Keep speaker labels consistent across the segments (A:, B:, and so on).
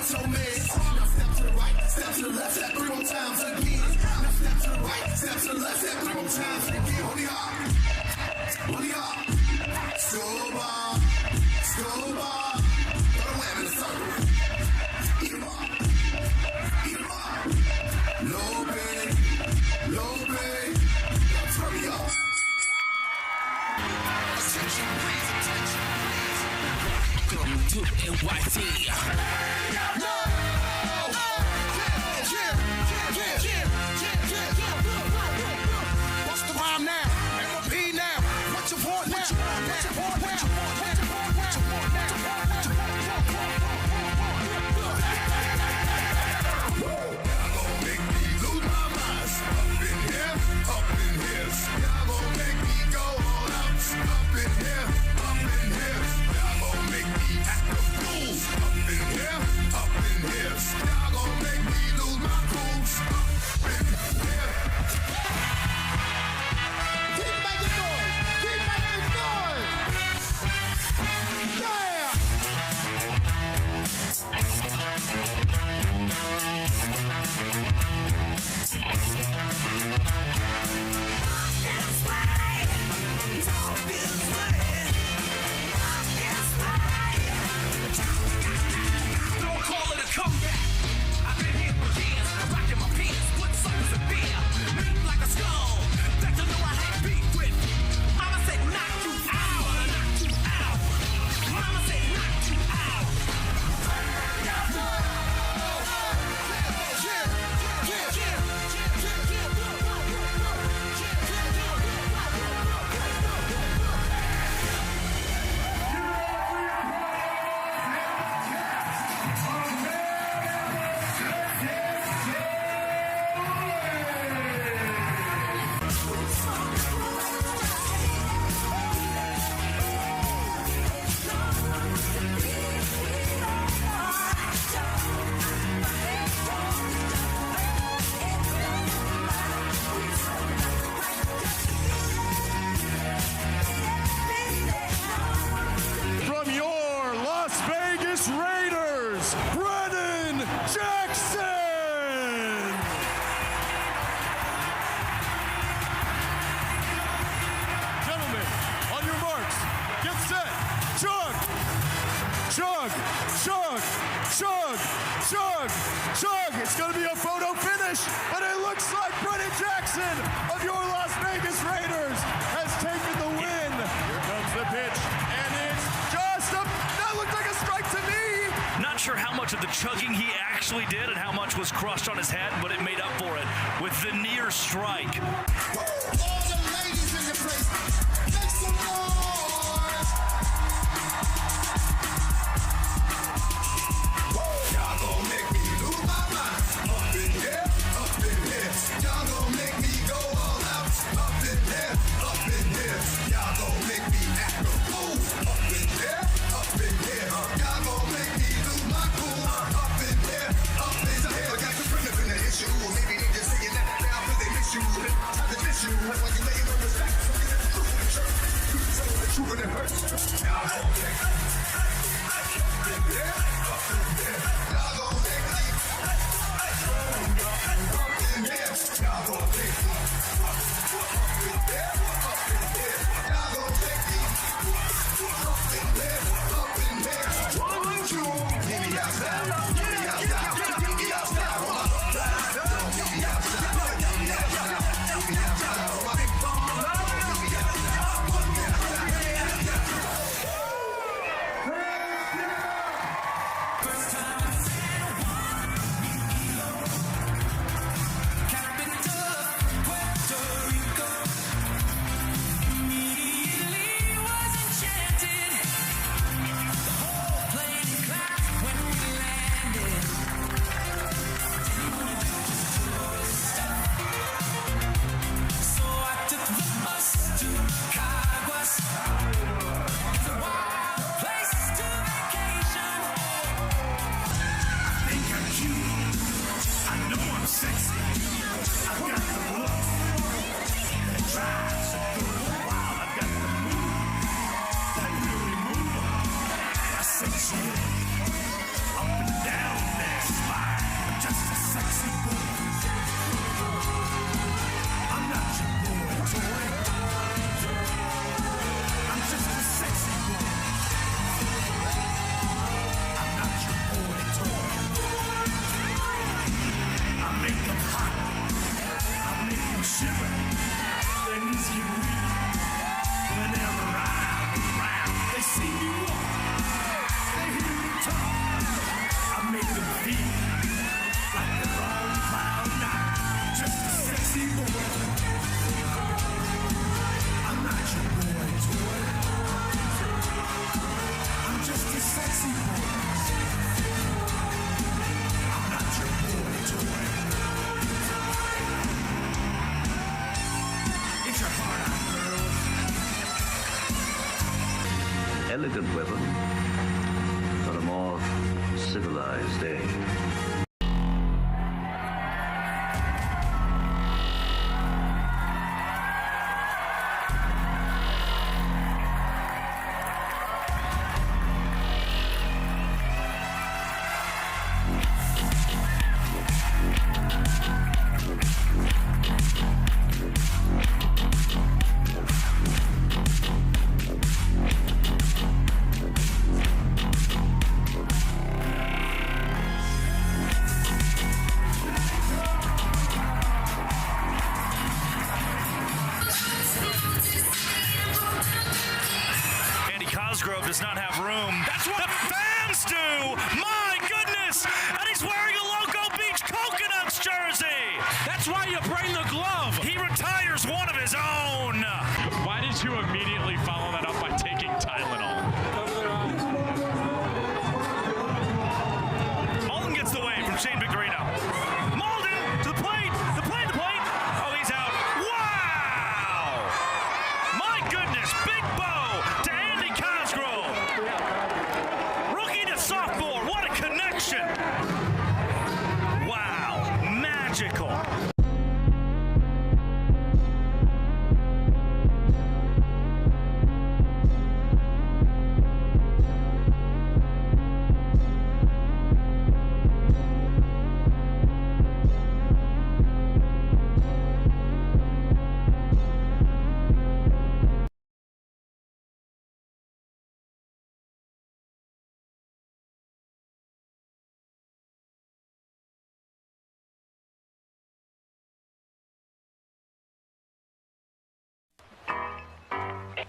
A: with your man. Now step to the right, step to the left, step 3 more times again. Now step to the right, step to the left, step 3 more times again. Only hop. Skole ball. Throw the wham in the circle. Eat 'em up. Low bang. Turn me up. Attention, please. Welcome to NYC. No! What's the rhyme now? MLB now. What you want now? Chug. It's going to be a photo finish, but it looks like Brennan Jackson of your Las Vegas Raiders has taken the win. Here comes the pitch, and it's just that looked like a strike to me.
B: Not sure how much of the chugging he actually did and how much was crushed on his head, but it made up for it with the near strike.
A: All the ladies in the place, make some noise. Y'all gon' make me lose my mind. Up in here. Y'all gon' make me go all out. Up in here. Y'all gon' make me act a fool. Up in here. Y'all gon' make me lose my cool. Up in here. I got some friends in the issue. Maybe they just saying that now because they miss you. Time to miss you. That's why you laying on the back. So get that proof in the church. You tell the truth. them feet like they're on cloud nine. Just a sexy boy. I'm not your boy toy. I'm just a sexy boy. I'm not your boy toy. Get your heart out, girls.
C: Elegant weapon for a more civilized age.
B: Does not have room. That's what the fans do! My goodness! And he's wearing a Loco Beach Coconuts jersey!
D: That's why you bring the glove!
B: He retires one of his own!
D: Why did you immediately follow that up by taking Tylenol?
B: Malden gets the wave from Shane Victorino. Malden to the plate! The plate! Oh, he's out. Wow! My goodness! Big bow to Andy Cosgrove. Rookie to sophomore. What a connection! Wow! Magical.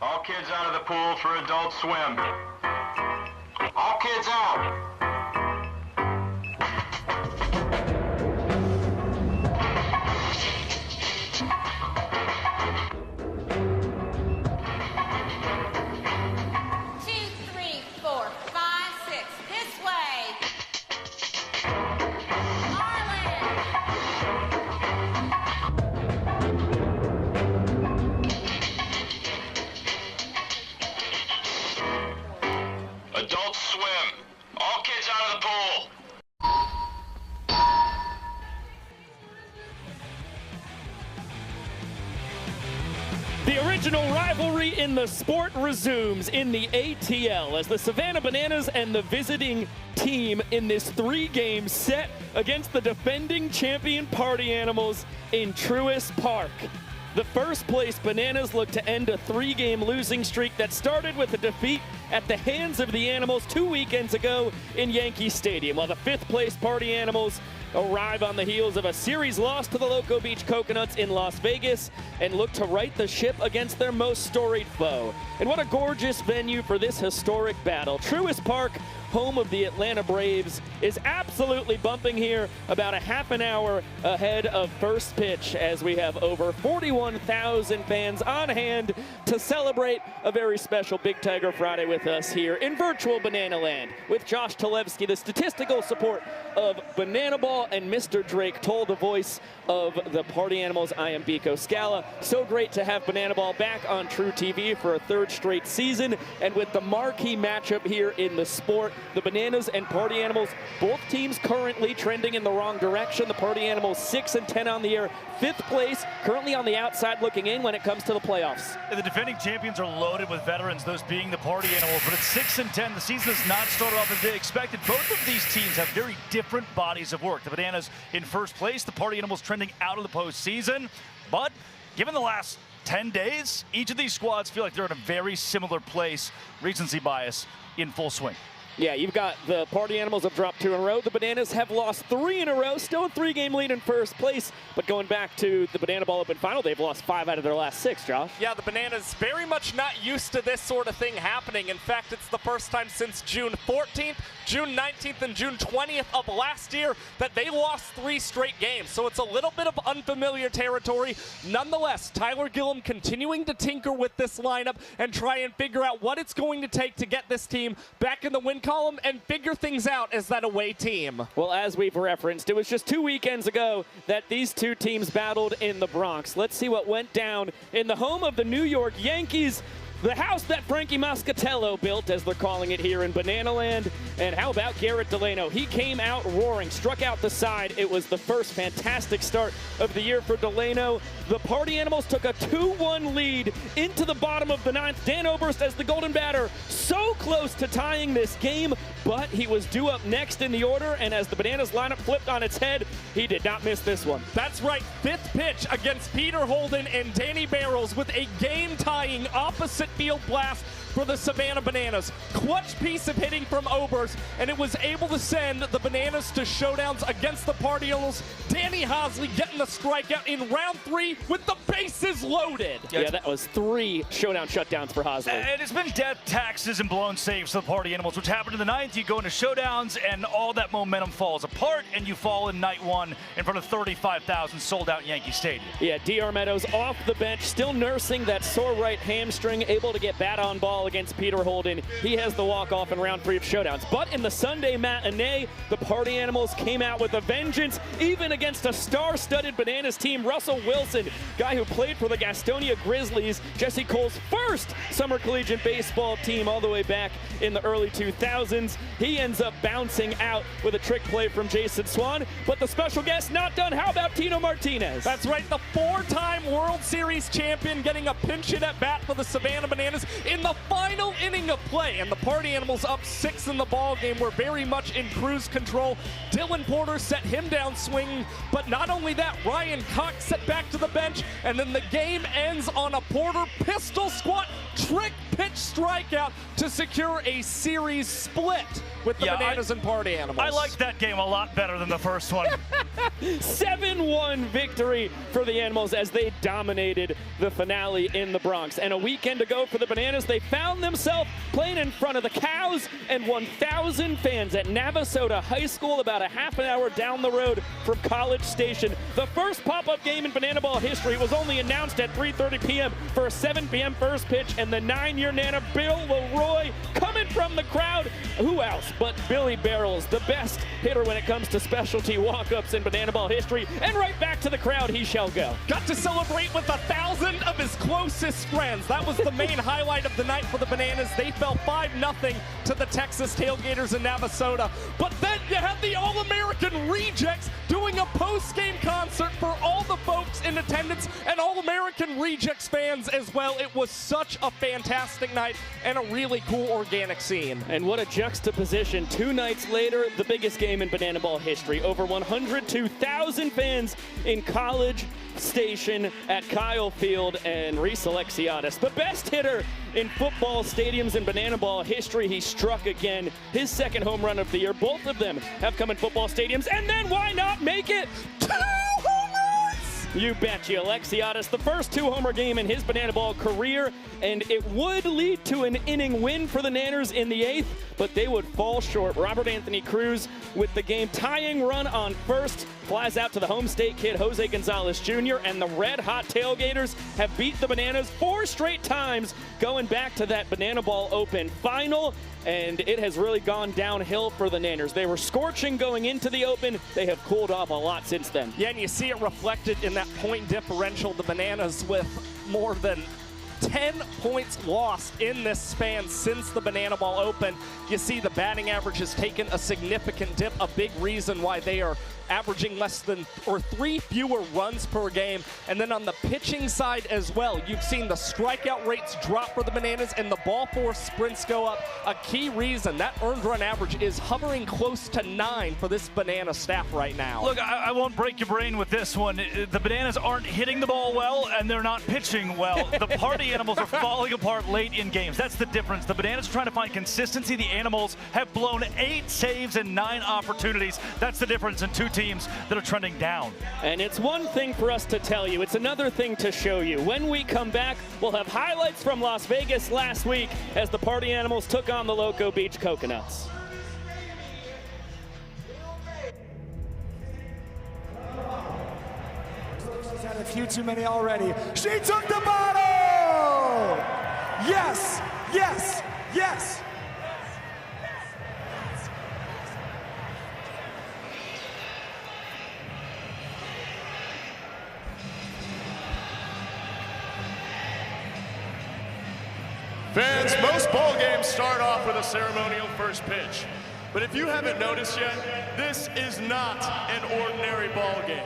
E: All kids out of the pool for Adult Swim. All kids out.
F: Two, three, four, five, six. This way. Marlin.
E: Adult Swim. All kids out of the pool.
G: The original rivalry in the sport resumes in the ATL as the Savannah Bananas and the visiting team in this three-game set against the defending champion Party Animals in Truist Park. The first place Bananas look to end a three-game losing streak that started with a defeat at the hands of the Animals 2 weekends ago in Yankee Stadium, while the fifth place Party Animals arrive on the heels of a series loss to the Loco Beach Coconuts in Las Vegas and look to right the ship against their most storied foe. And what a gorgeous venue for this historic battle. Truist Park, home of the Atlanta Braves, is absolutely bumping here about a half an hour ahead of first pitch as we have over 41,000 fans on hand to celebrate a very special Big Tiger Friday with us here in virtual Banana Land with Josh Talevsky, the statistical support of Bananaball, and Mr. Drake Toll, the voice of the Party Animals. I am Biko Scala. So great to have Bananaball back on True TV for a third straight season, and with the marquee matchup here in the sport, the Bananas and Party Animals, both teams currently trending in the wrong direction. The Party Animals 6-10 on the year, fifth place, currently on the outside looking in when it comes to the playoffs.
B: The defending champions are loaded with veterans, those being the Party Animals, but it's 6-10. The season has not started off as they expected. Both of these teams have very different bodies of work. The Bananas in first place, the Party Animals trending out of the postseason. But given the last 10 days, each of these squads feel like they're in a very similar place. Recency bias in full swing.
G: Yeah, you've got the Party Animals have dropped 2 in a row. The Bananas have lost 3 in a row. Still a 3-game lead in first place. But going back to the Banana Ball Open Final, they've lost 5 out of their last 6, Josh.
H: Yeah, the Bananas very much not used to this sort of thing happening. In fact, it's the first time since June 14th, June 19th, and June 20th of last year that they lost 3 straight games. So it's a little bit of unfamiliar territory. Nonetheless, Tyler Gillum continuing to tinker with this lineup and try and figure out what it's going to take to get this team back in the win column and figure things out as that away team.
G: Well, as we've referenced, it was just 2 weekends ago that these 2 teams battled in the Bronx. Let's see what went down in the home of the New York Yankees. The house that Frankie Moscatello built, as they're calling it here in Bananaland. And how about Garrett Delano? He came out roaring, struck out the side. It was the first fantastic start of the year for Delano. The Party Animals took a 2-1 lead into the bottom of the 9th. Dan Oberst as the golden batter, so close to tying this game, but he was due up next in the order, and as the Bananas lineup flipped on its head, he did not miss this one.
H: That's right, 5th pitch against Peter Holden and Danny Barrels with a game-tying opposite field blast for the Savannah Bananas. Clutch piece of hitting from Oberst, and it was able to send the Bananas to showdowns against the Party Animals. Danny Hosley getting the strikeout in round 3 with the bases loaded.
G: Yeah, that was 3 showdown shutdowns for Hosley.
B: And it's been death, taxes, and blown saves for the Party Animals, which happened in the 9th. You go into showdowns, and all that momentum falls apart, and you fall in night 1 in front of 35,000 sold-out Yankee Stadium.
G: Yeah, D.R. Meadows off the bench, still nursing that sore right hamstring, able to get bat on ball against Peter Holden. He has the walk-off in round 3 of showdowns. But in the Sunday matinee, the Party Animals came out with a vengeance, even against a star-studded Bananas team. Russell Wilson, guy who played for the Gastonia Grizzlies, Jesse Cole's first summer collegiate baseball team all the way back in the early 2000s. He ends up bouncing out with a trick play from Jason Swan. But the special guest not done. How about Tino Martinez?
H: That's right, the 4-time World Series champion getting a pinch hit at bat for the Savannah Bananas in the final inning of play, and the Party Animals up 6 in the ball game. Were very much in cruise control. Dylan Porter set him down swinging, but not only that, Ryan Cox set back to the bench, and then the game ends on a Porter pistol squat trick pitch strikeout to secure a series split with the Bananas and Party Animals.
B: I liked that game a lot better than the first one.
G: 7-1 victory for the Animals as they dominated the finale in the Bronx. And a weekend ago for the Bananas, they found themselves playing in front of the Cows and 1,000 fans at Navasota High School, about a half an hour down the road from College Station. The first pop-up game in Bananaball history was only announced at 3:30 p.m. for a 7 p.m. first pitch, and the 9-year Nana, Bill Leroy, coming from the crowd. Who else but Billy Barrels, the best hitter when it comes to specialty walk-ups in Bananaball history, and right back to the crowd he shall go.
H: Got to celebrate with 1,000 of his closest friends. That was the main highlight of the night for the Bananas. They fell 5-0 to the Texas Tailgaters in Navasota. But then you had the All-American Rejects doing a post-game concert for all the folks in attendance and All-American Rejects fans as well. It was such a fantastic night and a really cool organic scene.
G: And what a juxtaposition. 2 nights later, the biggest game in Bananaball history. Over 102,000 fans in College Station at Kyle Field, and Reese Alexiadis, the best hitter in football stadiums in Bananaball history. He struck again, his 2nd home run of the year. Both of them have come in football stadiums, and then why not make it 2 home runs? You betcha. Alexiadis, the first 2-homer game in his Bananaball career, and it would lead to an inning win for the Nanners in the 8th, but they would fall short. Robert Anthony Cruz with the game-tying run on first, flies out to the home state kid, Jose Gonzalez Jr., and the red-hot Tailgaters have beat the Bananas 4 straight times, going back to that Bananaball Open final, and it has really gone downhill for the Nanners. They were scorching going into the Open. They have cooled off a lot since then.
H: Yeah, and you see it reflected in that point differential. The Bananas with more than 10 points lost in this span since the Bananaball Open. You see the batting average has taken a significant dip, a big reason why they are averaging less than or 3 fewer runs per game. And then on the pitching side as well, you've seen the strikeout rates drop for the Bananas and the ball force sprints go up. A key reason that earned run average is hovering close to 9 for this Banana staff right now.
B: Look, I won't break your brain with this one. The Bananas aren't hitting the ball well, and they're not pitching well. The Party Party Animals are falling apart late in games. That's the difference. The Bananas are trying to find consistency. The Animals have blown 8 saves and 9 opportunities. That's the difference in two teams that are trending down.
G: And it's one thing for us to tell you. It's another thing to show you. When we come back, we'll have highlights from Las Vegas last week as the Party Animals took on the Loco Beach Coconuts.
I: She's had a few too many already. She took the bottle! Yes, yes, yes.
J: Fans, most ball games start off with a ceremonial first pitch. But if you haven't noticed yet, this is not an ordinary ball game.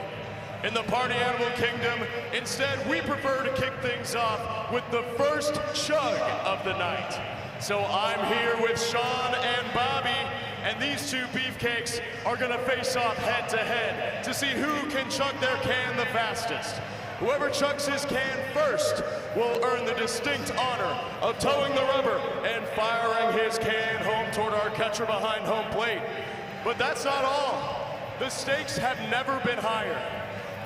J: In the Party Animal Kingdom, instead, we prefer to kick things off with the first chug of the night. So I'm here with Sean and Bobby, and these two beefcakes are gonna face off head to head to see who can chug their can the fastest. Whoever chugs his can first will earn the distinct honor of towing the rubber and firing his can home toward our catcher behind home plate. But that's not all. The stakes have never been higher,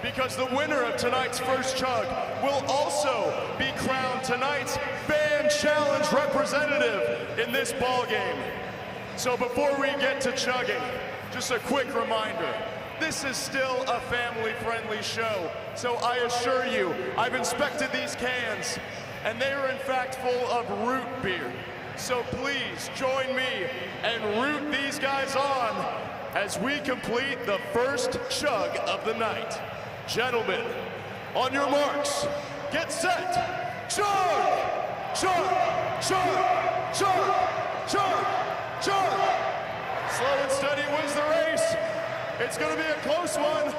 J: because the winner of tonight's first chug will also be crowned tonight's Fan Challenge representative in this ball game. So before we get to chugging, just a quick reminder. This is still a family-friendly show, so I assure you, I've inspected these cans, and they are in fact full of root beer. So please join me and root these guys on as we complete the first chug of the night. Gentlemen, on your marks, get set, chug! Chug! Chug! Chug! Chug! Chug! Slow and steady wins the race. It's gonna be a close one.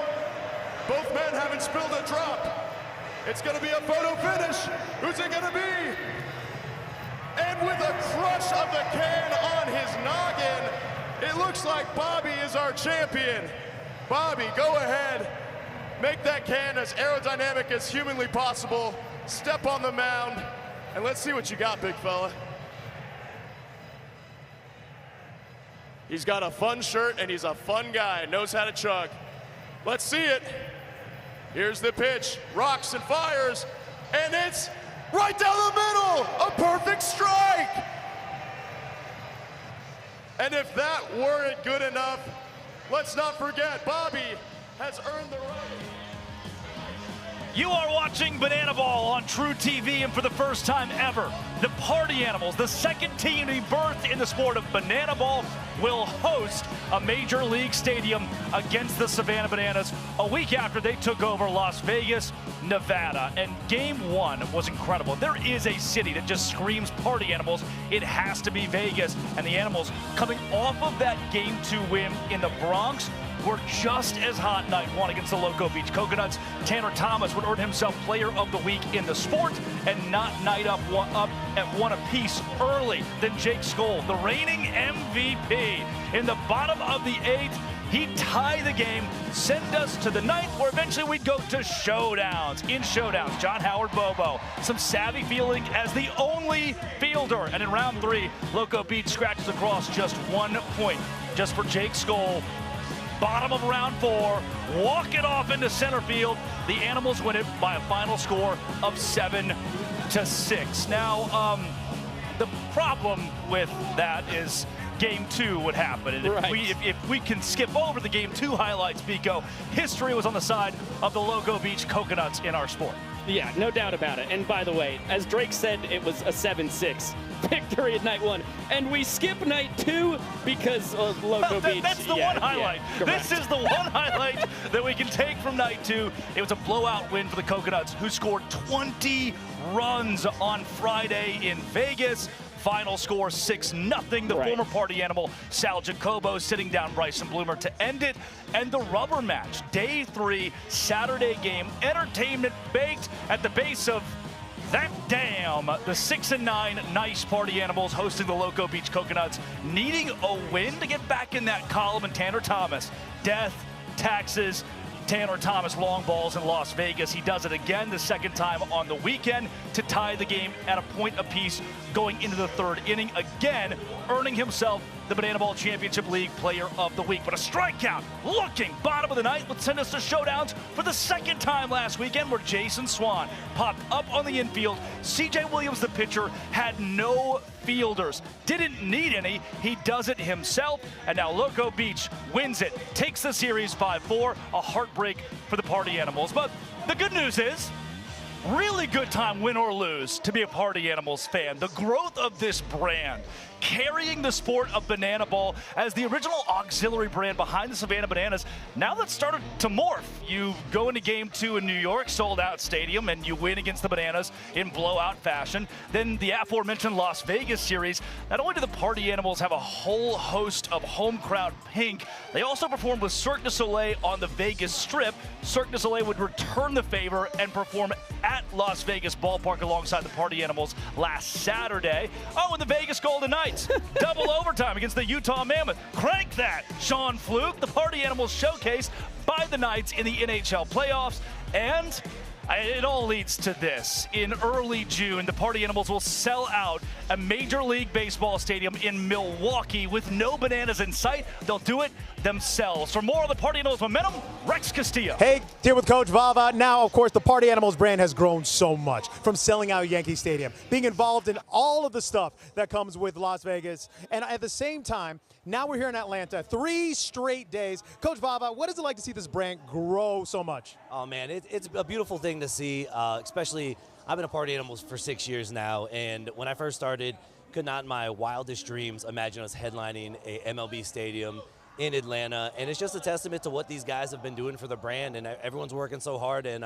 J: Both men haven't spilled a drop. It's gonna be a photo finish. Who's it gonna be? And with a crush of the can on his noggin, it looks like Bobby is our champion. Bobby, go ahead. Make that can as aerodynamic as humanly possible. Step on the mound, and let's see what you got, big fella. He's got a fun shirt, and he's a fun guy, knows how to chug. Let's see it. Here's the pitch, rocks and fires, and it's right down the middle, a perfect strike. And if that weren't good enough, let's not forget, Bobby has earned the right.
B: You are watching Bananaball on True TV, and for the first time ever, the Party Animals, the second team to be birthed in the sport of Bananaball, will host a major league stadium against the Savannah Bananas a week after they took over Las Vegas, Nevada. And game one was incredible. There is a city that just screams Party Animals. It has to be Vegas. And the Animals, coming off of that game 2 win in the Bronx, were just as hot night one against the Loco Beach Coconuts. Tanner Thomas would earn himself Player of the Week in the sport and not night up at one apiece early than Jake Skole, the reigning MVP. In the bottom of the 8th, he'd tie the game, send us to the 9th, where eventually we'd go to showdowns. In showdowns, John Howard Bobo, some savvy fielding as the only fielder. And in round 3, Loco Beach scratches across just 1 point. Just for Jake Skole. Bottom of round 4, walk it off into center field. The Animals win it by a final score of 7-6. Now, the problem with that is game 2 would happen. And if we can skip over the game 2 highlights, Pico, history was on the side of the Loco Beach Coconuts in our sport.
G: Yeah, no doubt about it. And by the way, as Drake said, it was a 7-6 victory at night 1. And we skip night 2 because of Loco Beach.
B: That's the one highlight. This is the one highlight that we can take from night 2. It was a blowout win for the Coconuts, who scored 20 runs on Friday in Vegas. Final score 6-0. The former Party Animal, Sal Jacobo, sitting down Bryson Bloomer to end it. And the rubber match, day 3, Saturday game, entertainment baked at the base of that dam. The 6-9 nice Party Animals hosting the Loco Beach Coconuts, needing a win to get back in that column. And Tanner Thomas, death, taxes, Tanner Thomas long balls in Las Vegas. He does it again the second time on the weekend to tie the game at a point apiece going into the third inning, again earning himself the Bananaball Championship League Player of the Week. But a strikeout looking bottom of the ninth would send us to showdowns for the second time last weekend, where Jason Swan popped up on the infield. CJ Williams, the pitcher, had no fielders. Didn't need any. He does it himself. And now Loco Beach wins it, takes the series 5-4, a heartbreak for the Party Animals. But the good news is, really good time, win or lose, to be a Party Animals fan. The growth of this brand, carrying the sport of Bananaball as the original auxiliary brand behind the Savannah Bananas. Now that's started to morph. You go into game 2 in New York, sold out stadium, and you win against the Bananas in blowout fashion. Then the aforementioned Las Vegas series. Not only do the Party Animals have a whole host of home crowd pink, they also performed with Cirque du Soleil on the Vegas Strip. Cirque du Soleil would return the favor and perform at Las Vegas Ballpark alongside the Party Animals last Saturday. Oh, and the Vegas Golden Knights, double overtime against the Utah Mammoth. Crank that, Sean Fluke. The Party Animals showcased by the Knights in the NHL playoffs. And it all leads to this. In early June, the Party Animals will sell out a Major League Baseball stadium in Milwaukee with no Bananas in sight. They'll do it themselves. For more on the Party Animals momentum, Rex Castillo.
I: Hey, here with Coach Vava. Now, of course, the Party Animals brand has grown so much, from selling out Yankee Stadium, being involved in all of the stuff that comes with Las Vegas, and at the same time, now we're here in Atlanta, 3 straight days. Coach Vava, what is it like to see this brand grow so much?
K: Oh, man, it's a beautiful thing to see, especially I've been a Party Animals for 6 years now, and when I first started, could not in my wildest dreams imagine us headlining a MLB stadium in Atlanta, and it's just a testament to what these guys have been doing for the brand, and everyone's working so hard, and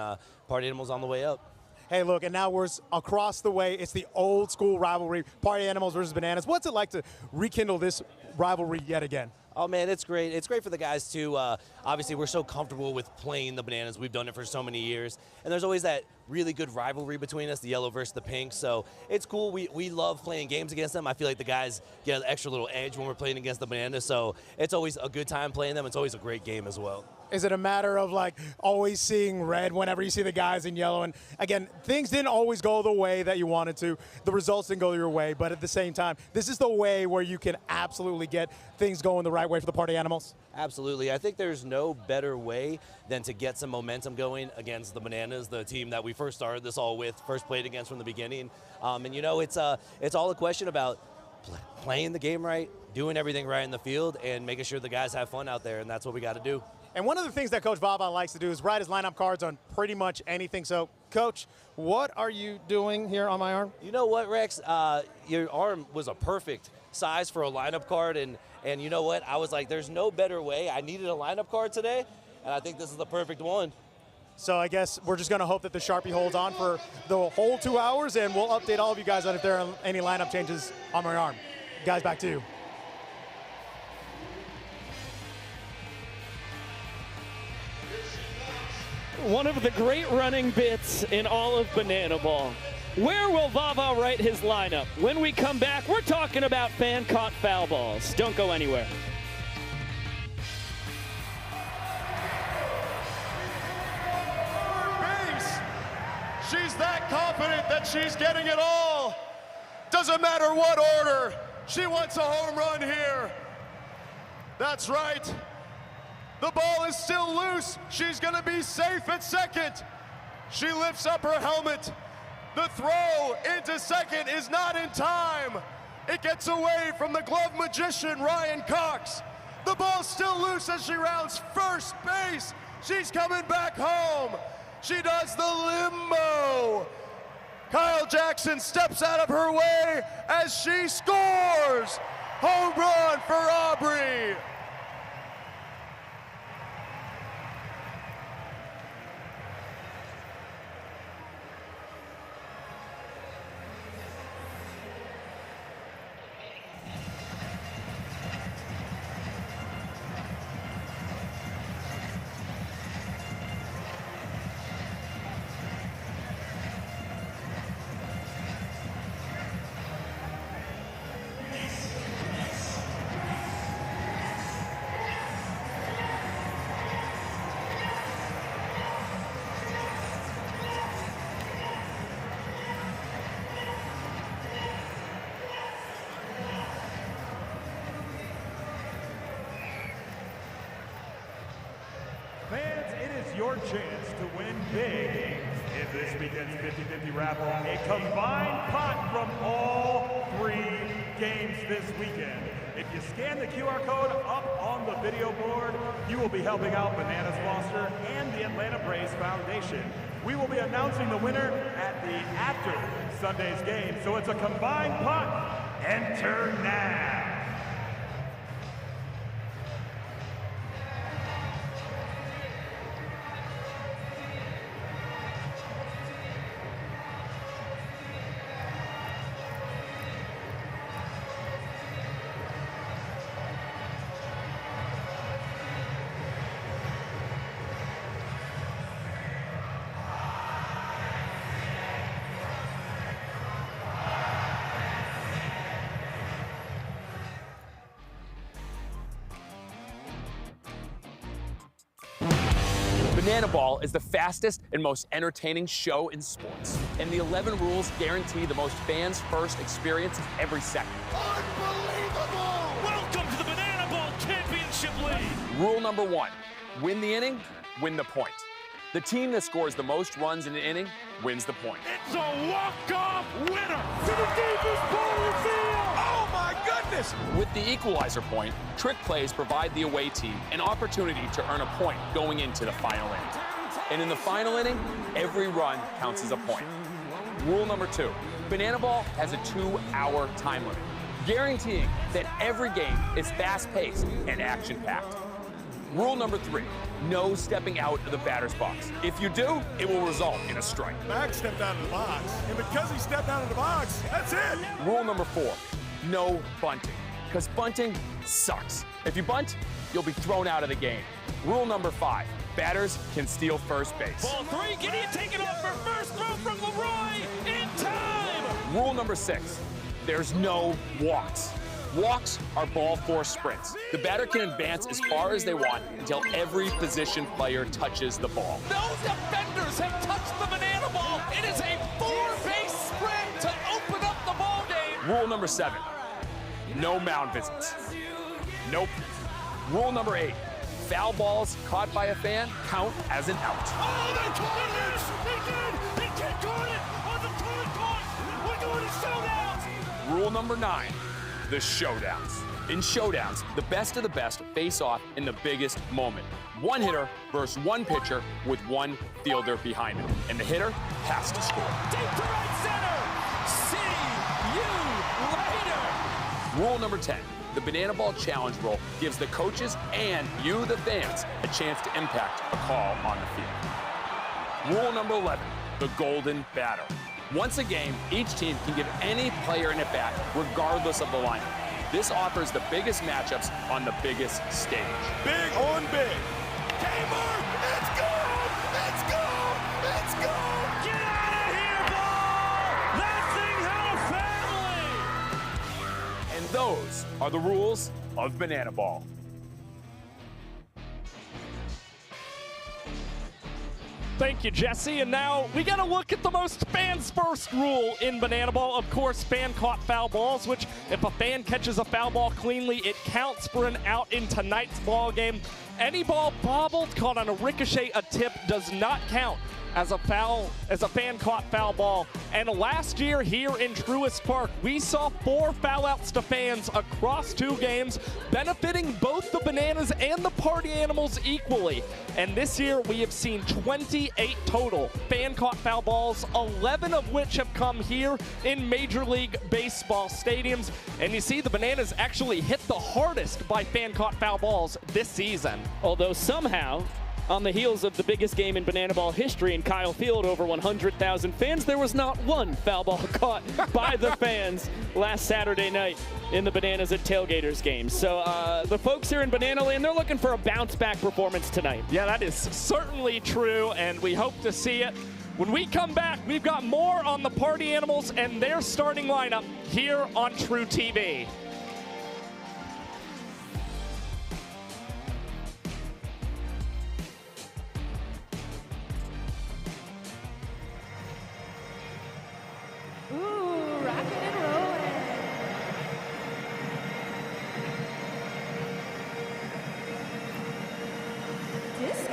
K: Party Animals on the way up.
I: Hey, look, and now we're across the way. It's the old school rivalry, Party Animals versus Bananas. What's it like to rekindle this rivalry yet again?
K: Oh, man, it's great. It's great for the guys, too. Obviously, we're so comfortable with playing the Bananas. We've done it for so many years. And there's always that really good rivalry between us, the yellow versus the pink. So it's cool. We love playing games against them. I feel like the guys get an extra little edge when we're playing against the Bananas. So it's always a good time playing them. It's always a great game as well.
I: Is it a matter of like always seeing red whenever you see the guys in yellow? And again, things didn't always go the way that you wanted to. The results didn't go your way, but at the same time, this is the way where you can absolutely get things going the right way for the Party Animals.
K: Absolutely. I think there's no better way than to get some momentum going against the Bananas, the team that we first started this all with, first played against from the beginning. And you know, it's all a question about playing the game right, doing everything right in the field, and making sure the guys have fun out there, and that's what we got to do.
I: And one of the things that Coach Vava likes to do is write his lineup cards on pretty much anything. So, Coach, what are you doing here on my arm?
K: You know what, Rex? Your arm was a perfect size for a lineup card, and you know what? I was like, there's no better way. I needed a lineup card today, and I think this is the perfect one.
I: So I guess we're just going to hope that the Sharpie holds on for the whole 2 hours, and we'll update all of you guys on if there are any lineup changes on my arm. Guys, back to you.
G: One of the great running bits in all of Bananaball. Where will Vava write his lineup? When we come back, we're talking about fan-caught foul balls. Don't go anywhere.
J: She's that confident that she's getting it all. Doesn't matter what order. She wants a home run here. That's right. The ball is still loose. She's gonna be safe at second. She lifts up her helmet. The throw into second is not in time. It gets away from the glove magician, Ryan Cox. The ball's still loose as she rounds first base. She's coming back home. She does the limbo. Kyle Jackson steps out of her way as she scores. Home run for Aubrey.
L: Fans, it is your chance to win big in this weekend's 50-50 raffle. A combined pot from all 3 games this weekend. If you scan the QR code up on the video board, you will be helping out Bananas Foster and the Atlanta Braves Foundation. We will be announcing the winner after Sunday's game, so it's a combined pot. Enter now.
M: Bananaball is the fastest and most entertaining show in sports. And the 11 rules guarantee the most fans-first experience every second.
B: Unbelievable! Welcome to the Bananaball Championship League!
M: Rule number 1, win the inning, win the point. The team that scores the most runs in an inning wins the point.
B: It's a walk-off winner to the deepest part of the field! Oh my goodness!
M: With the equalizer point, trick plays provide the away team an opportunity to earn a point going into the final inning. And in the final inning, every run counts as a point. Rule number 2, Bananaball has a 2-hour time limit, guaranteeing that every game is fast-paced and action-packed. Rule number 3, no stepping out of the batter's box. If you do, it will result in a strike.
L: Max stepped out of the box, and because he stepped out of the box, that's it.
M: Rule number 4, no bunting, because bunting sucks. If you bunt, you'll be thrown out of the game. Rule number 5, batters can steal first base.
B: Ball 3, Gideon taken off for first throw from Leroy in time!
M: Rule number 6, there's no walks. Walks are ball 4 sprints. The batter can advance as far as they want until every position player touches the ball.
H: No defenders have touched the Bananaball. It is a 4-base sprint to open up the ball game.
M: Rule number 7, no mound visits. Nope. Rule number 8, foul balls caught by a fan count as an out.
B: Oh, they caught it! They did! They did caught it on the third court! We're doing a showdown!
M: Rule number 9, the showdowns. In showdowns, the best of the best face off in the biggest moment. One hitter versus one pitcher with one fielder behind him. And the hitter has to score.
B: Deep to right center! See you later!
M: Rule number 10, the Bananaball Challenge rule gives the coaches and you, the fans, a chance to impact a call on the field. Rule number 11, the golden batter. Once a game, each team can give any player an at-bat regardless of the lineup. This offers the biggest matchups on the biggest stage.
L: Big on big. Gamer, let's go! Let's go! Let's go!
B: Get out of here, ball! That thing had a family!
M: And those are the rules of Bananaball.
H: Thank you, Jesse. And now we got to look at the most fans first rule in Bananaball. Of course, fan caught foul balls, which if a fan catches a foul ball cleanly, it counts for an out in tonight's ball game. Any ball bobbled, caught on a ricochet, a tip, does not count as a fan caught foul ball. And last year here in Truist Park, we saw 4 foul outs to fans across 2 games, benefiting both the Bananas and the Party Animals equally. And this year we have seen 28 total fan caught foul balls, 11 of which have come here in Major League Baseball stadiums. And you see the Bananas actually hit the hardest by fan caught foul balls this season.
G: Although somehow, on the heels of the biggest game in Bananaball history in Kyle Field, over 100,000 fans, there was not one foul ball caught by the fans last Saturday night in the Bananas at Tailgaters game. So the folks here in Banana Land, they're looking for a bounce-back performance tonight.
H: Yeah, that is certainly true, and we hope to see it. When we come back, we've got more on the Party Animals and their starting lineup here on True TV.
F: Ooh, rockin' and rollin'. Disco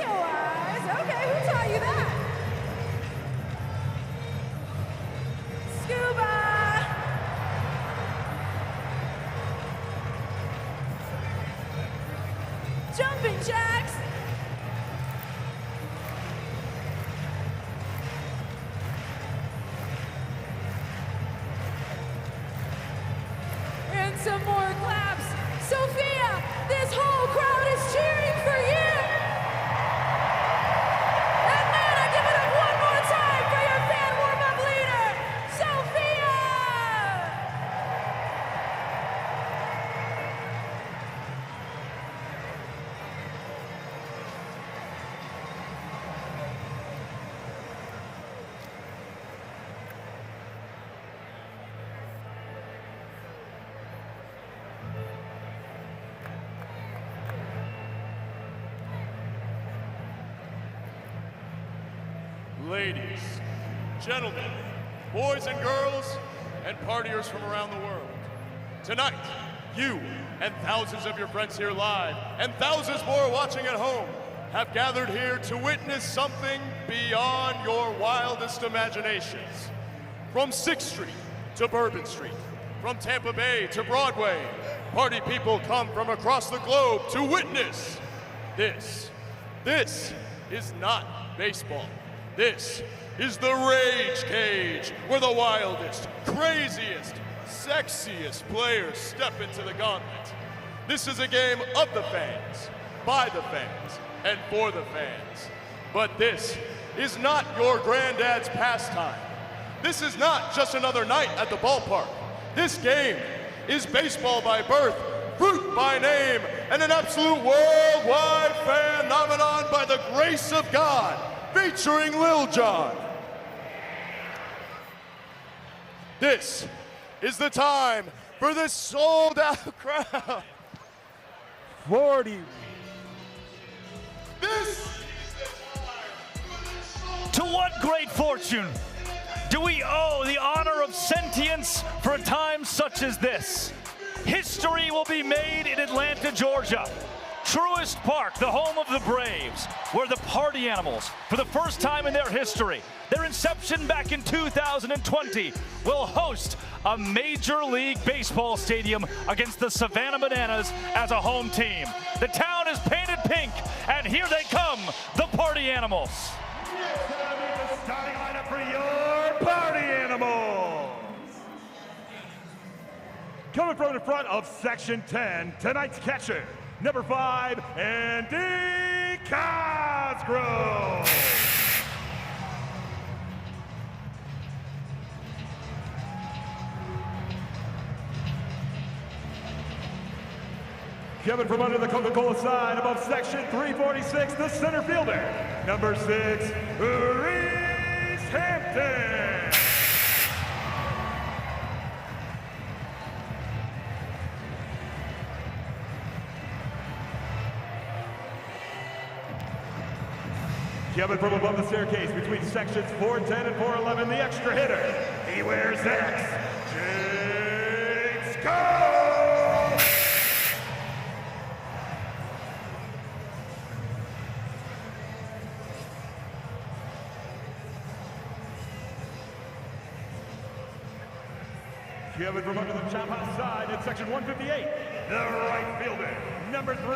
J: ladies, gentlemen, boys and girls, and partiers from around the world. Tonight, you and thousands of your friends here live, and thousands more watching at home, have gathered here to witness something beyond your wildest imaginations. From 6th Street to Bourbon Street, from Tampa Bay to Broadway, party people come from across the globe to witness this. This is not baseball. This is the Rage Cage, where the wildest, craziest, sexiest players step into the gauntlet. This is a game of the fans, by the fans, and for the fans. But this is not your granddad's pastime. This is not just another night at the ballpark. This game is baseball by birth, fruit by name, and an absolute worldwide phenomenon by the grace of God, featuring Lil Jon. This is the time for this sold-out crowd.
L: 40.
B: To what great fortune do we owe the honor of sentience for a time such as this? History will be made in Atlanta, Georgia. Truist Park, the home of the Braves, where the Party Animals, for the first time in their history, their inception back in 2020, will host a Major League Baseball stadium against the Savannah Bananas as a home team. The town is painted pink, and here they come, the Party Animals.
L: The starting lineup for your Party Animals. Coming from the front of Section 10, tonight's catcher, number 5, Andy Cosgrove. Coming from under the Coca-Cola sign above Section 346, the center fielder, number 6, Reese Hampton. Coming from above the staircase between sections 410 and 411, the extra hitter. He wears X. James Skole. Coming from under the chop house side at section 158, the right fielder, number 3,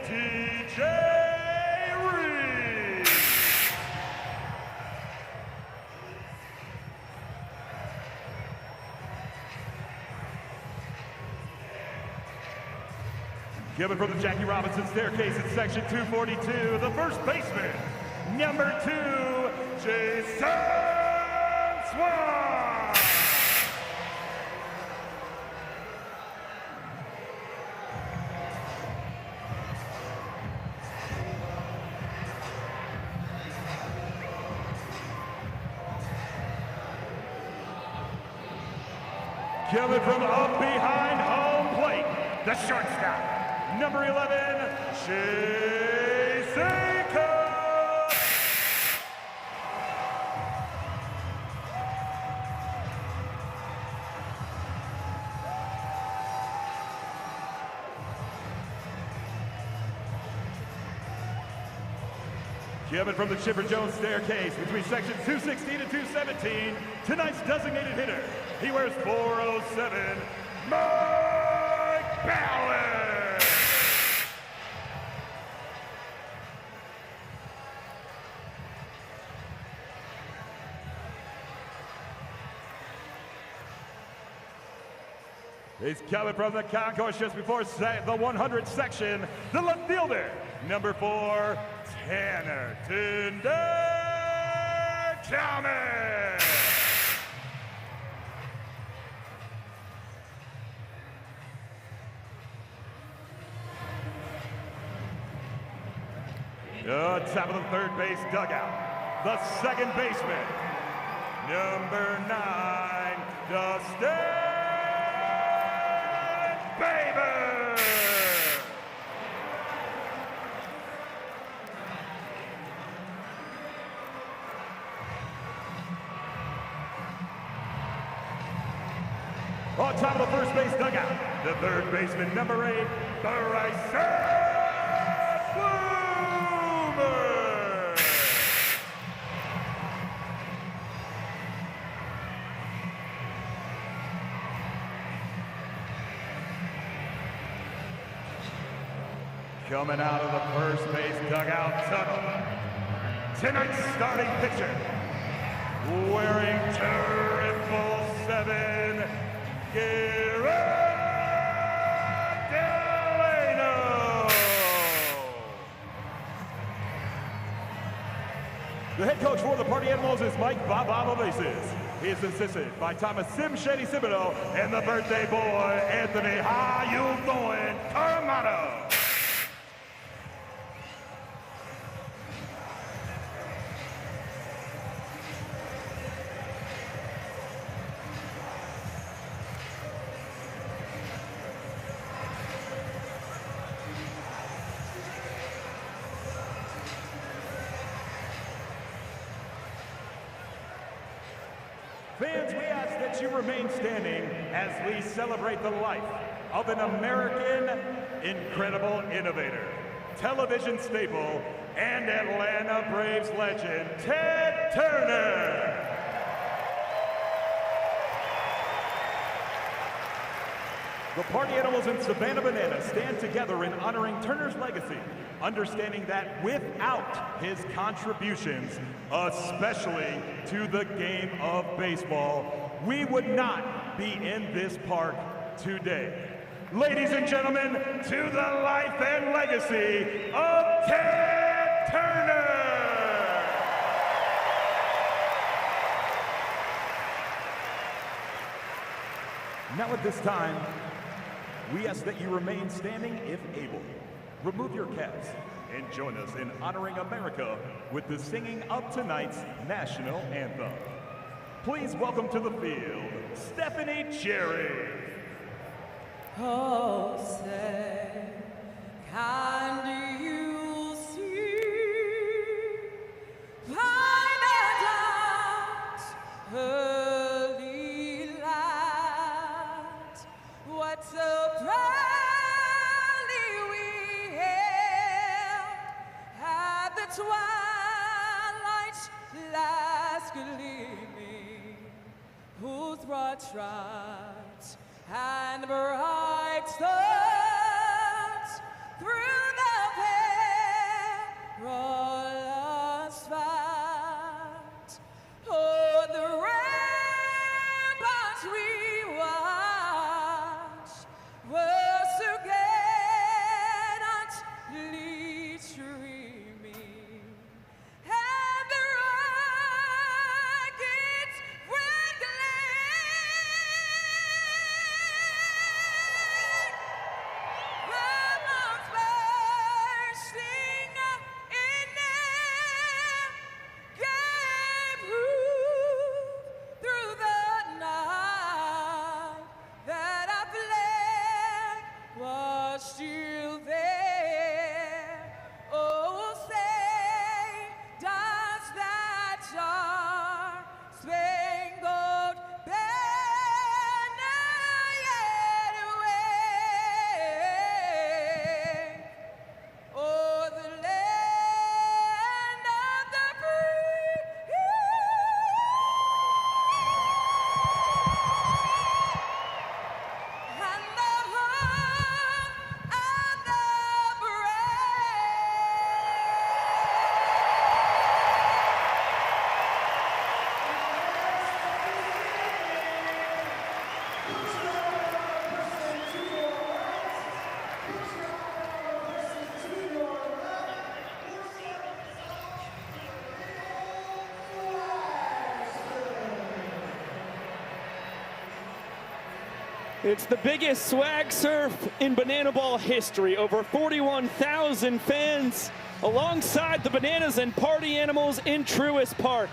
L: TJ Reed. Coming from the Jackie Robinson staircase at section 242, the first baseman, number 2, Jason Swan. Coming from up behind home plate, the shortstop, number 11, Jason Cole. Coming from the Chipper Jones staircase between sections 216 and 217, tonight's designated hitter. He wears 407, Mike Ballard. He's coming from the concourse just before the 100 section, the left fielder, number 4, Tanner Tinder Thomas. Top of the third base dugout, the second baseman, number 9, Dustin Baber. On top of the first base dugout, the third baseman, number 8, Bryson Boomer. Coming out of the first base dugout tunnel, tonight's starting pitcher, wearing #777, Garrett Delano. The head coach for the Party Animals is Mike Vava Bases. He is assisted by Thomas Sim Shady Thibodeau and the birthday boy, Anthony How You Doing Caramano. Fans, we ask that you remain standing as we celebrate the life of an American incredible innovator, television staple, and Atlanta Braves legend, Ted Turner. The Party Animals and Savannah Bananas stand together in honoring Turner's legacy, understanding that without his contributions, especially to the game of baseball, we would not be in this park today. Ladies and gentlemen, to the life and legacy of Ted Turner! Now at this time, we ask that you remain standing if able. Remove your caps and join us in honoring America with the singing of tonight's national anthem. Please welcome to the field, Stephanie Cherry.
N: Oh, say, can you see by the dawn's early light what so proudly we hailed at the twilight's last gleaming, whose broad stripes and bright stars through the perilous fight. Oh, the ramparts we watched were so gallantly streaming, and the rockets red still there. Oh, say, does that star-spangled banner yet wave o'er the land of the free? And the home of the
G: It's the biggest swag surf in bananaball history. Over 41,000 fans alongside the Bananas and Party Animals in Truist Park.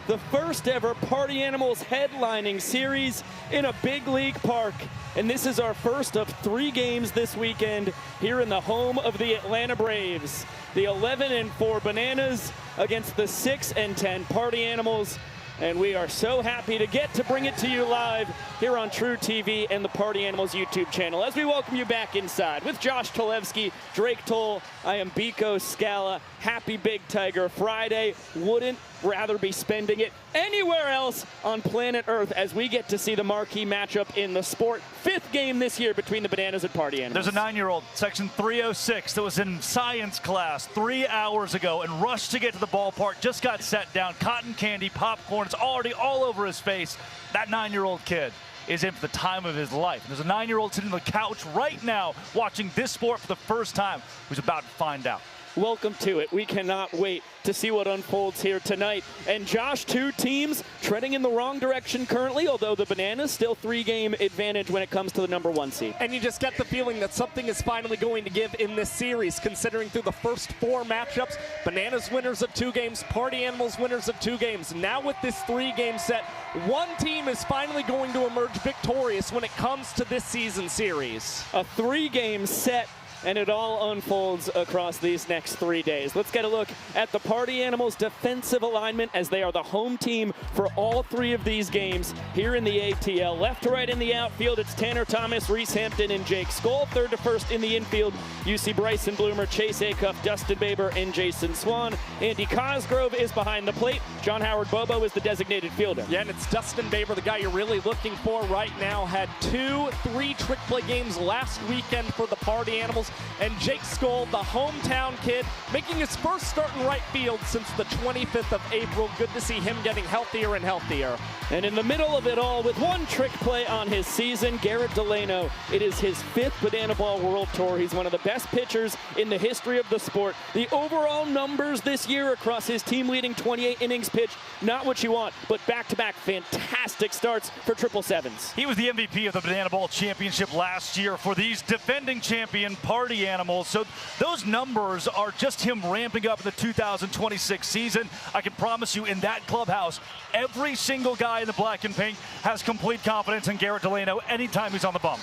G: The first ever Party Animals headlining series in a big league park. And this is our first of 3 games this weekend here in the home of the Atlanta Braves. The 11-4 Bananas against the 6-10 Party Animals. And we are so happy to get to bring it to you live here on True TV and the Party Animals YouTube channel. As we welcome you back inside with Josh Tolevsky, Drake Toll, I am Biko Scala. Happy Big Tiger Friday. Wouldn't rather be spending it anywhere else on planet Earth as we get to see the marquee matchup in the sport. 5th game this year between the Bananas and Party Animals.
B: There's a 9-year-old, section 306, that was in science class 3 hours ago and rushed to get to the ballpark, just got set down, cotton candy, popcorn, it's already all over his face. That 9-year-old kid is in for the time of his life. And there's a 9-year-old sitting on the couch right now watching this sport for the first time who's about to find out.
G: Welcome to it. We cannot wait to see what unfolds here tonight. And Josh, 2 teams treading in the wrong direction currently, although the Bananas still 3-game advantage when it comes to the #1 seed.
H: And you just get the feeling that something is finally going to give in this series, considering through the first 4 matchups, Bananas winners of 2 games, Party Animals winners of 2 games. Now with this 3-game set, one team is finally going to emerge victorious when it comes to this season series.
G: A 3-game set, and it all unfolds across these next 3 days. Let's get a look at the Party Animals' defensive alignment as they are the home team for all 3 of these games here in the ATL. Left to right in the outfield, it's Tanner Thomas, Reese Hampton, and Jake Skole. Third to first in the infield, you see Bryson Bloomer, Chase Acuff, Dustin Baber, and Jason Swan. Andy Cosgrove is behind the plate. John Howard Bobo is the designated fielder.
H: Yeah, and it's Dustin Baber, the guy you're really looking for right now. Had 2-3 trick play games last weekend for the Party Animals. And Jake Skole, the hometown kid, making his first start in right field since the 25th of April. Good to see him getting healthier and healthier.
G: And in the middle of it all, with 1 trick play on his season, Garrett Delano. It is his 5th Bananaball World Tour. He's one of the best pitchers in the history of the sport. The overall numbers this year across his team-leading 28 innings pitched, not what you want, but back-to-back fantastic starts for 777s.
B: He was the MVP of the Bananaball Championship last year for these defending champion Party Animals. So those numbers are just him ramping up in the 2026 season. I can promise you in that clubhouse, every single guy in the black and pink has complete confidence in Garrett Delano anytime he's on the bump.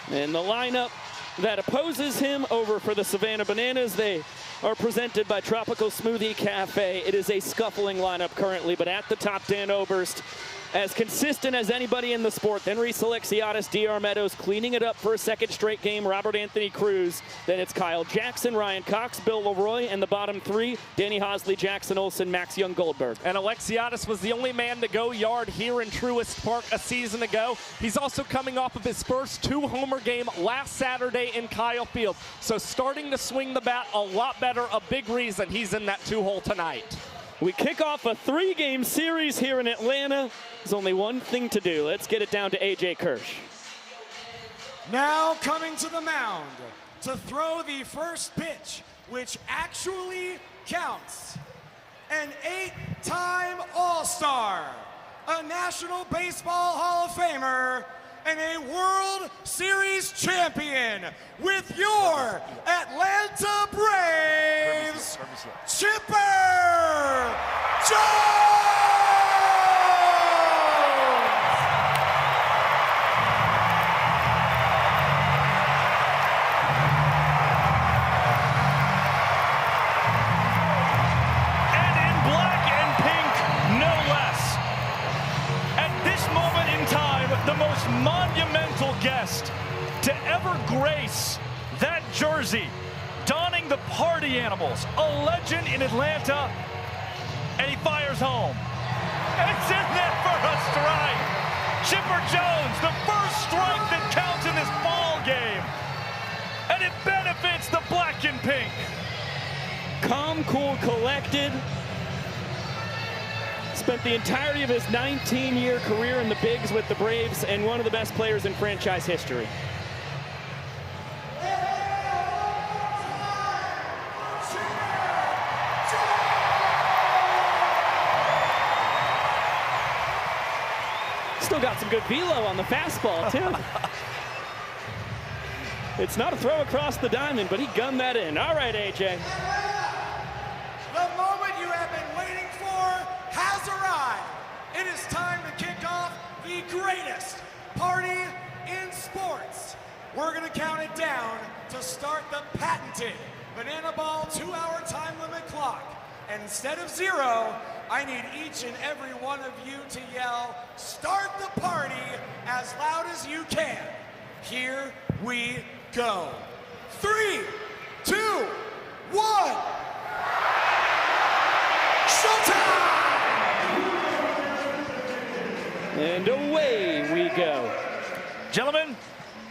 G: And the lineup that opposes him over for the Savannah Bananas, they are presented by Tropical Smoothie Cafe. It is a scuffling lineup currently, but at the top, Dan Oberst, as consistent as anybody in the sport. Then Reese Alexiadis, DR Meadows cleaning it up for a 2nd straight game. Robert Anthony Cruz. Then it's Kyle Jackson, Ryan Cox, Bill Leroy, and the bottom 3, Danny Hosley, Jackson Olsen, Max Young Goldberg.
H: And Alexiadis was the only man to go yard here in Truist Park a season ago. He's also coming off of his first 2-homer game last Saturday in Kyle Field. So starting to swing the bat a lot better, a big reason he's in that 2-hole tonight.
G: We kick off a 3-game series here in Atlanta. There's only one thing to do. Let's get it down to AJ Kirsch.
O: Now coming to the mound to throw the first pitch, which actually counts. An 8-time All-Star, a National Baseball Hall of Famer, and a World Series champion with your Atlanta Braves, Chipper Jones!
B: And in black and pink, no less. At this moment in time, the most monumental guest to ever grace that jersey, donning the Party Animals, a legend in Atlanta, and he fires home. It's in there for a strike. Chipper Jones, the first strike that counts in this ball game, and it benefits the black and pink.
G: Calm, cool, collected. Spent the entirety of his 19-year career in the bigs with the Braves and one of the best players in franchise history. Still got some good velo on the fastball, too. It's not a throw across the diamond, but he gunned that in. All right, AJ.
O: The moment you have been waiting for has arrived. It is time to kick off the greatest party in sports. We're going to count it down to start the patented Bananaball 2-hour time limit clock. And instead of 0, I need each and every one of you to yell, "Start the party," as loud as you can. Here we go. 3, 2, 1. Showtime!
G: And away we go.
B: Gentlemen,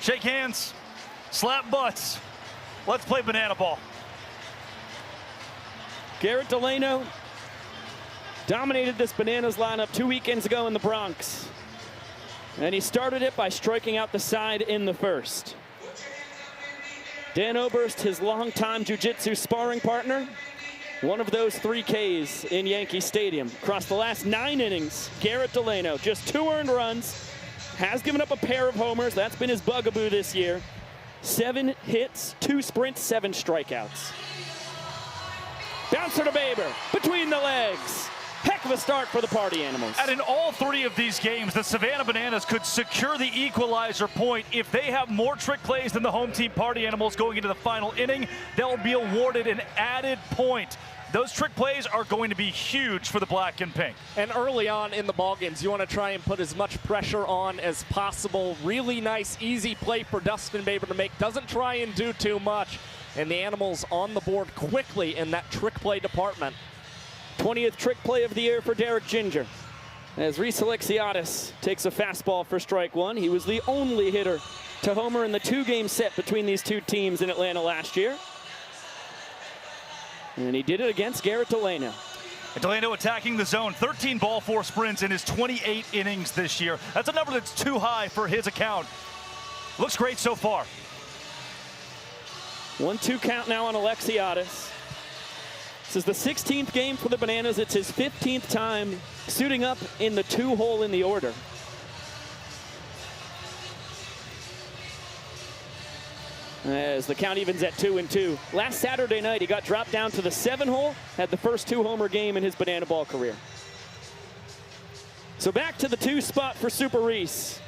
B: shake hands, slap butts. Let's play banana ball.
G: Garrett Delano dominated this Bananas lineup 2 weekends ago in the Bronx. And he started it by striking out the side in the first. Dan Oberst, his longtime jiu-jitsu sparring partner, one of those 3 Ks in Yankee Stadium. Across the last 9 innings, Garrett Delano, just 2 earned runs, has given up a pair of homers. That's been his bugaboo this year. 7 hits, 2 sprints, 7 strikeouts. Bouncer to Baber, between the legs. Heck of a start for the Party Animals.
B: And in all 3 of these games, the Savannah Bananas could secure the equalizer point. If they have more trick plays than the home team Party Animals going into the final inning, they'll be awarded an added point. Those trick plays are going to be huge for the black and pink.
H: And early on in the ball games, you want to try and put as much pressure on as possible. Really nice, easy play for Dustin Baber to make. Doesn't try and do too much. And the Animals on the board quickly in that trick play department.
G: 20th trick play of the year for Derek Ginger. As Reese Alexiadis takes a fastball for strike 1. He was the only hitter to homer in the 2-game set between these 2 teams in Atlanta last year. And he did it against Garrett Delano.
B: Delano attacking the zone, 13 ball 4 sprints in his 28 innings this year. That's a number that's too high for his account. Looks great so far.
G: 1-2 count now on Alexiadis. This is the 16th game for the Bananas. It's his 15th time suiting up in the 2-hole in the order. As the count evens at 2-2. Last Saturday night, he got dropped down to the 7-hole, had the first 2-homer game in his banana ball career. So back to the 2 spot for Super Reese.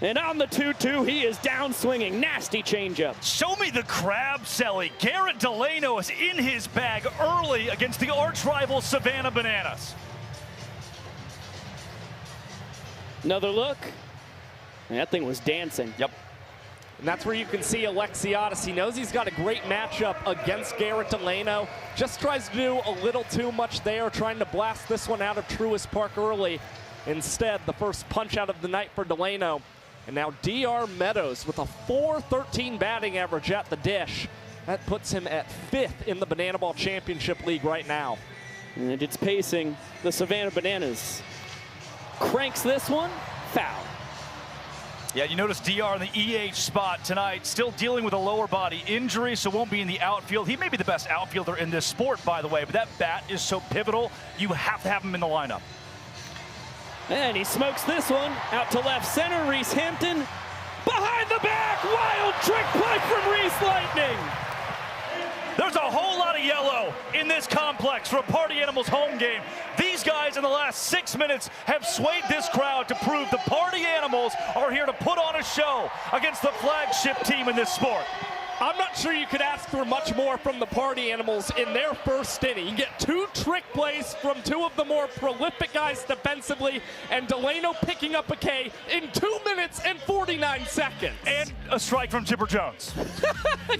G: And on the 2-2, he is down swinging. Nasty changeup.
B: Show me the crab, Selly. Garrett Delano is in his bag early against the arch rival Savannah Bananas.
G: Another look. And that thing was dancing.
B: Yep.
H: And that's where you can see Alexiadis. He knows he's got a great matchup against Garrett Delano. Just tries to do a little too much there, trying to blast this one out of Truist Park early. Instead, the first punch out of the night for Delano. And now DR Meadows with a .413 batting average at the dish. That puts him at 5th in the Banana Ball Championship League right now.
G: And it's pacing the Savannah Bananas. Cranks this one, foul.
B: Yeah, you notice DR in the EH spot tonight, still dealing with a lower body injury, so won't be in the outfield. He may be the best outfielder in this sport, by the way, but that bat is so pivotal, you have to have him in the lineup.
G: And he smokes this one out to left center. Reese Hampton behind the back. Wild trick play from Reese Lightning.
B: There's a whole lot of yellow in this complex for a Party Animals home game. These guys in the last 6 minutes have swayed this crowd to prove the Party Animals are here to put on a show against the flagship team in this sport.
H: I'm not sure you could ask for much more from the Party Animals in their first inning. You get 2 trick plays from 2 of the more prolific guys defensively, and Delano picking up a K in 2 minutes and 49 seconds.
B: And a strike from Chipper Jones.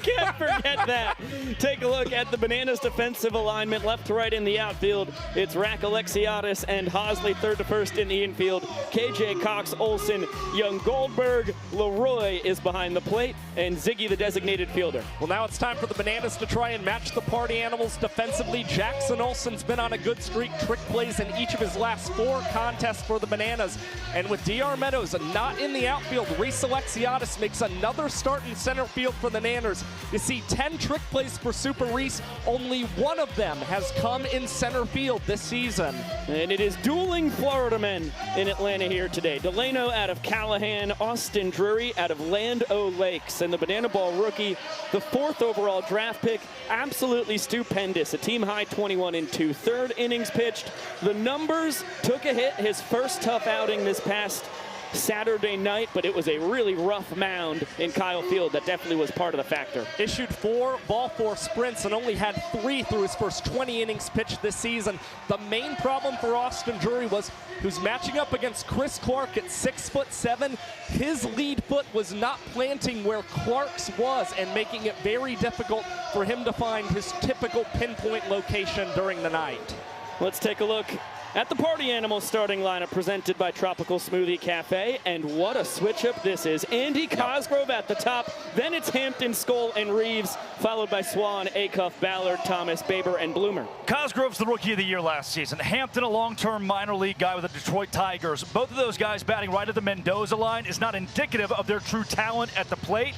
G: Can't forget that. Take a look at the Bananas defensive alignment, left to right in the outfield. It's Rack Alexiadis and Hosley third to first in the infield. KJ Cox, Olsen, Young Goldberg, Leroy is behind the plate, and Ziggy the designated fielder.
H: Well, now it's time for the Bananas to try and match the Party Animals defensively. Jackson Olsen's been on a good streak, trick plays in each of his last 4 contests for the Bananas. And with DR Meadows not in the outfield, Reese Alexiadis makes another start in center field for the Nanners. You see 10 trick plays for Super Reese. Only 1 of them has come in center field this season.
G: And it is dueling Florida men in Atlanta here today. Delano out of Callahan, Austin Drury out of Land O'Lakes, and the Banana Ball rookie, the 4th overall draft pick, absolutely stupendous. A team high 21 in 2/3 innings pitched. The numbers took a hit his first tough outing this past Saturday night, but it was a really rough mound in Kyle Field that definitely was part of the factor.
H: Issued 4 ball 4 sprints and only had 3 through his first 20 innings pitched this season. The main problem for Austin Drury was who's matching up against Chris Clark at 6'7". His lead foot was not planting where Clark's was and making it very difficult for him to find his typical pinpoint location during the night.
G: Let's take a look at the Party Animals starting lineup presented by Tropical Smoothie Cafe, and what a switch-up this is. Andy Cosgrove at the top, then it's Hampton, Skole, and Reeves, followed by Swan, Acuff, Ballard, Thomas, Baber, and Bloomer.
B: Cosgrove's the Rookie of the Year last season. Hampton, a long-term minor league guy with the Detroit Tigers. Both of those guys batting right at the Mendoza line is not indicative of their true talent at the plate.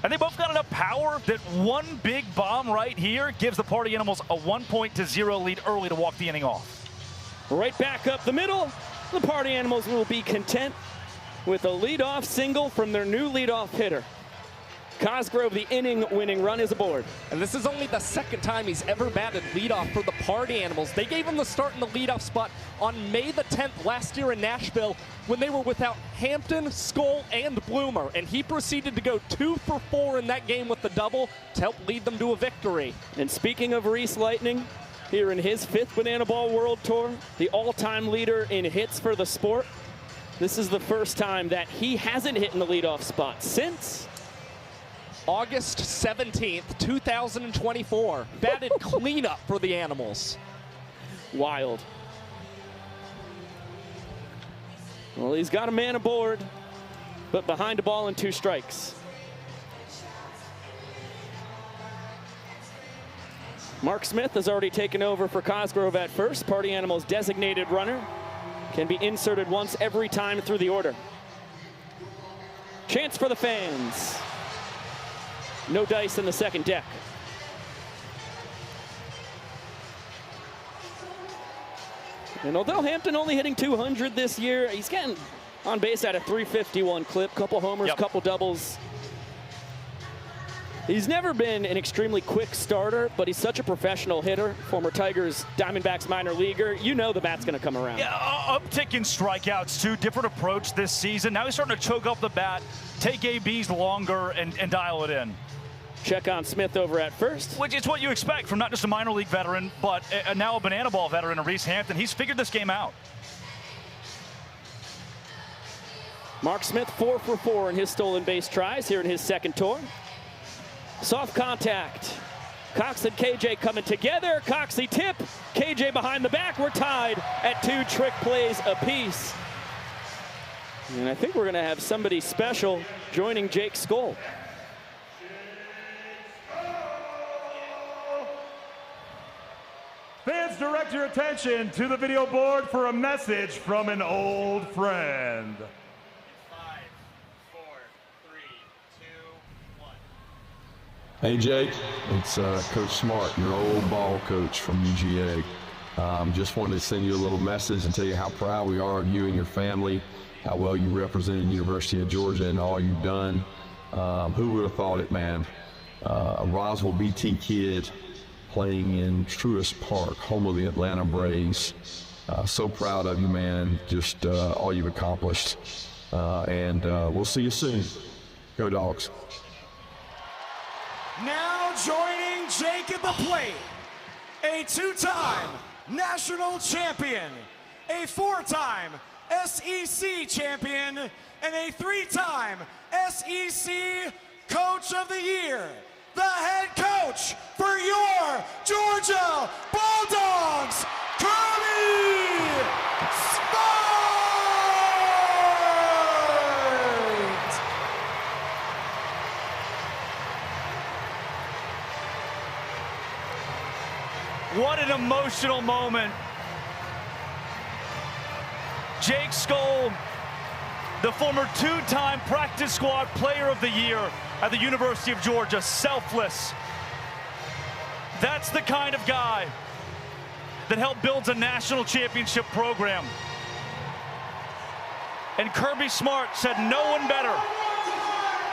B: And they both got enough power that one big bomb right here gives the Party Animals a 1-0 lead early to walk the inning off.
G: Right back up the middle, the Party Animals will be content with a leadoff single from their new leadoff hitter. Cosgrove, the inning-winning run, is aboard.
H: And this is only the second time he's ever batted leadoff for the Party Animals. They gave him the start in the leadoff spot on May the 10th last year in Nashville when they were without Hampton, Skole, and Bloomer. And he proceeded to go 2 for 4 in that game with the double to help lead them to a victory.
G: And speaking of Reese Lightning, here in his 5th Banana Ball World Tour, the all-time leader in hits for the sport, this is the first time that he hasn't hit in the leadoff spot since
H: August 17th, 2024. Batted cleanup for the Animals.
G: Wild. Well, he's got a man aboard, but behind a ball and 2 strikes. Mark Smith has already taken over for Cosgrove at first. Party Animals designated runner. Can be inserted once every time through the order. Chance for the fans. No dice in the second deck. And although Hampton only hitting 200 this year, he's getting on base at a 351 clip. Couple homers, couple doubles. He's never been an extremely quick starter, but he's such a professional hitter. Former Tigers, Diamondbacks minor leaguer. You know the bat's going to come around.
B: Yeah, uptick in strikeouts, too. Different approach this season. Now he's starting to choke up the bat, take ABs longer, and dial it in.
G: Check on Smith over at first.
B: Which is what you expect from not just a minor league veteran, but now a banana ball veteran, Reese Hampton. He's figured this game out.
G: Mark Smith 4 for 4 in his stolen base tries here in his second tour. Soft contact. Cox and KJ coming together. Coxey tip. KJ behind the back. We're tied at 2 trick plays apiece. And I think we're going to have somebody special joining Jake Skole.
L: Fans, direct your attention to the video board for a message from an old friend.
E: 5, 4, 3, 2, 1.
P: Hey Jake, it's Coach Smart, your old ball coach from UGA. Just wanted to send you a little message and tell you how proud we are of you and your family, how well you represented the University of Georgia and all you've done. Who would have thought it, man? A Roswell BT kid playing in Truist Park, home of the Atlanta Braves. So proud of you, man, just all you've accomplished. And we'll see you soon. Go Dogs.
O: Now joining Jake at the plate, a 2-time national champion, a 4-time SEC champion, and a 3-time SEC Coach of the Year, the head coach for your Georgia Bulldogs, Kirby Smart!
B: What an emotional moment. Jake Skole, the former 2-time practice squad player of the year at the University of Georgia, selfless. That's the kind of guy that helped build a national championship program. And Kirby Smart said no one better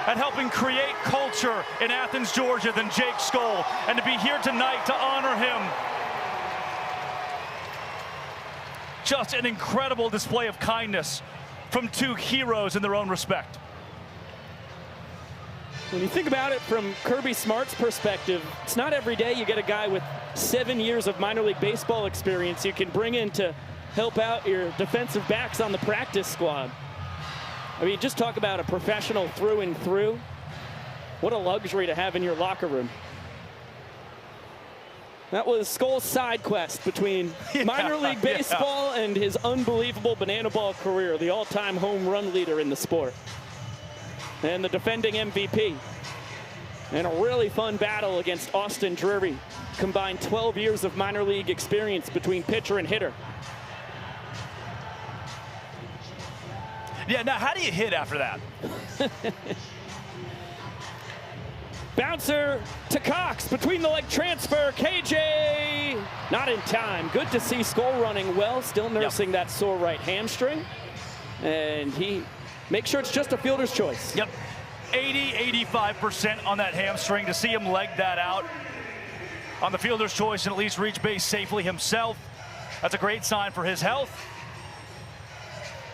B: at helping create culture in Athens, Georgia than Jake Skole. And to be here tonight to honor him, just an incredible display of kindness from two heroes in their own respect.
G: When you think about it from Kirby Smart's perspective, it's not every day you get a guy with 7 years of minor league baseball experience you can bring in to help out your defensive backs on the practice squad. I mean, just talk about a professional through and through. What a luxury to have in your locker room. That was Skole's side quest between minor league baseball and his unbelievable banana ball career, the all-time home run leader in the sport, and the defending MVP. And a really fun battle against Austin Drury. Combined 12 years of minor league experience between pitcher and hitter.
B: Yeah, now how do you hit after that?
G: Bouncer to Cox, between the leg transfer, KJ not in time. Good to see Skole running well, still nursing that sore right hamstring. And he makes sure it's just a fielder's choice.
B: Yep, 85% on that hamstring. To see him leg that out on the fielder's choice and at least reach base safely himself, that's a great sign for his health.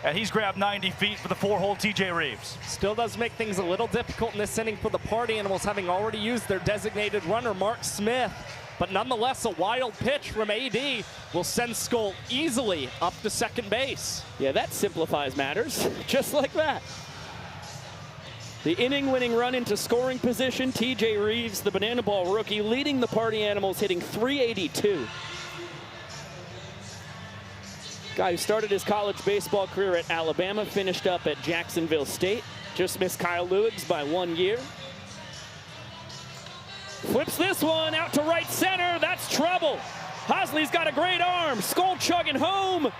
B: And he's grabbed 90 feet for the 4-hole TJ Reeves.
H: Still does make things a little difficult in this inning for the Party Animals, having already used their designated runner, Mark Smith. But nonetheless, a wild pitch from AD will send Skole easily up to second base.
G: Yeah, that simplifies matters, just like that. The inning-winning run into scoring position, TJ Reeves, the banana ball rookie, leading the Party Animals, hitting .382. Guy who started his college baseball career at Alabama, finished up at Jacksonville State. Just missed Kyle Lewis by 1 year. Flips this one out to right center. That's trouble. Hosley's got a great arm. Skole chugging home.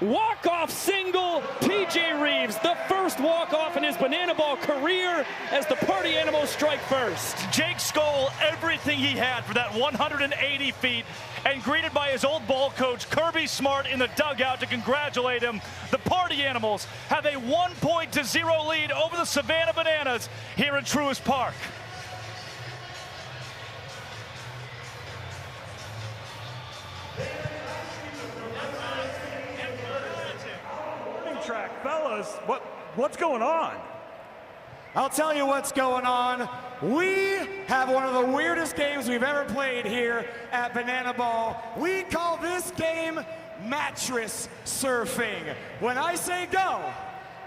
G: Walk-off single. TJ Reeves, the first walk-off in his banana ball career as the Party Animals strike first.
B: Jake Skole, everything he had for that 180 feet, and greeted by his old ball coach, Kirby Smart, in the dugout to congratulate him. The Party Animals have a 1-0 lead over the Savannah Bananas here at Truist Park.
L: Track, fellas, what's going on?
O: I'll tell you what's going on. We have one of the weirdest games we've ever played here at Banana Ball. We call this game mattress surfing. When I say go,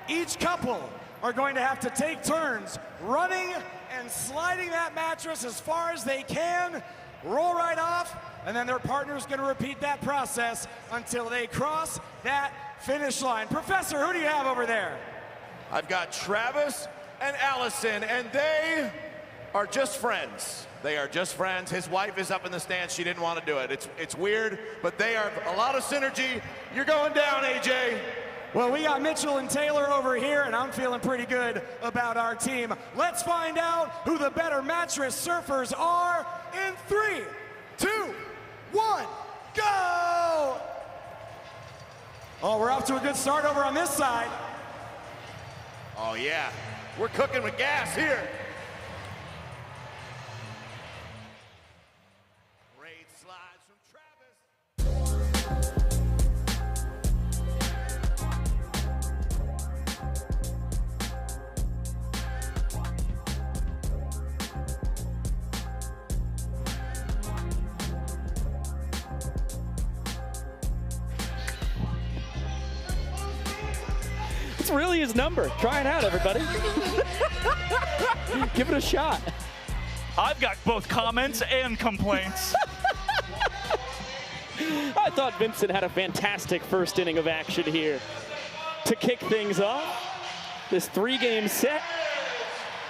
O: each couple are going to have to take turns running and sliding that mattress as far as they can, roll right off, and then their partner's going to repeat that process until they cross that finish line. Professor, who do you have over there?
Q: I've got Travis and Allison, and they are just friends. They are just friends. His wife is up in the stands. She didn't want to do it. It's weird, but they are a lot of synergy. You're going down, AJ.
O: Well, we got Mitchell and Taylor over here, and I'm feeling pretty good about our team. Let's find out who the better mattress surfers are in 3, 2, 1, go! Oh, we're off to a good start over on this side.
Q: Oh, yeah. We're cooking with gas here. Great slides from
G: It's really his number. Try it out, everybody. Give it a shot.
B: I've got both comments and complaints.
G: I thought Vincent had a fantastic first inning of action here. To kick things off, this 3-game set,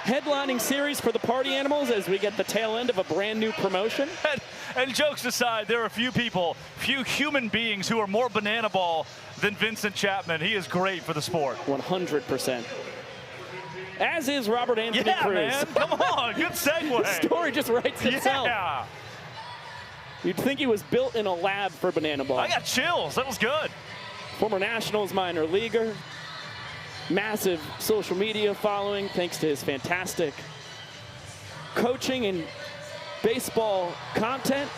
G: headlining series for the Party Animals as we get the tail end of a brand new promotion.
B: And jokes aside, there are few human beings who are more banana ball than Vincent Chapman. He is great for the sport.
G: 100%. As is Robert Anthony Cruz.
B: Man, come on, good segue.
G: The story just writes itself.
B: Yeah.
G: You'd think he was built in a lab for banana ball.
B: I got chills, that was good.
G: Former Nationals minor leaguer. Massive social media following thanks to his fantastic coaching and baseball content.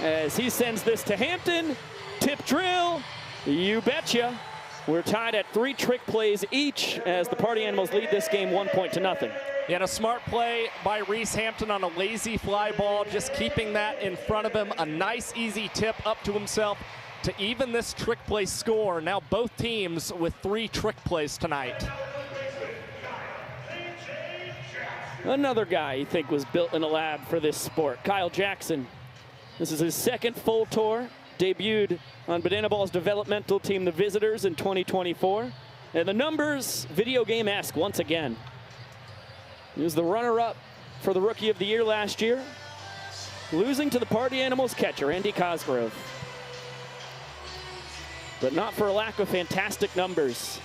G: As he sends this to Hampton, tip drill, you betcha. We're tied at 3 trick plays each as the Party Animals lead this game 1-0.
H: And a smart play by Reese Hampton on a lazy fly ball, just keeping that in front of him. A nice, easy tip up to himself to even this trick play score. Now both teams with 3 trick plays tonight.
G: Another guy you think was built in a lab for this sport, Kyle Jackson. This is his second full tour. Debuted on Bananaball's developmental team, the Visitors, in 2024. And the numbers, video game-esque once again. He was the runner-up for the Rookie of the Year last year, losing to the Party Animals catcher, Andy Cosgrove. But not for a lack of fantastic numbers.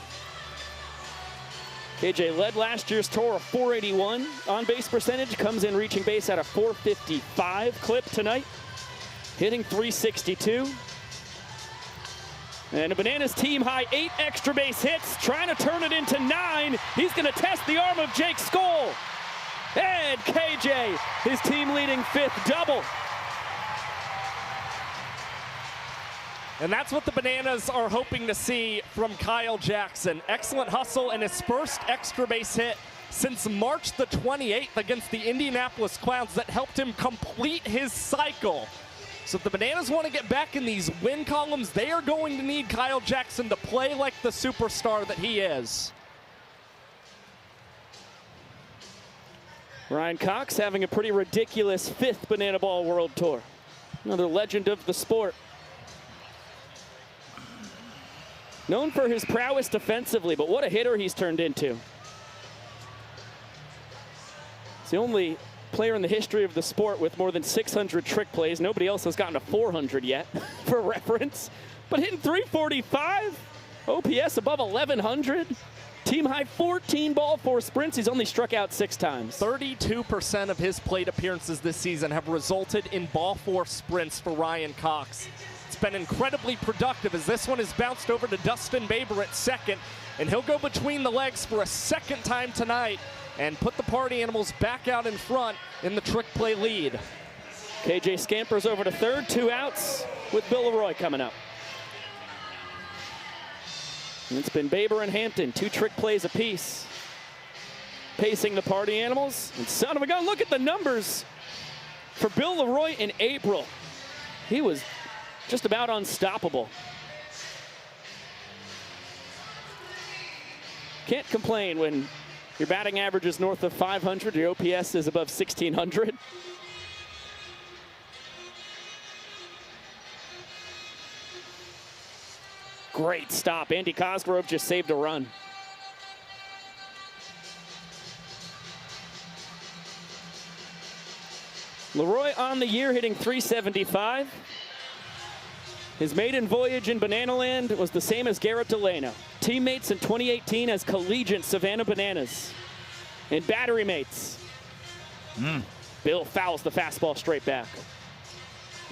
G: KJ led last year's tour of 481 on-base percentage, comes in reaching base at a 455 clip tonight, hitting 362. And a Bananas team high 8 extra base hits, trying to turn it into 9. He's going to test the arm of Jake Skole. And KJ, his team leading 5th double.
H: And that's what the Bananas are hoping to see from Kyle Jackson. Excellent hustle and his first extra base hit since March the 28th against the Indianapolis Clowns that helped him complete his cycle. So if the Bananas want to get back in these win columns, they are going to need Kyle Jackson to play like the superstar that he is.
G: Ryan Cox having a pretty ridiculous 5th Bananaball World Tour. Another legend of the sport. Known for his prowess defensively, but what a hitter he's turned into. It's the only player in the history of the sport with more than 600 trick plays. Nobody else has gotten to 400 yet, for reference. But hitting 345, OPS above 1,100. Team high 14 ball 4 sprints. He's only struck out 6 times.
H: 32% of his plate appearances this season have resulted in ball 4 sprints for Ryan Cox. It's been incredibly productive as this one is bounced over to Dustin Baber at second, and he'll go between the legs for a second time tonight and put the Party Animals back out in front in the trick play lead.
G: KJ scampers over to third, 2 outs with Bill Leroy coming up. And it's been Baber and Hampton, 2 trick plays apiece. Pacing the Party Animals, and son of a gun, look at the numbers for Bill Leroy in April. He was just about unstoppable. Can't complain when your batting average is north of 500, your OPS is above 1,600. Great stop. Andy Cosgrove just saved a run. Leroy on the year hitting 375. His maiden voyage in Bananaland was the same as Garrett Delano. Teammates in 2018 as collegiate Savannah Bananas. And battery mates. Bill fouls the fastball straight back.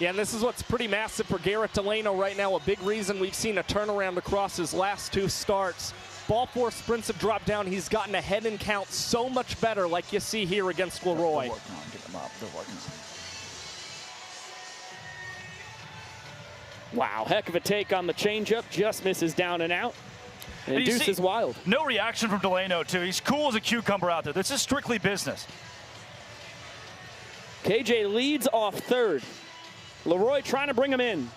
H: Yeah, and this is what's pretty massive for Garrett Delano right now. A big reason we've seen a turnaround across his last 2 starts. Ball 4 sprints have dropped down. He's gotten ahead in count so much better, like you see here against Leroy.
G: Wow, heck of a take on the changeup. Just misses down and out. And Deuce is wild.
B: No reaction from Delano, too. He's cool as a cucumber out there. This is strictly business.
G: KJ leads off third. Leroy trying to bring him in.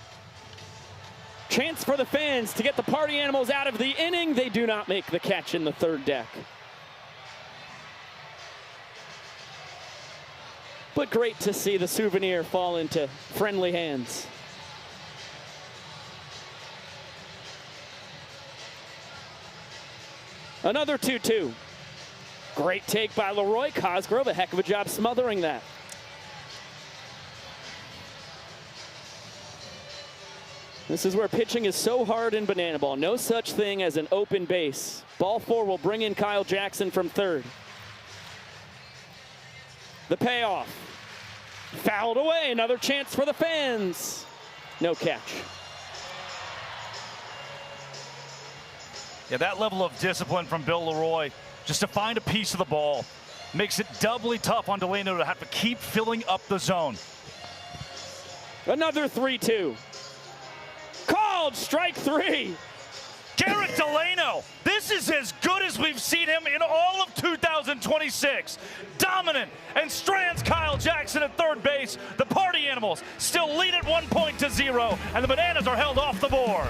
G: Chance for the fans to get the Party Animals out of the inning. They do not make the catch in the third deck. But great to see the souvenir fall into friendly hands. Another 2-2. Great take by Leroy. Cosgrove, a heck of a job smothering that. This is where pitching is so hard in Bananaball. No such thing as an open base. Ball 4 will bring in Kyle Jackson from third. The payoff. Fouled away. Another chance for the fans. No catch.
B: Yeah, that level of discipline from Bill Leroy, just to find a piece of the ball, makes it doubly tough on Delano to have to keep filling up the zone.
G: Another 3-2. Called strike 3.
B: Garrett Delano, this is as good as we've seen him in all of 2026. Dominant, and strands Kyle Jackson at third base. The Party Animals still lead at 1-0, and the Bananas are held off the board.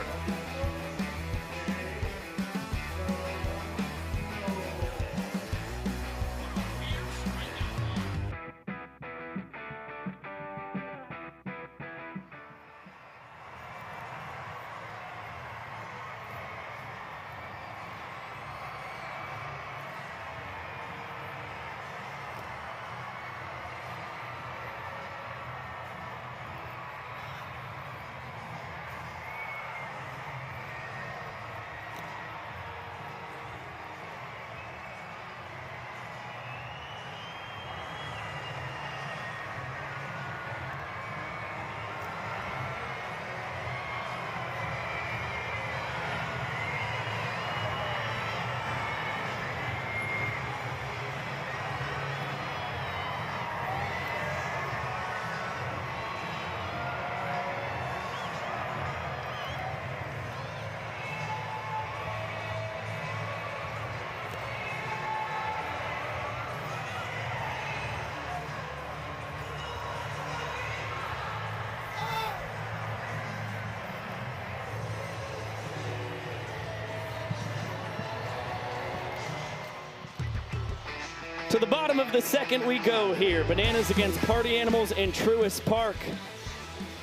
G: To the bottom of the second we go here. Bananas against Party Animals in Truist Park.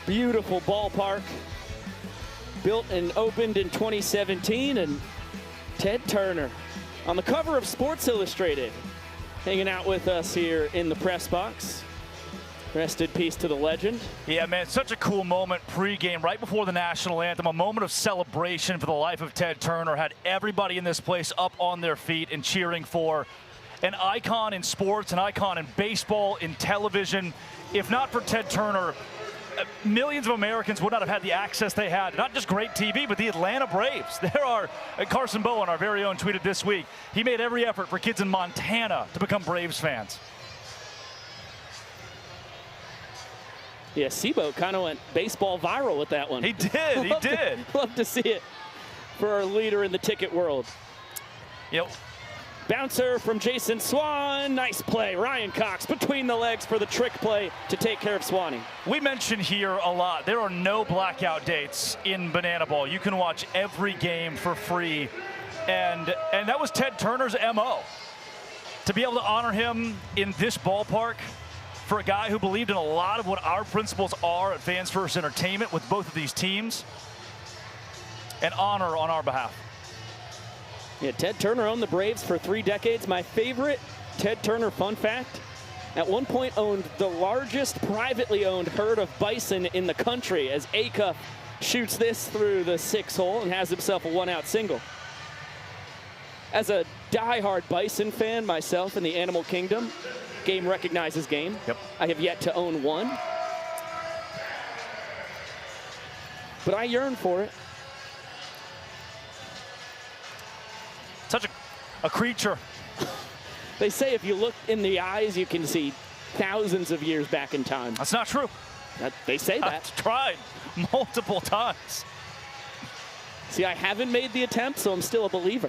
G: Beautiful ballpark. Built and opened in 2017. And Ted Turner on the cover of Sports Illustrated, hanging out with us here in the press box. Rest in peace to the legend.
B: Yeah, man, such a cool moment pregame, right before the national anthem. A moment of celebration for the life of Ted Turner. Had everybody in this place up on their feet and cheering for an icon in sports, an icon in baseball, in television. If not for Ted Turner, millions of Americans would not have had the access they had. Not just great TV, but the Atlanta Braves. There are, Carson Bowen, our very own, tweeted this week, he made every effort for kids in Montana to become Braves fans.
G: Yeah, Sebo kind of went baseball viral with that one.
B: He did, he did.
G: Love to see it for our leader in the ticket world.
B: Yep.
G: Bouncer from Jason Swan. Nice play. Ryan Cox between the legs for the trick play to take care of Swanee.
B: We mention here a lot, there are no blackout dates in Bananaball. You can watch every game for free. And that was Ted Turner's MO. To be able to honor him in this ballpark for a guy who believed in a lot of what our principles are at Fans First Entertainment with both of these teams. An honor on our behalf.
G: Yeah, Ted Turner owned the Braves for 3 decades. My favorite Ted Turner fun fact, at one point owned the largest privately owned herd of bison in the country as Acuff shoots this through the 6-hole and has himself a 1-out single. As a diehard bison fan myself in the animal kingdom, game recognizes game.
B: Yep.
G: I have yet to own one, but I yearn for it.
B: Such a creature.
G: They say if you look in the eyes, you can see thousands of years back in time.
B: That's not true.
G: They say that.
B: I've tried multiple times.
G: See, I haven't made the attempt, so I'm still a believer.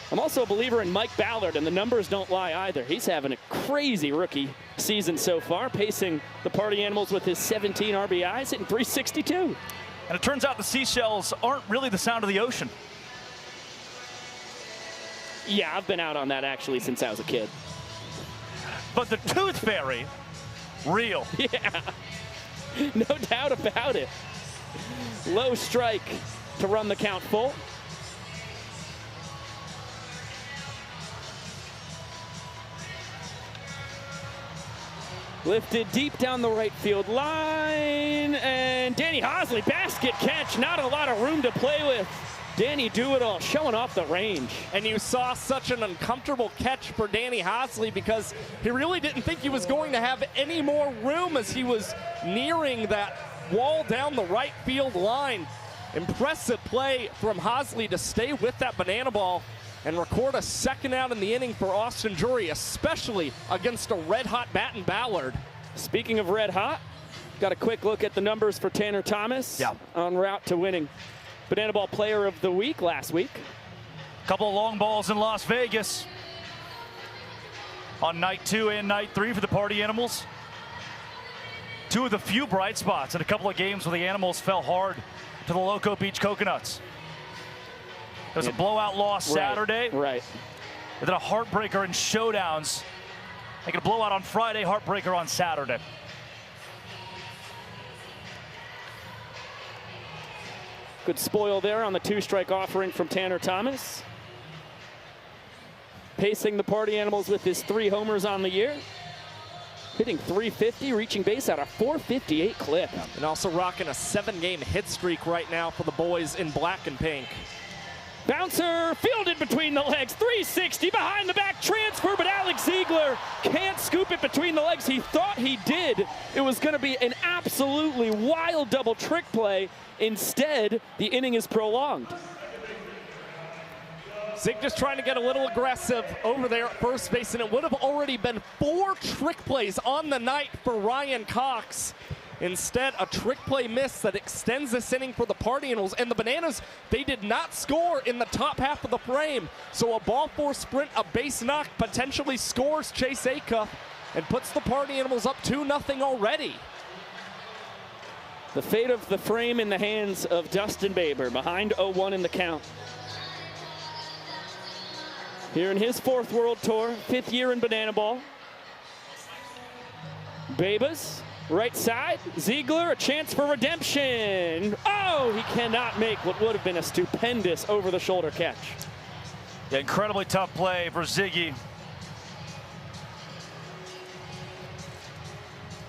G: I'm also a believer in Mike Ballard, and the numbers don't lie either. He's having a crazy rookie season so far, pacing the Party Animals with his 17 RBIs, hitting .362.
B: And it turns out the seashells aren't really the sound of the ocean.
G: Yeah, I've been out on that actually since I was a kid.
B: But the Tooth Fairy, real.
G: Yeah, no doubt about it. Low strike to run the count full. Lifted deep down the right field line, and Danny Hosley, basket catch, not a lot of room to play with. Danny Do-It-All showing off the range.
H: And you saw such an uncomfortable catch for Danny Hosley because he really didn't think he was going to have any more room as he was nearing that wall down the right field line. Impressive play from Hosley to stay with that banana ball and record a second out in the inning for Austin Drury, especially against a red-hot batting Ballard.
G: Speaking of red hot, got a quick look at the numbers for Tanner Thomas en route to winning Bananaball Player of the Week last week.
B: Couple of long balls in Las Vegas on night 2 and night 3 for the Party Animals. 2 of the few bright spots in a couple of games where the Animals fell hard to the Loco Beach Coconuts. There was a blowout loss Saturday.
G: Right.
B: And then a heartbreaker in showdowns. They get a blowout on Friday, heartbreaker on Saturday.
G: Good spoil there on the 2-strike offering from Tanner Thomas. Pacing the Party Animals with his 3 homers on the year. Hitting .350, reaching base at a .458 clip.
H: And also rocking a 7-game hit streak right now for the boys in black and pink.
G: Bouncer fielded between the legs, 360 behind the back transfer, but Alex Ziegler can't scoop it between the legs. He thought he did. It was going to be an absolutely wild double trick play. Instead, the inning is prolonged.
H: Zig just trying to get a little aggressive over there at first base, and it would have already been 4 trick plays on the night for Ryan Cox. Instead, a trick play miss that extends this inning for the Party Animals. And the Bananas, they did not score in the top half of the frame. So a ball 4 sprint, a base knock, potentially scores Chase Acuff and puts the Party Animals up 2-0 already.
G: The fate of the frame in the hands of Dustin Baber, behind 0-1 in the count. Here in his 4th World Tour, 5th year in Bananaball. Babas, right side, Ziegler, a chance for redemption. Oh, he cannot make what would have been a stupendous over-the-shoulder catch.
B: Yeah, incredibly tough play for Ziggy.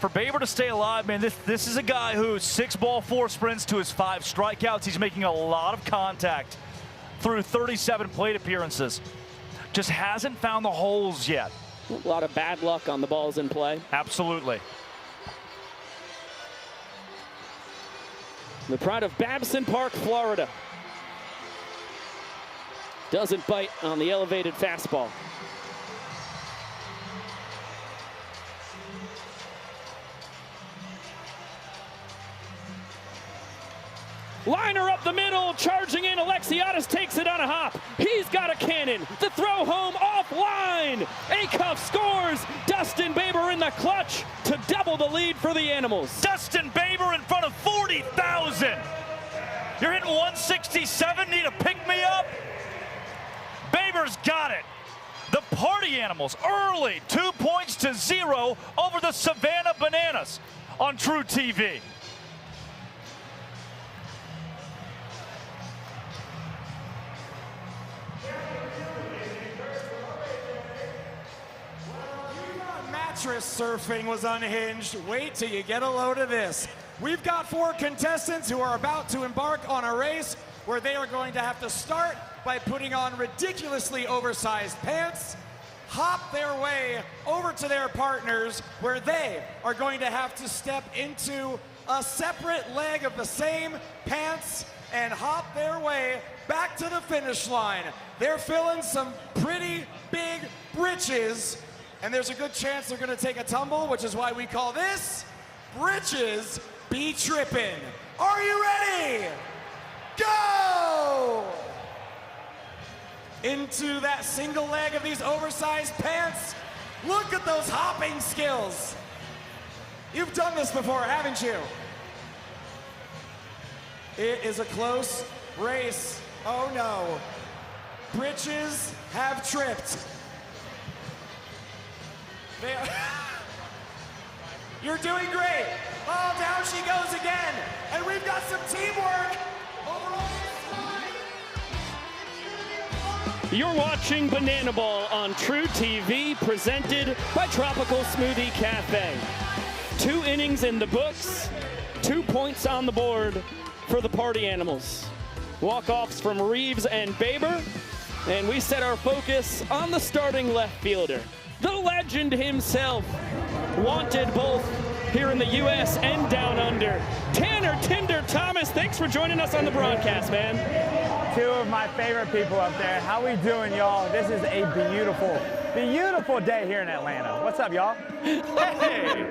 B: For Baber to stay alive, man, this is a guy who 6 ball 4 sprints to his 5 strikeouts. He's making a lot of contact through 37 plate appearances. Just hasn't found the holes yet.
G: A lot of bad luck on the balls in play.
B: Absolutely.
G: The pride of Babson Park, Florida. Doesn't bite on the elevated fastball. Liner up the middle, charging in. Alexiadis takes it on a hop. He's got a cannon. The throw home offline. Acuff scores. Dustin Baber in the clutch to double the lead for the Animals.
B: Dustin Baber in front of 40,000. You're hitting 167, need a pick-me-up? Baber's got it. The Party Animals early, 2-0 over the Savannah Bananas on True TV.
O: Mattress surfing was unhinged. Wait till you get a load of this. We've got 4 contestants who are about to embark on a race where they are going to have to start by putting on ridiculously oversized pants, hop their way over to their partners where they are going to have to step into a separate leg of the same pants and hop their way back to the finish line. They're filling some pretty big britches, and there's a good chance they're gonna take a tumble, which is why we call this Britches Be Trippin'. Are you ready? Go! Into that single leg of these oversized pants. Look at those hopping skills. You've done this before, haven't you? It is a close race. Oh no. Britches have tripped. You're doing great. Oh, down she goes again. And we've got some teamwork.
G: You're watching Bananaball on True TV, presented by Tropical Smoothie Cafe. 2 innings in the books, 2 points on the board for the Party Animals. Walk-offs from Reeves and Baber, and we set our focus on the starting left fielder. The legend himself, wanted both here in the U.S. and down under. Tanner Tinder Thomas, thanks for joining us on the broadcast, man.
R: two of my favorite people up there. How we doing, y'all? This is a beautiful day here in Atlanta. What's up, y'all?
B: Hey,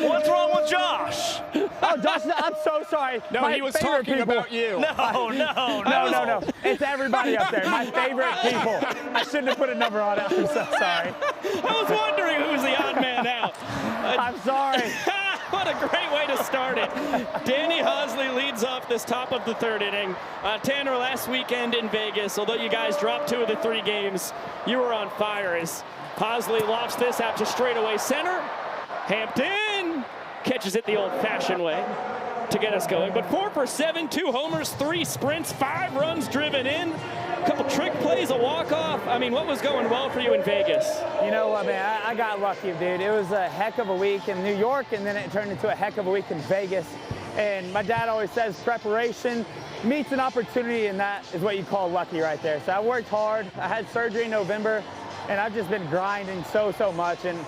B: what's wrong with Josh?
R: Oh, Josh, I'm so sorry.
H: No,
R: my
H: he was
R: favorite
H: talking
R: people.
H: about you.
R: No. It's everybody up there. My favorite people. I shouldn't have put a number on it. I'm so sorry.
G: I was wondering who was the odd man out.
R: I'm sorry.
G: What a great way to start it. Danny Hosley leads off this top of the third inning. Tanner, last weekend in Vegas, although you guys dropped 2 of the 3 games, you were on fire as Hosley lofts this out to straightaway center. Hampton catches it the old-fashioned way to get us going. But 4 for 7, 2 homers, 3 sprints, 5 runs driven in. A couple trick plays, a walk-off. I mean, what was going well for you in Vegas?
R: You know what, man? I got lucky, dude. It was a heck of a week in New York, and then it turned into a heck of a week in Vegas. And my dad always says preparation meets an opportunity, and that is what you call lucky right there. So I worked hard. I had surgery in November, and I've just been grinding so much. And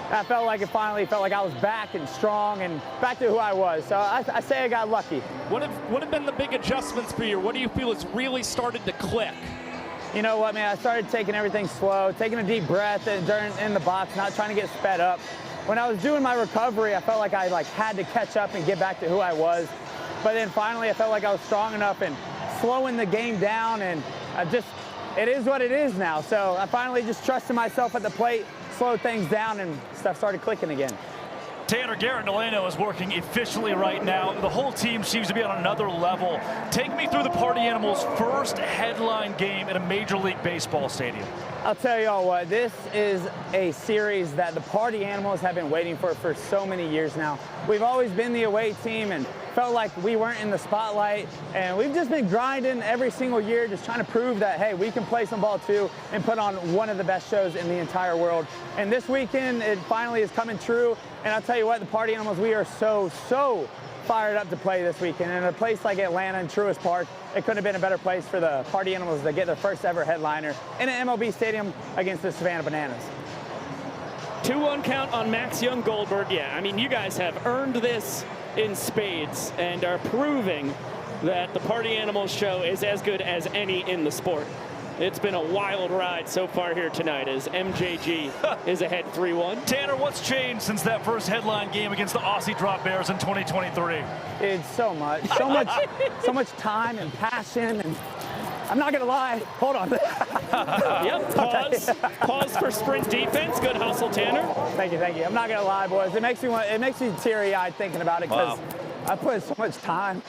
R: I felt like finally felt like I was back and strong and back to who I was. So I say I got lucky.
H: What have been the big adjustments for you? What do you feel has really started to click?
R: You know what, man? I started taking everything slow, taking a deep breath in the box, not trying to get sped up. When I was doing my recovery, I felt like I had to catch up and get back to who I was. But then finally, I felt like I was strong enough and slowing the game down, and it is what it is now. So I finally just trusted myself at the plate, slowed things down, and stuff started clicking again.
B: Tanner, Garrett Delano is working efficiently right now. The whole team seems to be on another level. Take me through the Party Animals' first headline game at a Major League Baseball stadium.
R: I'll tell y'all what, this is a series that the Party Animals have been waiting for so many years now. We've always been the away team and felt like we weren't in the spotlight, and we've just been grinding every single year, just trying to prove that, hey, we can play some ball too and put on one of the best shows in the entire world. And this weekend, it finally is coming true, and I'll tell you what, the Party Animals, we are so fired up to play this weekend. And in a place like Atlanta and Truist Park, it couldn't have been a better place for the Party Animals to get their first ever headliner in an MLB stadium against the Savannah Bananas.
G: 2-1 count on Max Young Goldberg. Yeah, I mean, you guys have earned this in spades and are proving that the Party Animals show is as good as any in the sport. It's been a wild ride so far here tonight as MJG is ahead 3-1.
B: Tanner, what's changed since that first headline game against the Aussie Drop Bears in 2023?
R: It's so much time and passion, and I'm not gonna lie. Hold on.
G: Yep. Pause for sprint defense. Good hustle, Tanner.
R: Thank you. I'm not gonna lie, boys. It makes me teary-eyed thinking about it because I put so much time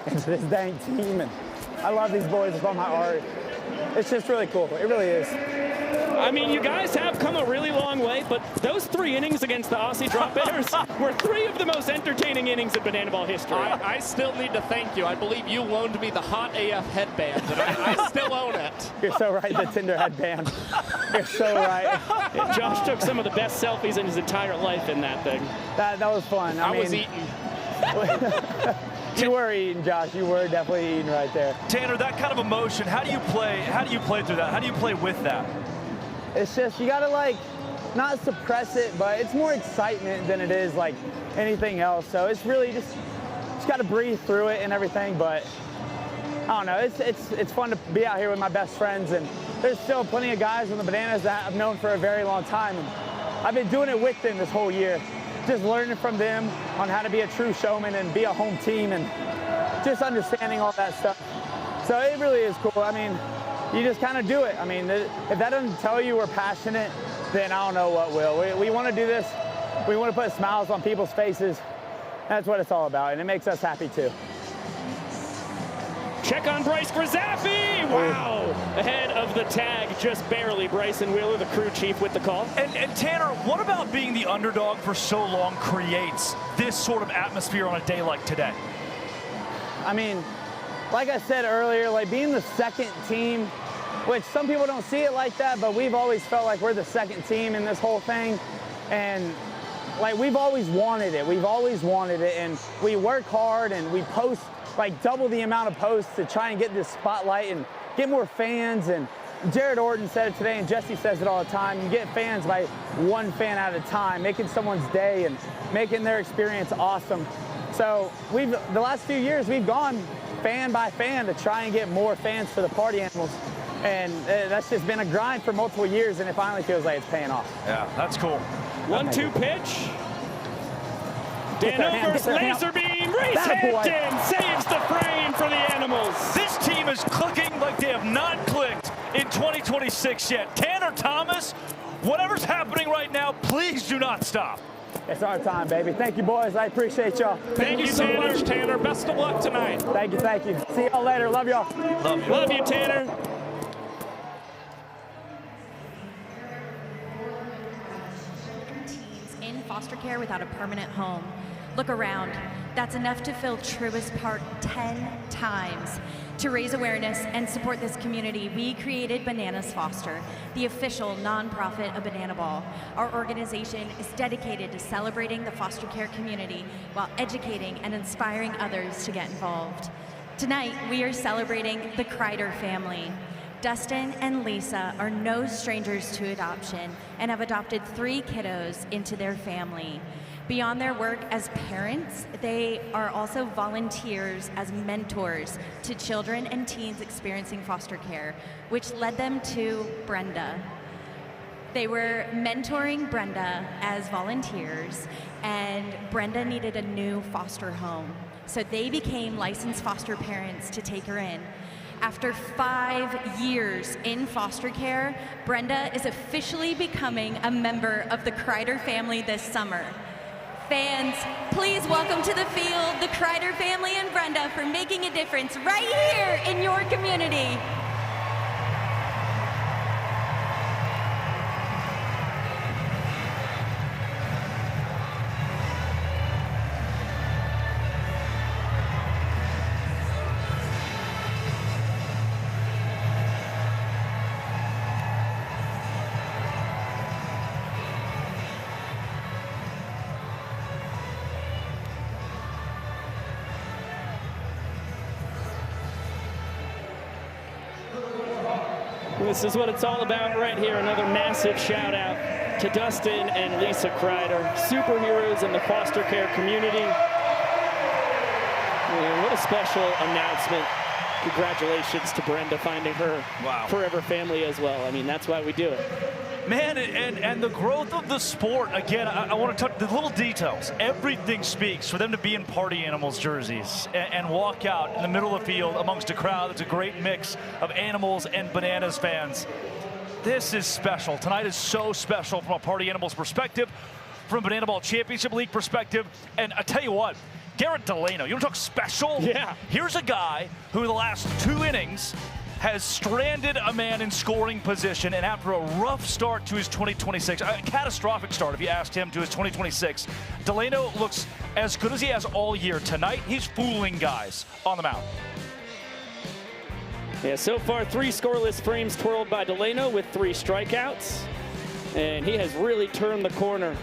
R: into this dang team, and I love these boys with all my heart. It's just really cool. It really is.
G: I mean, you guys have come a really long way, but those 3 innings against the Aussie Drop Bears were 3 of the most entertaining innings in bananaball history.
H: I still need to thank you. I believe you loaned me the Hot AF headband, and I still own it.
R: You're so right, the Tinder headband. You're so right.
G: Yeah, Josh took some of the best selfies in his entire life in that thing.
R: That was fun.
H: I was eating.
R: You were eating, Josh. You were definitely eating right there.
B: Tanner, that kind of emotion, how do you play through that? How do you play with that?
R: It's just, you gotta not suppress it, but it's more excitement than it is anything else. So it's really just gotta breathe through it and everything. But I don't know, it's fun to be out here with my best friends, and there's still plenty of guys on the Bananas that I've known for a very long time. And I've been doing it with them this whole year, just learning from them on how to be a true showman and be a home team and just understanding all that stuff. So it really is cool. I mean, you just kind of do it. I mean, if that doesn't tell you we're passionate, then I don't know what will. We want to do this. We want to put smiles on people's faces. That's what it's all about, and it makes us happy too.
G: Check on Bryce Grazaffi. Wow. Ahead of the tag, just barely. Bryson Wheeler, the crew chief, with the call.
B: And Tanner, what about being the underdog for so long creates this sort of atmosphere on a day like today?
R: I mean, like I said earlier, being the second team, which some people don't see it like that, but we've always felt like we're the second team in this whole thing. And we've always wanted it. We've always wanted it. And we work hard and we post double the amount of posts to try and get this spotlight and get more fans. And Jared Orton said it today, and Jesse says it all the time. You get fans by one fan at a time, making someone's day and making their experience awesome. So the last few years, we've gone fan by fan to try and get more fans for the party animals. And that's just been a grind for multiple years, and it finally feels like it's paying off.
B: Yeah, that's cool.
G: 1-2 pitch. Dan Over's laser beam. Reese Hampton saves the frame for the Animals.
B: This team is clicking like they have not clicked in 2026 yet. Tanner Thomas, whatever's happening right now, please do not stop.
R: It's our time, baby. Thank you, boys. I appreciate y'all.
H: Thank you so much, Tanner. Best of luck tonight.
R: Thank you, thank you. See y'all later. Love y'all.
B: Love you.
G: Love you, Tanner.
S: Teens in foster care without a permanent home. Look around. That's enough to fill Truist Park 10 times. To raise awareness and support this community, we created Bananas Foster, the official nonprofit of Bananaball. Our organization is dedicated to celebrating the foster care community while educating and inspiring others to get involved. Tonight, we are celebrating the Kreider family. Dustin and Lisa are no strangers to adoption and have adopted 3 kiddos into their family. Beyond their work as parents, they are also volunteers as mentors to children and teens experiencing foster care, which led them to Brenda. They were mentoring Brenda as volunteers, and Brenda needed a new foster home. So they became licensed foster parents to take her in. After 5 years in foster care, Brenda is officially becoming a member of the Kreider family this summer. Fans, please welcome to the field the Kreider family and Brenda for making a difference right here in your community.
G: This is what it's all about right here. Another massive shout out to Dustin and Lisa Kreider, superheroes in the foster care community. And what a special announcement. Congratulations to Brenda finding her forever family as well. I mean, that's why we do it.
B: Man, and the growth of the sport, again, I want to touch the little details. Everything speaks for them to be in Party Animals jerseys and walk out in the middle of the field amongst a crowd that's a great mix of Animals and Bananas fans. This is special. Tonight is so special from a Party Animals perspective, from a Bananaball Championship League perspective. And I tell you what, Garrett Delano, you want to talk special?
G: Yeah.
B: Here's a guy who in the last 2 innings has stranded a man in scoring position, and after a rough start to his 2026, a catastrophic start if you asked him, to his 2026, Delano looks as good as he has all year. Tonight, he's fooling guys on the mound.
G: Yeah, so far 3 scoreless frames twirled by Delano with 3 strikeouts, and he has really turned the corner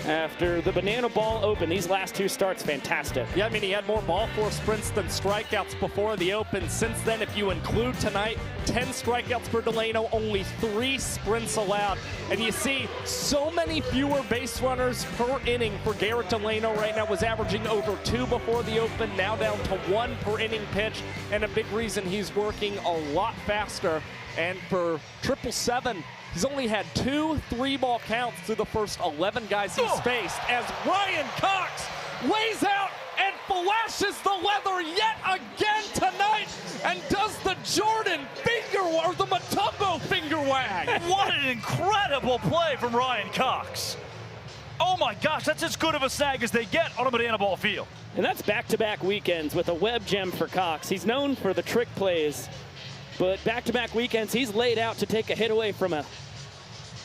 G: after the Bananaball Open. These last 2 starts, fantastic.
H: Yeah, I mean, he had more ball four sprints than strikeouts before the Open. Since then, if you include tonight, 10 strikeouts for Delano, only 3 sprints allowed. And you see so many fewer base runners per inning for Garrett Delano right now. Was averaging over 2 before the Open, now down to 1 per inning pitch. And a big reason he's working a lot faster. And for 777, he's only had 2 3-ball counts through the first 11 guys he's faced, as Ryan Cox lays out and flashes the leather yet again tonight and does the Jordan finger, or the Matumbo finger wag.
B: What an incredible play from Ryan Cox. Oh my gosh, that's as good of a snag as they get on a Bananaball field.
G: And that's back-to-back weekends with a web gem for Cox. He's known for the trick plays, but back-to-back weekends, he's laid out to take a hit away from a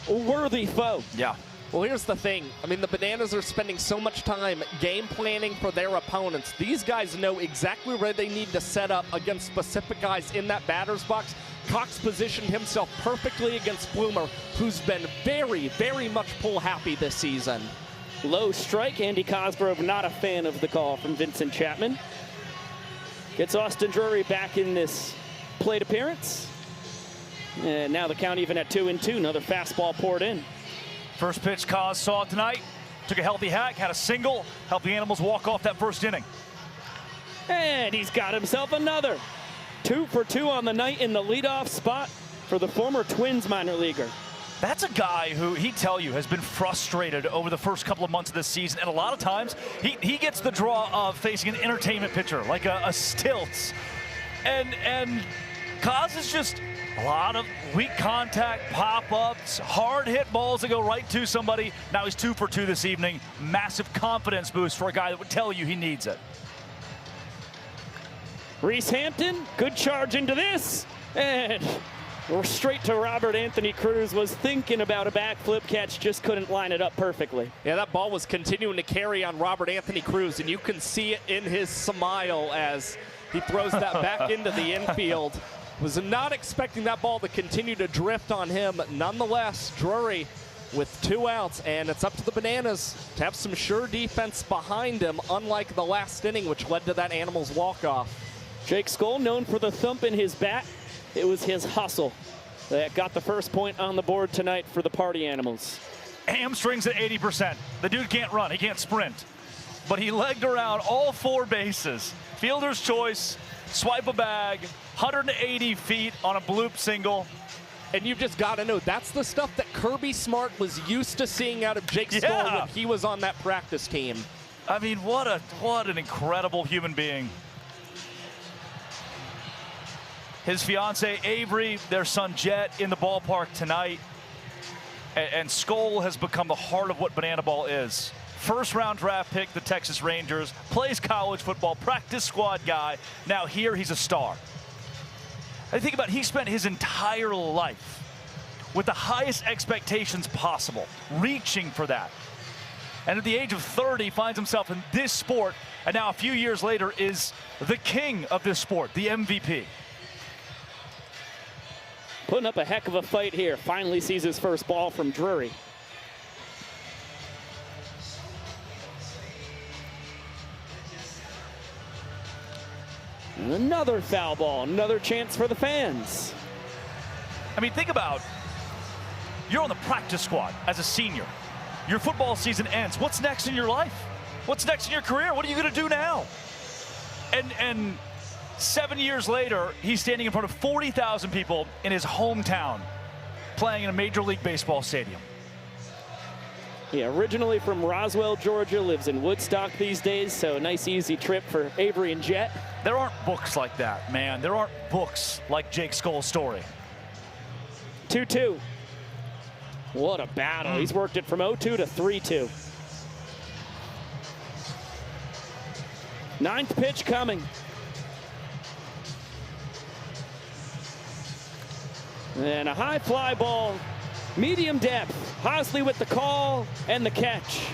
G: worthy foe.
B: Yeah.
H: Well, here's the thing. I mean, the Bananas are spending so much time game planning for their opponents. These guys know exactly where they need to set up against specific guys in that batter's box. Cox positioned himself perfectly against Bloomer, who's been very, very much pull happy this season.
G: Low strike. Andy Cosgrove not a fan of the call from Vincent Chapman. Gets Austin Drury back in this plate appearance. And now the count even at 2-2. Another fastball poured in.
B: First pitch Cos saw tonight. Took a healthy hack, had a single, helped the Animals walk off that first inning.
G: And he's got himself another. 2 for 2 on the night in the leadoff spot for the former Twins minor leaguer.
B: That's a guy who, he'd tell you, has been frustrated over the first couple of months of this season. And a lot of times, he gets the draw of facing an entertainment pitcher, like a Stilts. And causes just a lot of weak contact, pop-ups, hard-hit balls that go right to somebody. Now he's 2 for 2 this evening. Massive confidence boost for a guy that would tell you he needs it.
G: Reese Hampton, good charge into this. And we're straight to Robert Anthony Cruz. Was thinking about a backflip catch, just couldn't line it up perfectly.
H: Yeah, that ball was continuing to carry on Robert Anthony Cruz, and you can see it in his smile as he throws that back into the infield. Was not expecting that ball to continue to drift on him. Nonetheless, Drury with 2 outs, and it's up to the Bananas to have some sure defense behind him, unlike the last inning, which led to that Animals walk-off.
G: Jake Skole, known for the thump in his bat. It was his hustle that got the first point on the board tonight for the Party Animals.
B: Hamstrings at 80%. The dude can't run, he can't sprint. But he legged around all 4 bases. Fielder's choice, swipe a bag, 180 feet on a bloop single.
H: And you've just got to know, that's the stuff that Kirby Smart was used to seeing out of Jake Skole when he was on that practice team.
B: I mean, what an incredible human being. His fiance Avery, their son Jet in the ballpark tonight. And Skole has become the heart of what bananaball is. First-round draft pick, the Texas Rangers, plays college football, practice squad guy. Now here he's a star. I think about it, he spent his entire life with the highest expectations possible, reaching for that. And at the age of 30, finds himself in this sport, and now a few years later is the king of this sport, the MVP.
G: Putting up a heck of a fight here. Finally sees his first ball from Drury. And another foul ball, another chance for the fans.
B: I mean, think about, you're on the practice squad as a senior. Your football season ends. What's next in your life? What's next in your career? What are you going to do now? And 7 years later, he's standing in front of 40,000 people in his hometown, playing in a Major League Baseball stadium.
G: Yeah, originally from Roswell, Georgia, lives in Woodstock these days, so a nice easy trip for Avery and Jet.
B: There aren't books like that, man. There aren't books like Jake Skole's story.
G: 2-2. What a battle. He's worked it from 0-2 to 3-2. 9th pitch coming. And a high fly ball, medium depth. Hosley with the call and the catch.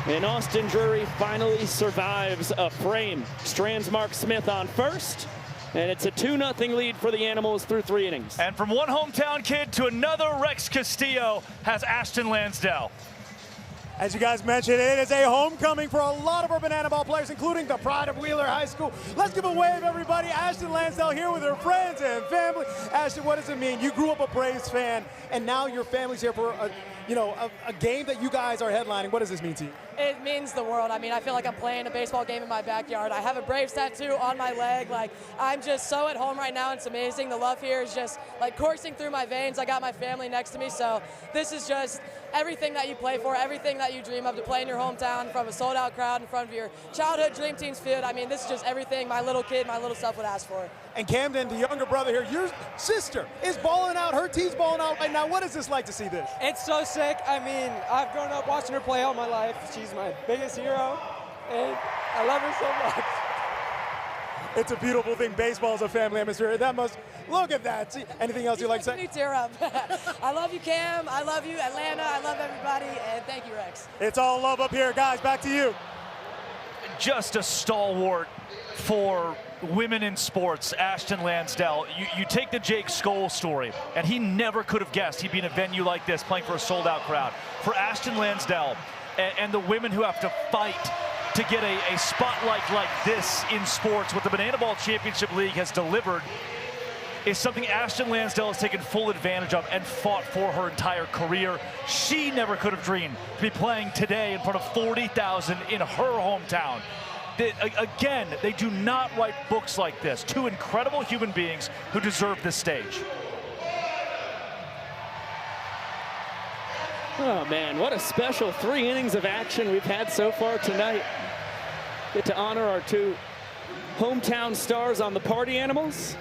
G: And Austin Drury finally survives a frame. Strands Mark Smith on first. And it's a 2-0 lead for the Animals through 3 innings.
B: And from one hometown kid to another, Rex Castillo has Ashton Lansdale.
I: As you guys mentioned, it is a homecoming for a lot of our bananaball players, including the pride of Wheeler High School. Let's give a wave, everybody. Ashton Lansdale here with her friends and family. Ashton, what does it mean? You grew up a Braves fan, and now your family's here for a game that you guys are headlining. What does this mean to you?
T: It means the world. I mean, I feel like I'm playing a baseball game in my backyard. I have a Braves tattoo on my leg. Like, I'm just so at home right now. It's amazing. The love here is just like coursing through my veins. I got my family next to me, so this is just everything that you play for, everything that you dream of, to play in your hometown from a sold-out crowd in front of your childhood dream team's field. I mean, this is just everything my little kid, my little self would ask for.
I: And Camden, the younger brother here, your sister is balling out. Her team's balling out right now. What is this like to see this?
U: It's so sick. I mean, I've grown up watching her play all my life. She's my biggest hero, and I love her so much.
I: It's a beautiful thing. Baseball is a family atmosphere. That must, look at that. See, anything else you'd like to say?
T: Me tear up. I love you, Cam. I love you, Atlanta. I love everybody, and thank you, Rex.
I: It's all love up here. Guys, back to you.
B: Just a stalwart for women in sports, Ashton Lansdale. You take the Jake Skole story, and he never could have guessed he'd be in a venue like this playing for a sold-out crowd. For Ashton Lansdale and the women who have to fight to get a spotlight like this in sports, what the Bananaball Championship League has delivered is something Ashton Lansdale has taken full advantage of and fought for her entire career. She never could have dreamed to be playing today in front of 40,000 in her hometown. Again, they do not write books like this. Two incredible human beings who deserve this stage.
G: Oh man, what a special 3 innings of action we've had so far tonight. Get to honor our 2 hometown stars on the Party Animals.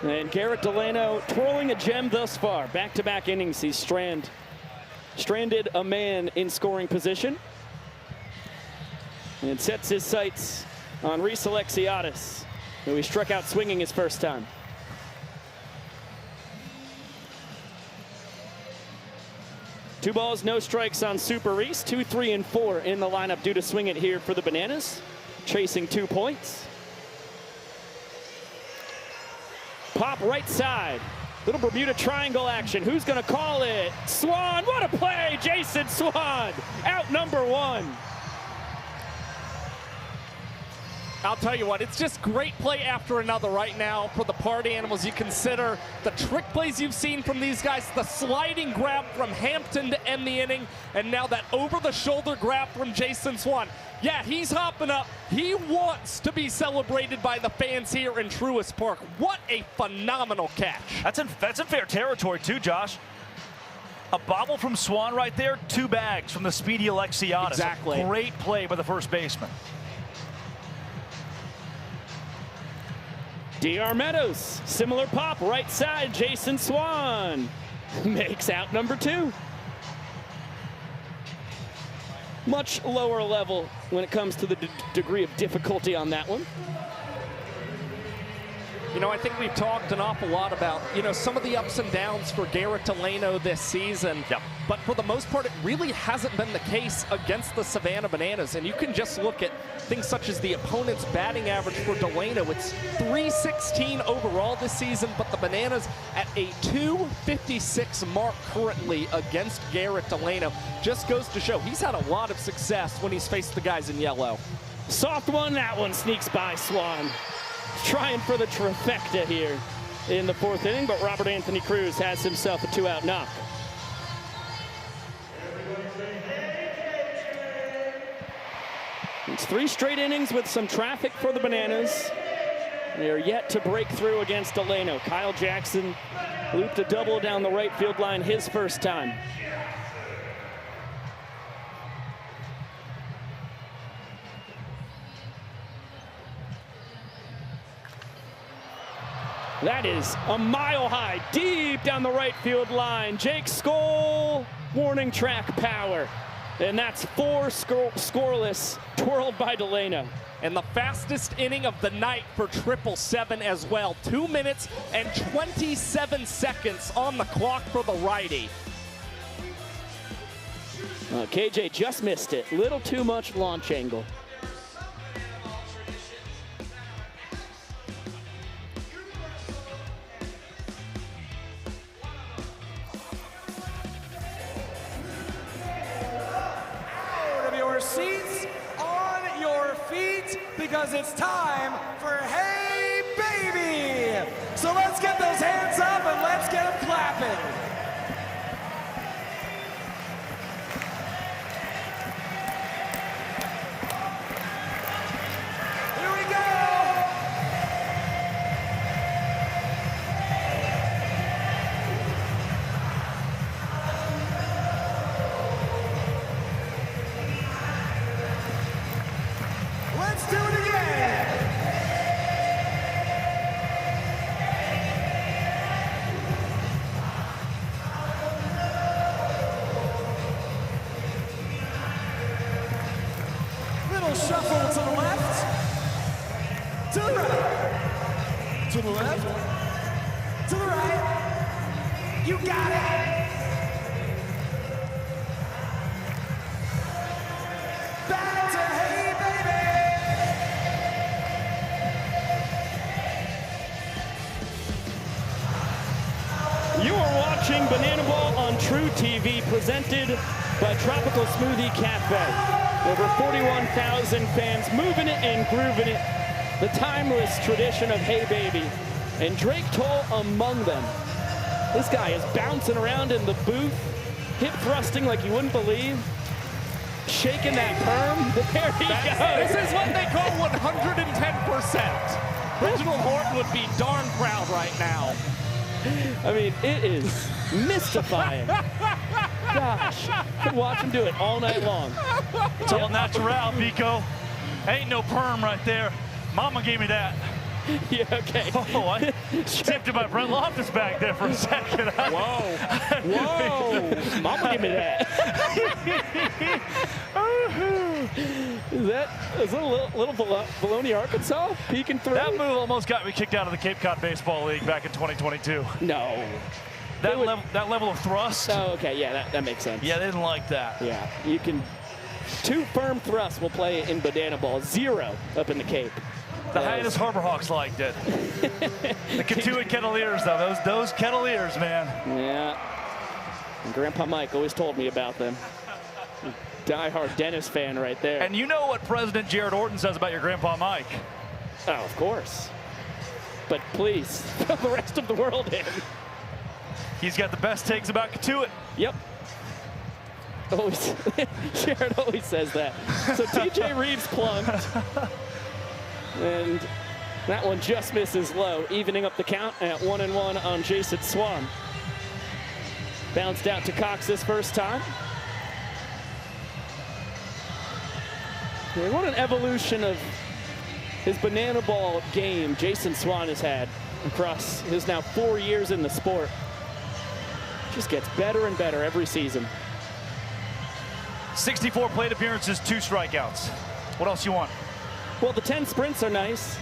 G: And Garrett Delano twirling a gem thus far. Back-to-back innings, he's stranded a man in scoring position. And sets his sights on Reese Alexiadis, who he struck out swinging his first time. Two balls, no strikes on Super Reese. 2, 3, and 4 in the lineup due to swing it here for the Bananas, chasing 2 points. Pop right side. Little Bermuda Triangle action. Who's going to call it? Swan. What a play. Jason Swan. Out number 1.
H: I'll tell you what, it's just great play after another right now for the Party Animals. You consider the trick plays you've seen from these guys, the sliding grab from Hampton to end the inning, and now that over-the-shoulder grab from Jason Swan. Yeah, he's hopping up. He wants to be celebrated by the fans here in Truist Park. What a phenomenal catch.
B: That's in fair territory too, Josh. A bobble from Swan right there, 2 bags from the speedy Alexiadis.
H: Exactly.
B: A great play by the first baseman.
G: DR Meadows, similar pop, right side, Jason Swan makes out number 2. Much lower level when it comes to the degree of difficulty on that one.
H: You know, I think we've talked an awful lot about, you know, some of the ups and downs for Garrett Delano this season.
B: Yep.
H: But for the most part, it really hasn't been the case against the Savannah Bananas. And you can just look at things such as the opponent's batting average for Delano. It's .316 overall this season, but the Bananas at a .256 mark currently against Garrett Delano. Just goes to show he's had a lot of success when he's faced the guys in yellow.
G: Soft one, that one sneaks by Swan. Trying for the trifecta here in the 4th inning, but Robert Anthony Cruz has himself a 2-out knock. It's 3 straight innings with some traffic for the Bananas. They are yet to break through against Delano. Kyle Jackson looped a double down the right field line his first time. That is a mile high, deep down the right field line. Jake Skole, warning track power. And that's 4 scoreless, twirled by Delano.
H: And the fastest inning of the night for 777 as well. 2 minutes and 27 seconds on the clock for the righty.
G: KJ just missed it. Little too much launch angle.
O: Seats on your feet, because it's time for Hey Baby. So let's get those hands up and let's get them clapping. Here we go. Let's do it again. Little shuffle to the left, to the right, to the left, to the right. You got it. Back to Hey Baby.
G: You are watching Bananaball on True TV, presented by Tropical Smoothie Cafe. Over 41,000 fans moving it and grooving it. The timeless tradition of Hey Baby. And Drake Toll among them. This guy is bouncing around in the booth, hip thrusting like you wouldn't believe. shaking that perm. There he goes.
H: This is what they call 110%. Reginald Horton would be darn proud right now.
G: I mean, it is mystifying. Gosh, could watch him do it all night long.
B: It's all natural, Pico. Ain't no perm right there. Mama gave me that.
G: Yeah, okay.
B: Oh, I tipped to my Brent Loftus back there for a second.
G: Whoa. Whoa. Mama give me that. Is that a little Bologna, Arkansas peeking through?
B: That move almost got me kicked out of the Cape Cod Baseball League back in 2022.
G: No.
B: That level of thrust.
G: Oh, okay. Yeah, that makes sense.
B: Yeah, they didn't like that.
G: Yeah, you can. 2 firm thrusts will play in bananaball. 0 up in the Cape.
B: The Hyannis Harbor Hawks liked it. The Katuitt Kettleers, though. Those Kettleers, man.
G: Yeah. And Grandpa Mike always told me about them. Die-hard Dennis fan right there.
B: And you know what President Jared Orton says about your Grandpa Mike.
G: Oh, of course. But please, fill the rest of the world in.
B: He's got the best takes about Katuitt.
G: Yep. Always, Jared always says that. So TJ Reeves plunked. And that one just misses low, evening up the count at 1-1 on Jason Swan. Bounced out to Cox this first time. Yeah, what an evolution of his banana ball game Jason Swan has had across his now 4 years in the sport. Just gets better and better every season.
B: 64 plate appearances, 2 strikeouts. What else you want?
G: Well, the 10 sprints are nice.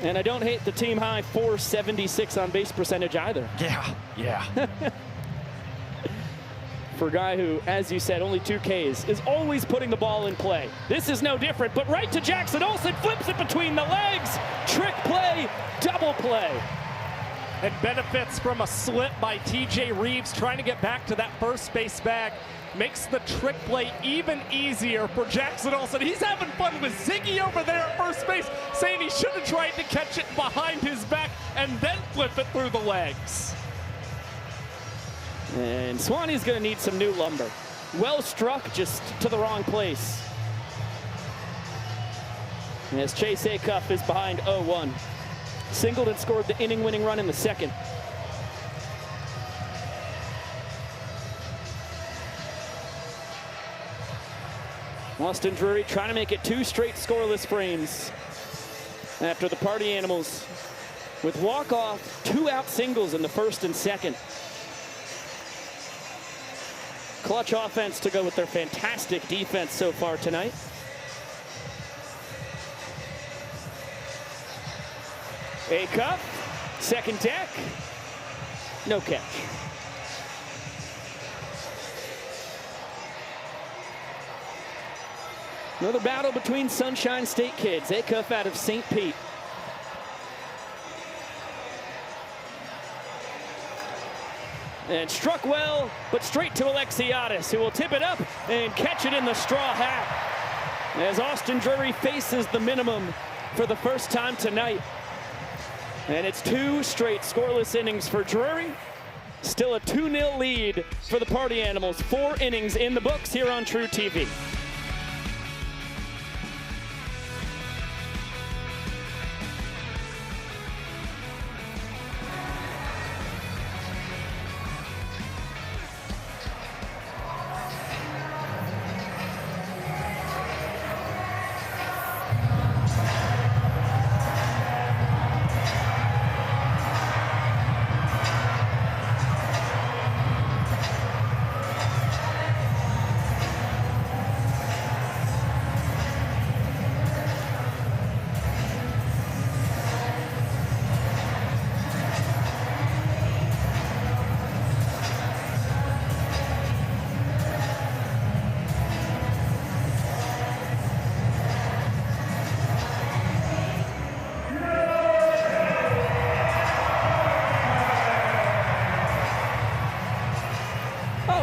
G: And I don't hate the team high 476 on base percentage either.
B: Yeah.
G: For a guy who, as you said, only 2 Ks, is always putting the ball in play. This is no different, but right to Jackson Olsen, flips it between the legs. Trick play, double play.
H: And benefits from a slip by TJ Reeves trying to get back to that first base bag. Makes the trick play even easier for Jackson Olsen. He's having fun with Ziggy over there at first base, saying he should have tried to catch it behind his back and then flip it through the legs.
G: And Swanee's going to need some new lumber. Well struck, just to the wrong place. As Chase Acuff is behind 0-1. Singled and scored the inning-winning run in the second. Austin Drury trying to make it 2 straight scoreless frames after the Party Animals with walk-off 2-out singles in the first and second. Clutch offense to go with their fantastic defense so far tonight. Acuff, second deck, no catch. Another battle between Sunshine State kids. Acuff out of St. Pete. And struck well, but straight to Alexiadis, who will tip it up and catch it in the straw hat. As Austin Drury faces the minimum for the first time tonight. And it's 2 straight scoreless innings for Drury. Still a 2-0 lead for the Party Animals. 4 innings in the books here on True TV.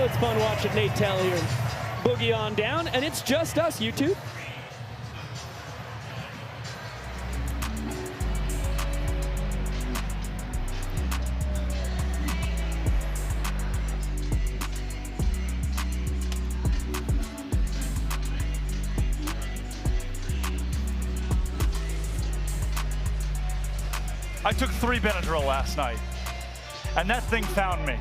G: It's fun watching Nate Tellier boogie on down, and it's just us, YouTube.
B: I took 3 Benadryl last night, and that thing found me.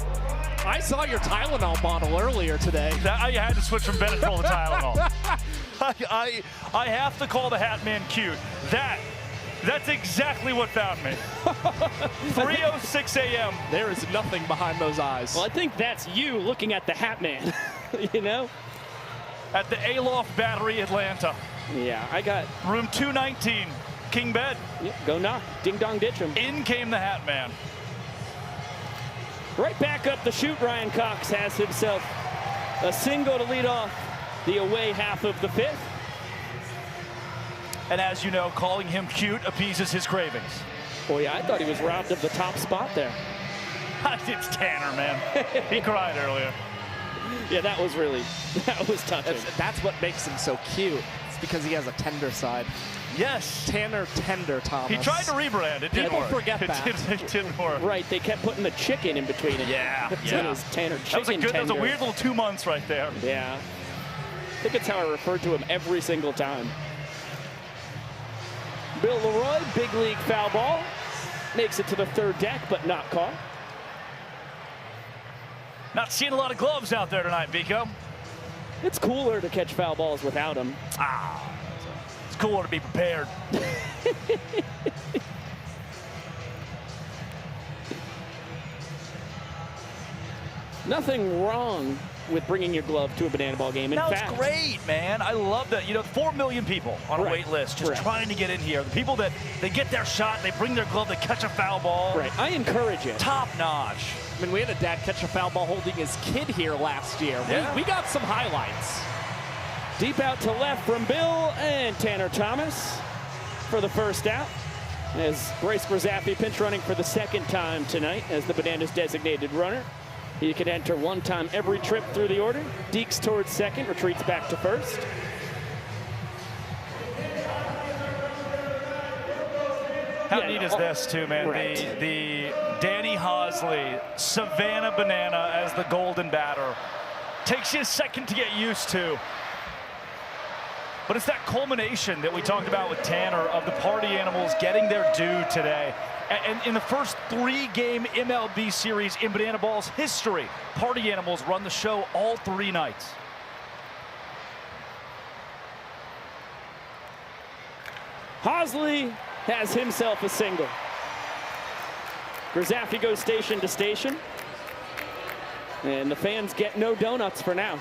H: I saw your Tylenol bottle earlier today.
B: I had to switch from Benadryl to Tylenol. I have to call the Hat Man cute. That's exactly what found me. 3:06 a.m.
H: There is nothing behind those eyes.
G: Well, I think that's you looking at the Hat Man, you know?
B: At the Aloft Battery, Atlanta.
G: Yeah, I got...
B: Room 219, king bed.
G: Yep, go knock, ding dong ditch him.
B: In came the Hat Man.
G: Right back up the chute, Ryan Cox has himself a single to lead off the away half of the 5th.
B: And as you know, calling him cute appeases his cravings.
G: Oh yeah, I thought he was robbed of the top spot there.
B: It's Tanner, man. He cried earlier.
G: Yeah, that was touching.
H: That's what makes him so cute. It's because he has a tender side.
B: Yes.
H: Tanner Tender Thomas.
B: He tried to rebrand. It didn't work.
H: People forget that.
B: It didn't work.
G: Right, they kept putting the chicken in between it.
B: Yeah,
G: So it was Tanner Chicken
B: That was a
G: Tender.
B: weird little 2 months right there.
G: Yeah. I think it's how I referred to him every single time. Bill Leroy, big league foul ball. Makes it to the 3rd deck, but not caught.
B: Not seeing a lot of gloves out there tonight, Vico.
G: It's cooler to catch foul balls without them.
B: It's cooler to be prepared.
G: Nothing wrong with bringing your glove to a banana ball game. In fact,
B: it's great, man. I love that. You know, 4 million people on a wait list just trying to get in here. The people that they get their shot, they bring their glove, they catch a foul ball.
G: Right. I encourage it.
B: Top notch.
H: I mean, we had a dad catch a foul ball holding his kid here last year.
B: Yeah.
H: We got some highlights.
G: Deep out to left from Bill and Tanner Thomas for the first out. As Bryce Grzappi pinch running for the 2nd time tonight as the Bananas designated runner. He can enter 1 time every trip through the order. Deeks towards 2nd, retreats back to 1st.
B: How neat is this, too, man?
G: Right.
B: The Danny Hosley, Savannah Banana as the golden batter. Takes you a second to get used to. But it's that culmination that we talked about with Tanner of the party animals getting their due today. And in the first 3-game MLB series in Banana Ball's history, party animals run the show all 3 nights.
G: Hosley has himself a single. Grzappi goes station to station. And the fans get no donuts for now.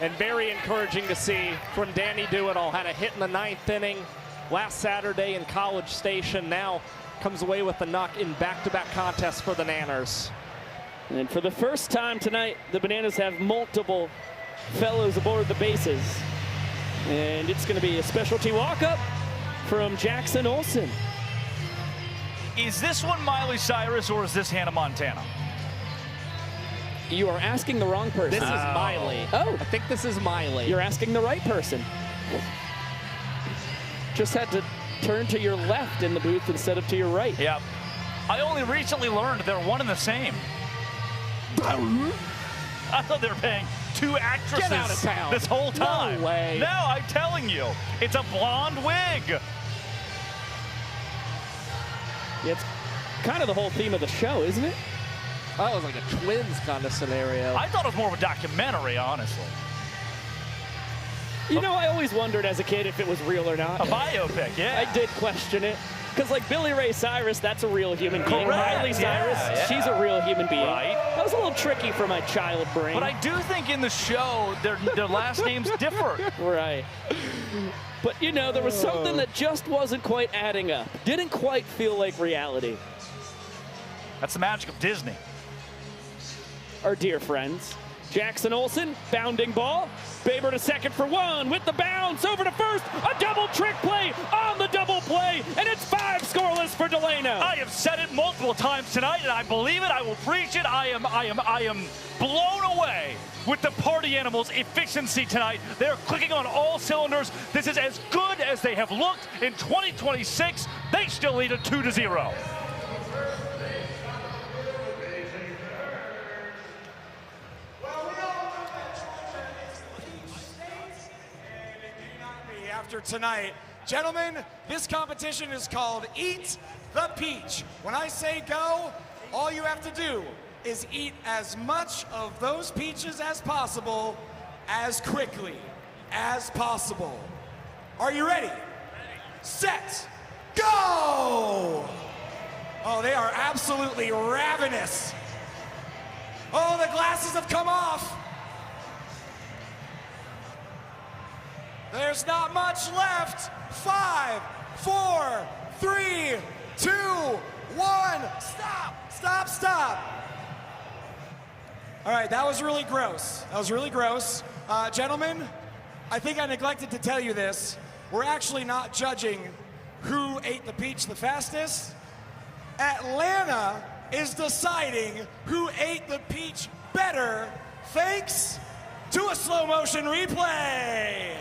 H: And very encouraging to see from Danny Do-It-All. Had a hit in the 9th inning last Saturday in College Station. Now comes away with the knock in back-to-back contests for the Nanners.
G: And for the first time tonight, the Bananas have multiple fellows aboard the bases. And it's going to be a specialty walk-up from Jackson Olsen.
B: Is this one Miley Cyrus or is this Hannah Montana?
G: You are asking the wrong person.
H: This is Miley.
G: Oh.
H: I think this is Miley.
G: You're asking the right person. Just had to turn to your left in the booth instead of to your right.
B: Yep. I only recently learned they're one and the same. I thought they were paying 2 actresses
H: Get out of town.
B: this whole time.
H: No way.
B: No, I'm telling you. It's a blonde wig.
G: It's kind of the whole theme of the show, isn't it?
H: That was like a twins kind of scenario.
B: I thought it was more of a documentary, honestly.
G: You know, I always wondered as a kid if it was real or not.
B: A biopic, yeah.
G: I did question it. Because like Billy Ray Cyrus, that's a real human being.
B: Correct.
G: Miley Cyrus,
B: Yeah.
G: she's a real human being.
B: Right.
G: That was a little tricky for my child brain.
B: But I do think in the show, their last names differ.
G: Right. But you know, there was something that just wasn't quite adding up. Didn't quite feel like reality.
B: That's the magic of Disney.
G: Our dear friends. Jackson Olsen, bounding ball. Baber to 2nd for 1 with the bounce over to 1st. A double trick play on the double play, and it's 5 scoreless for Delano.
B: I have said it multiple times tonight, and I believe it. I will preach it. I am blown away with the party animals' efficiency tonight. They're clicking on all cylinders. This is as good as they have looked in 2026. They still lead it 2-0.
O: After tonight. Gentlemen, this competition is called Eat, the peach. When I say go, all you have to do is eat as much of those peaches as possible, as quickly as possible. Are you ready? Set, go! Oh, they are absolutely ravenous. Oh, the glasses have come off. There's not much left. 5, 4, 3, 2, 1. Stop, stop, stop. All right, that was really gross. That was really gross. Gentlemen, I think I neglected to tell you this. We're actually not judging who ate the peach the fastest. Atlanta is deciding who ate the peach better thanks to a slow motion replay.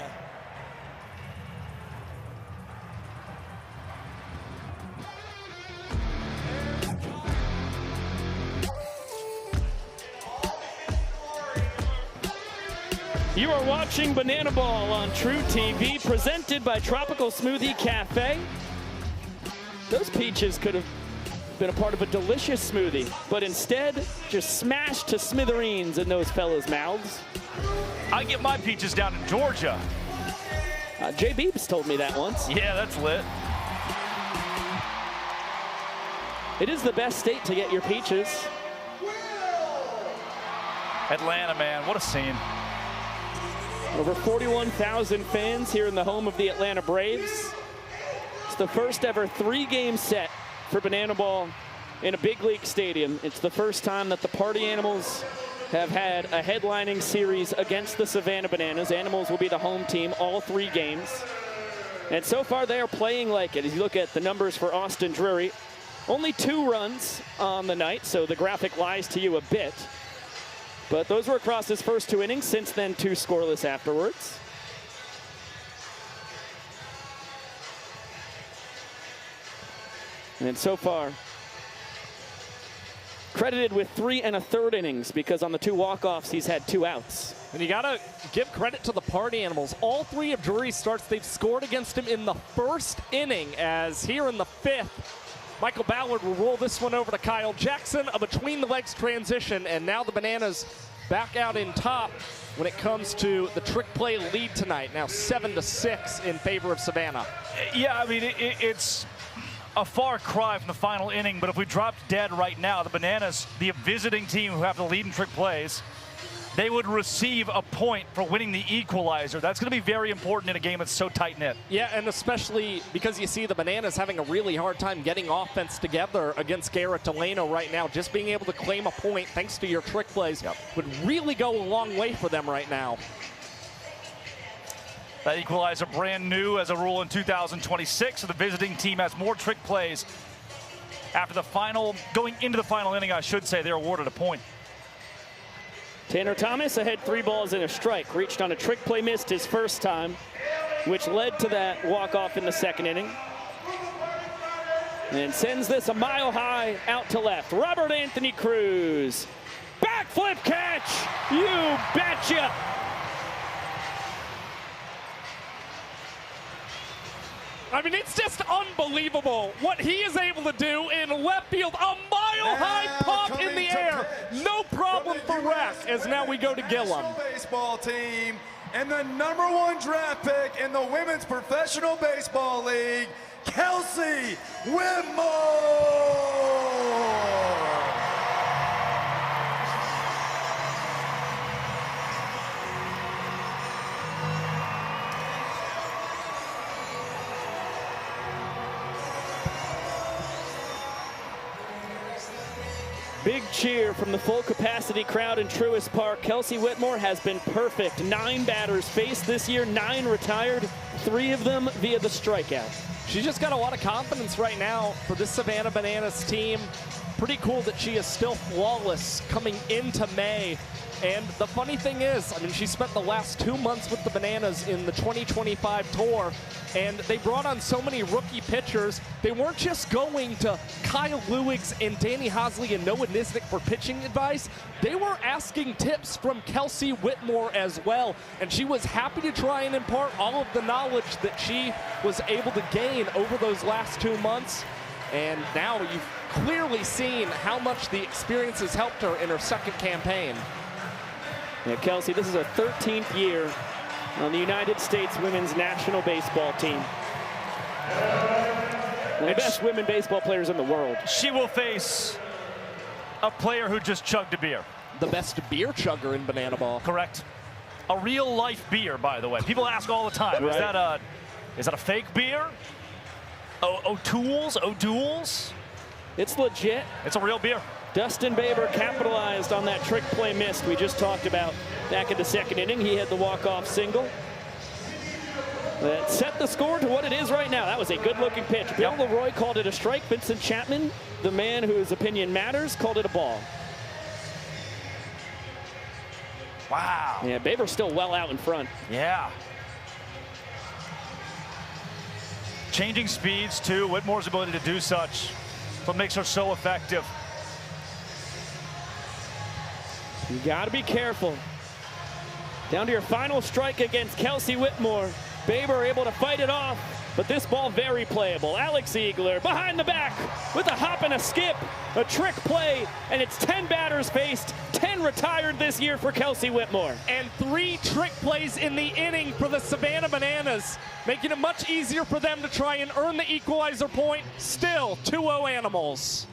G: You are watching Banana Ball on True TV, presented by Tropical Smoothie Cafe. Those peaches could have been a part of a delicious smoothie, but instead, just smashed to smithereens in those fellas' mouths.
B: I get my peaches down in Georgia.
G: Jay Beeps told me that once.
B: Yeah, that's lit.
G: It is the best state to get your peaches.
B: Atlanta, man, what a scene.
G: Over 41,000 fans here in the home of the Atlanta Braves. It's the first ever 3-game set for Banana Ball in a big league stadium. It's the first time that the Party Animals have had a headlining series against the Savannah Bananas. Animals will be the home team all 3 games. And so far they are playing like it. As you look at the numbers for Austin Drury, only 2 runs on the night, so the graphic lies to you a bit. But those were across his first 2 innings. Since then, 2 scoreless afterwards. And so far, credited with 3 1/3 innings, because on the 2 walk-offs, he's had 2 outs.
H: And you gotta give credit to the Party Animals. All 3 of Drury's starts, they've scored against him in the first inning, as here in the 5th, Michael Ballard will roll this one over to Kyle Jackson, a between-the-legs transition, and now the Bananas back out in top when it comes to the trick play lead tonight. Now 7-6 in favor of Savannah.
B: Yeah, I mean, it's a far cry from the final inning, but if we dropped dead right now, the Bananas, the visiting team who have the lead in trick plays, they would receive a point for winning the equalizer. That's going to be very important in a game that's so tight-knit.
H: Yeah, and especially because you see the Bananas having a really hard time getting offense together against Garrett Delano right now. Just being able to claim a point thanks to your trick plays would really go a long way for them right now.
B: That equalizer brand new as a rule in 2026, so the visiting team has more trick plays. After the final, going into the final inning, I should say, they're awarded a point.
G: Tanner Thomas ahead 3 balls and a strike. Reached on a trick play, missed his first time, which led to that walk-off in the 2nd inning. And sends this a mile high out to left. Robert Anthony Cruz. Backflip catch! You betcha!
H: I mean, it's just unbelievable what he is able to do in left field. A mile-high pop in the air. No problem for Rec, as now we go to Gillum.
A: Baseball team and the #1 draft pick in the Women's Professional Baseball League, Kelsey Whitmore.
G: Big cheer from the full capacity crowd in Truist Park. Kelsey Whitmore has been perfect. 9 batters faced this year, 9 retired, 3 of them via the strikeout.
H: She's just got a lot of confidence right now for this Savannah Bananas team. Pretty cool that she is still flawless coming into May. And the funny thing is, I mean, she spent the last 2 months with the Bananas in the 2025 tour, and they brought on so many rookie pitchers. They weren't just going to Kyle Lewigs and Danny Hosley and Noah Nisnik for pitching advice. They were asking tips from Kelsey Whitmore as well, and she was happy to try and impart all of the knowledge that she was able to gain over those last 2 months. And now you've clearly seen how much the experience has helped her in her second campaign.
G: Yeah, Kelsey, this is her 13th year on the United States women's national baseball team. One of the best women baseball players in the world.
B: She will face a player who just chugged a beer.
H: The best beer chugger in bananaball.
B: Correct. A real life beer, by the way. People ask all the time,
G: Right.
B: is that a fake beer? O'Doul's?
G: It's legit.
B: It's a real beer.
G: Dustin Baber capitalized on that trick play missed we just talked about back in the second inning. He had the walk-off single. That set the score to what it is right now. That was a good-looking pitch. Bill Leroy called it a strike. Vincent Chapman, the man whose opinion matters, called it a ball.
B: Wow.
G: Yeah, Baber's still well out in front.
B: Yeah. Changing speeds, too. Whitmore's ability to do such. What makes her so effective.
G: You got to be careful. Down to your final strike against Kelsey Whitmore. Baber able to fight it off, but this ball very playable. Alex Eagler behind the back with a hop and a skip, a trick play, and it's 10 batters faced, 10 retired this year for Kelsey Whitmore.
H: And 3 trick plays in the inning for the Savannah Bananas, making it much easier for them to try and earn the equalizer point. Still 2-0 Animals.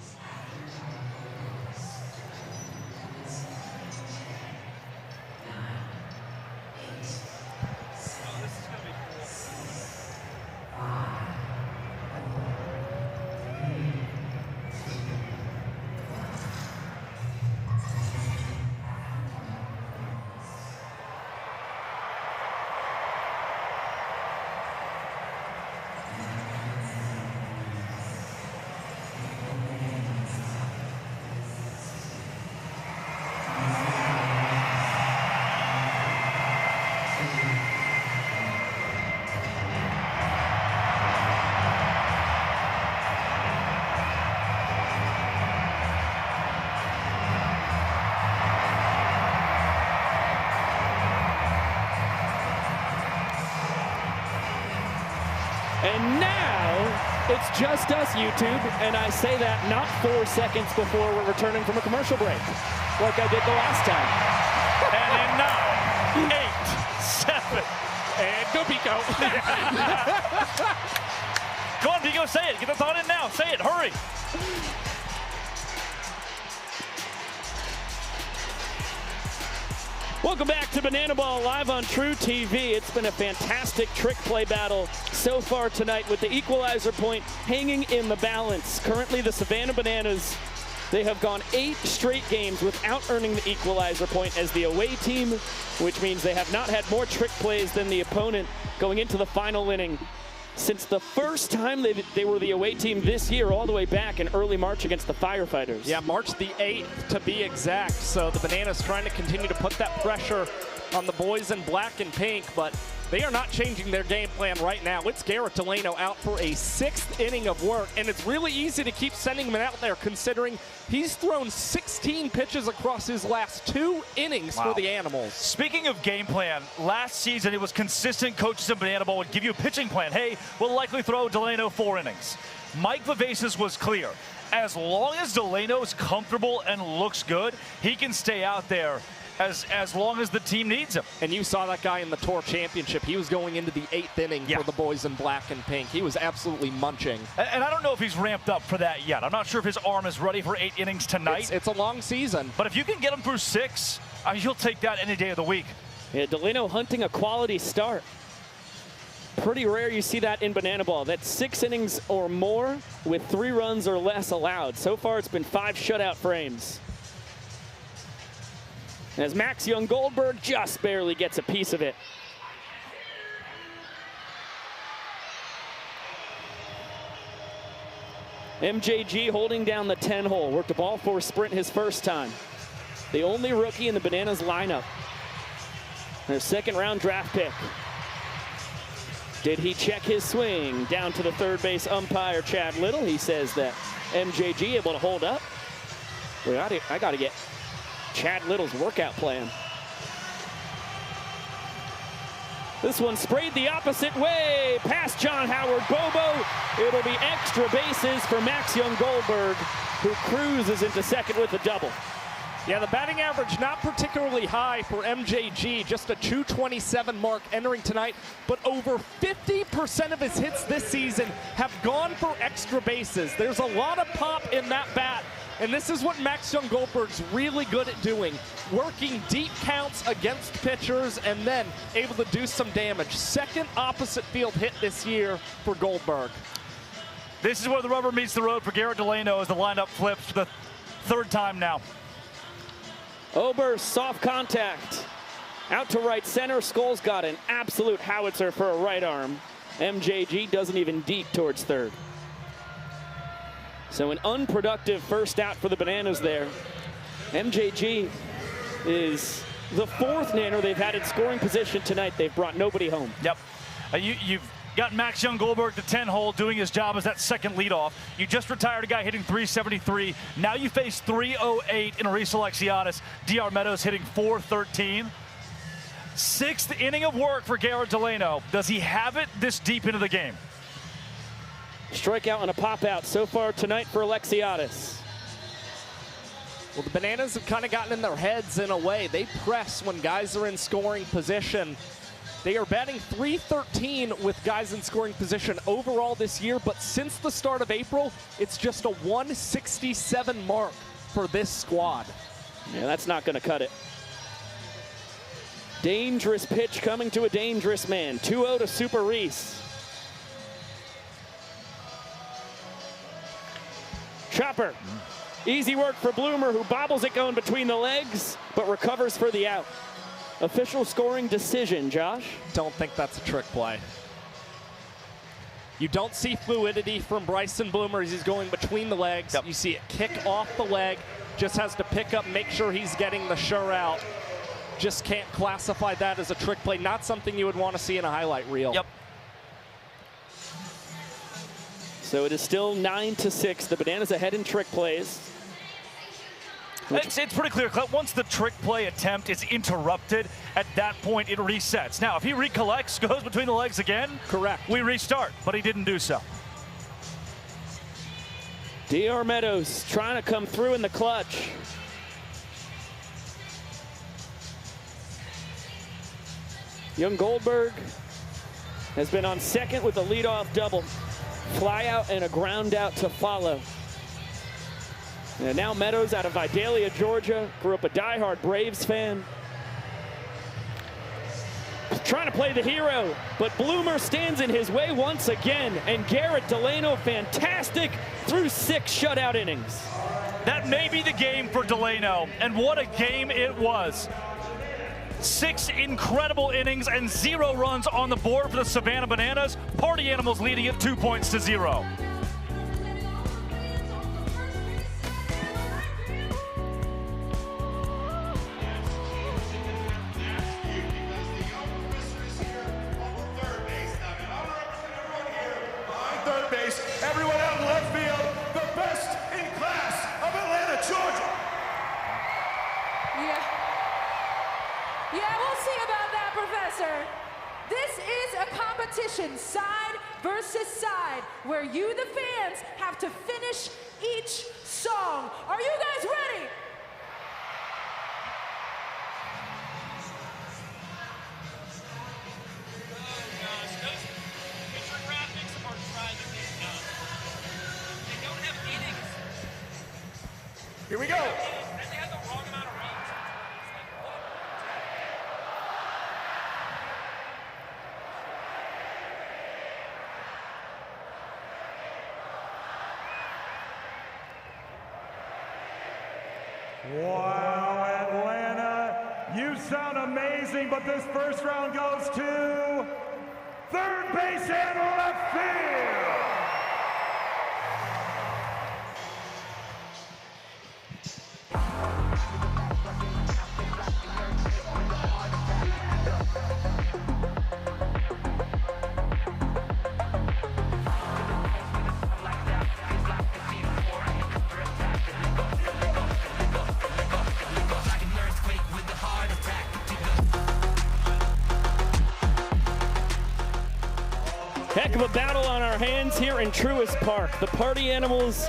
G: And now it's just us, YouTube, and I say that not 4 seconds before we're returning from a commercial break, like I did the last time.
B: And in 9, 8, 7,
H: and go Pico.
B: Go on, Pico, say it. Get the thought in now. Say it. Hurry.
G: Welcome back to Bananaball live on True TV. It's been a fantastic trick play battle so far tonight with the equalizer point hanging in the balance. Currently the Savannah Bananas, they have gone 8 straight games without earning the equalizer point as the away team, which means they have not had more trick plays than the opponent going into the final inning since the first time they were the away team this year, all the way back in early March against the Firefighters.
H: Yeah, March the 8th to be exact. So the Bananas trying to continue to put that pressure on the boys in black and pink, but they are not changing their game plan right now. It's Garrett Delano out for a 6th inning of work, and it's really easy to keep sending him out there considering he's thrown 16 pitches across his last 2 innings for the Animals.
B: Speaking of game plan, last season it was consistent. Coaches in Bananaball would give you a pitching plan. Hey, we'll likely throw Delano 4 innings. Mike Vivace's was clear. As long as Delano's comfortable and looks good, he can stay out there as long as the team needs him.
H: And you saw that guy in the Tour Championship. He was going into the 8th inning for the boys in black and pink. He was absolutely munching.
B: And I don't know if he's ramped up for that yet. I'm not sure if his arm is ready for 8 innings tonight.
H: It's a long season.
B: But if you can get him through 6, he'll take that any day of the week.
G: Yeah, Delano hunting a quality start. Pretty rare you see that in Bananaball. That's 6 innings or more with 3 runs or less allowed. So far it's been 5 shutout frames. As Max Young-Goldberg just barely gets a piece of it. MJG holding down the 10-hole. Worked a ball 4 sprint his first time. The only rookie in the Bananas lineup. Their 2nd round draft pick. Did he check his swing? Down to the 3rd base umpire, Chad Little. He says that MJG able to hold up. Well, I got to get Chad Little's workout plan. This one sprayed the opposite way, past John Howard Bobo. It'll be extra bases for Max Young-Goldberg, who cruises into second with a double.
H: Yeah, the batting average not particularly high for MJG, just a .227 mark entering tonight, but over 50% of his hits this season have gone for extra bases. There's a lot of pop in that bat, and this is what Max Young-Goldberg's really good at doing, working deep counts against pitchers and then able to do some damage. Second opposite field hit this year for Goldberg.
B: This is where the rubber meets the road for Garrett Delano as the lineup flips for the third time now.
G: Ober, soft contact. Out to right center. Skole's got an absolute howitzer for a right arm. MJG doesn't even deep towards third. So an unproductive first out for the Bananas there. MJG is the fourth Nanner they've had in scoring position tonight. They've brought nobody home.
B: Yep. You've got Max Young-Goldberg, the 10-hole, doing his job as that second leadoff. You just retired a guy hitting .373. Now you face .308 in Arisa Alexiadis. DR Meadows hitting .413. Sixth inning of work for Garrett Delano. Does he have it this deep into the game?
G: Strikeout and a pop-out so far tonight for Alexiadis.
H: Well, the Bananas have kind of gotten in their heads in a way. They press when guys are in scoring position. They are batting .313 with guys in scoring position overall this year, but since the start of April, it's just a .167 mark for this squad.
G: Yeah, that's not going to cut it. Dangerous pitch coming to a dangerous man. 2-0 to Super Reese. Chopper. Easy work for Bloomer, who bobbles it going between the legs, but recovers for the out. Official scoring decision, Josh.
H: Don't think that's a trick play. You don't see fluidity from Bryson Bloomer as he's going between the legs. Yep. You see it kick off the leg, just has to pick up, make sure he's getting the sure out. Just can't classify that as a trick play. Not something you would want to see in a highlight reel.
B: Yep.
G: So it is still 9-6. The Bananas ahead in trick plays.
B: It's pretty clear. Once the trick play attempt is interrupted, at that point it resets. Now, if he recollects, goes between the legs again,
H: correct,
B: we restart, but he didn't do so.
G: DR Meadows trying to come through in the clutch. Young-Goldberg has been on second with a leadoff double. Fly out and a ground out to follow. And now Meadows out of Vidalia, Georgia. Grew up a diehard Braves fan. Trying to play the hero, but Bloomer stands in his way once again. And Garrett Delano, fantastic through 6 shutout innings.
B: That may be the game for Delano, and what a game it was. 6 incredible innings and 0 runs on the board for the Savannah Bananas. Party Animals leading it 2-0.
Q: Third base, everyone out in left field, the best in class of Atlanta, Georgia.
N: Yeah, we'll see about that, Professor. This is a competition, side versus side, where you, the fans, have to finish each song. Are you guys ready?
Q: Here we go.
L: Wow, Atlanta, you sound amazing, but this first round goes to third base and left field.
G: Heck of a battle on our hands here in Truist Park. The Party Animals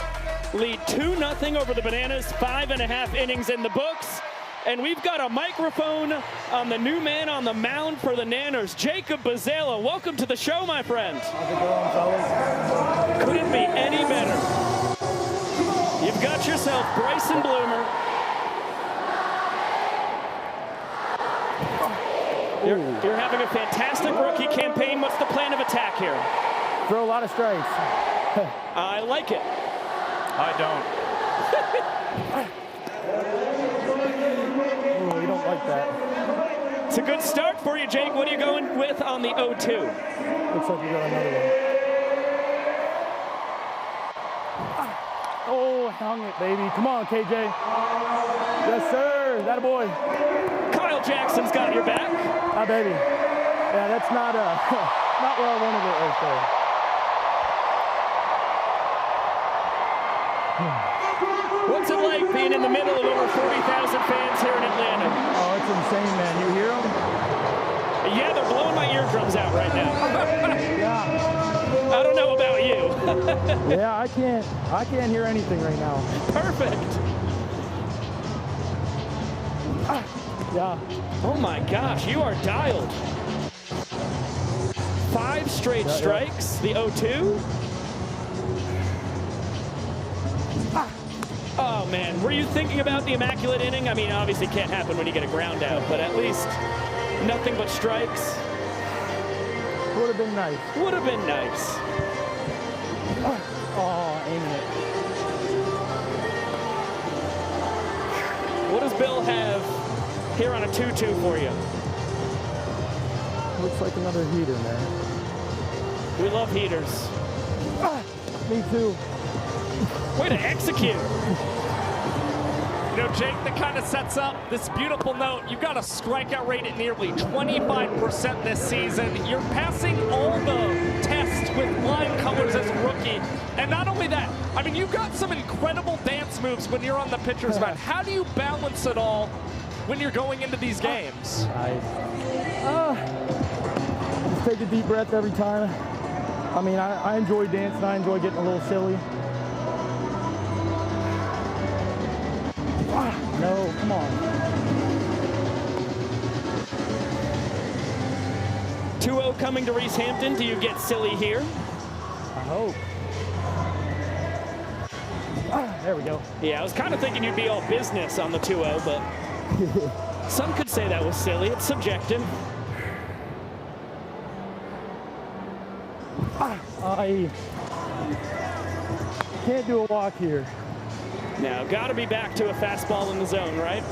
G: lead 2-0 over the Bananas, 5.5 innings in the books. And we've got a microphone on the new man on the mound for the Nanners, Jacob Bazzala. Welcome to the show, my friend.
R: How's it going, fellas?
G: Couldn't be any better. You've got yourself Bryson Bloomer. You're having a fantastic rookie campaign. What's the plan of attack here?
R: Throw a lot of strikes.
G: I like it.
D: I don't.
R: Oh, we don't like that.
G: It's a good start for you, Jake. What are you going with on the 0-2?
R: Looks like we got another one. Oh, hung it, baby. Come on, KJ. Yes, sir. That a boy.
G: Kyle Jackson's got your back.
R: Hi, baby. Yeah, that's not not where I wanted it right there.
G: What's it like being in the middle of over 40,000 fans here in Atlanta?
R: Oh, it's insane, man. You hear them?
G: Yeah, they're blowing my eardrums out right now.
R: Yeah.
G: I don't know about you.
R: Yeah, I can't hear anything right now.
G: Perfect.
R: Yeah.
G: Oh my gosh, you are dialed. 5 straight strikes, the 0-2. Oh man, were you thinking about the immaculate inning? I mean, obviously can't happen when you get a ground out, but at least nothing but strikes.
R: Would have been nice.
G: Would have been nice.
R: Oh, aiming it.
G: What does Bill have here on a 2-2 for you?
R: Looks like another heater, man.
G: We love heaters.
R: Me too.
G: Way to execute.
H: You know, Jake, that kind of sets up this beautiful note. You've got a strikeout rate at nearly 25% this season. You're passing all the tests with flying colors as a rookie. And not only that, I mean, you've got some incredible dance moves when you're on the pitcher's mound. How do you balance it all when you're going into these games?
R: Just take a deep breath every time. I mean, I enjoy dancing. I enjoy getting a little silly. No, come on.
G: 2-0 coming to Reese Hampton. Do you get silly here?
R: I hope. There we go.
G: Yeah, I was kind of thinking you'd be all business on the 2-0, but some could say that was silly. It's subjective.
R: I can't do a walk here.
G: Now, got to be back to a fastball in the zone, right?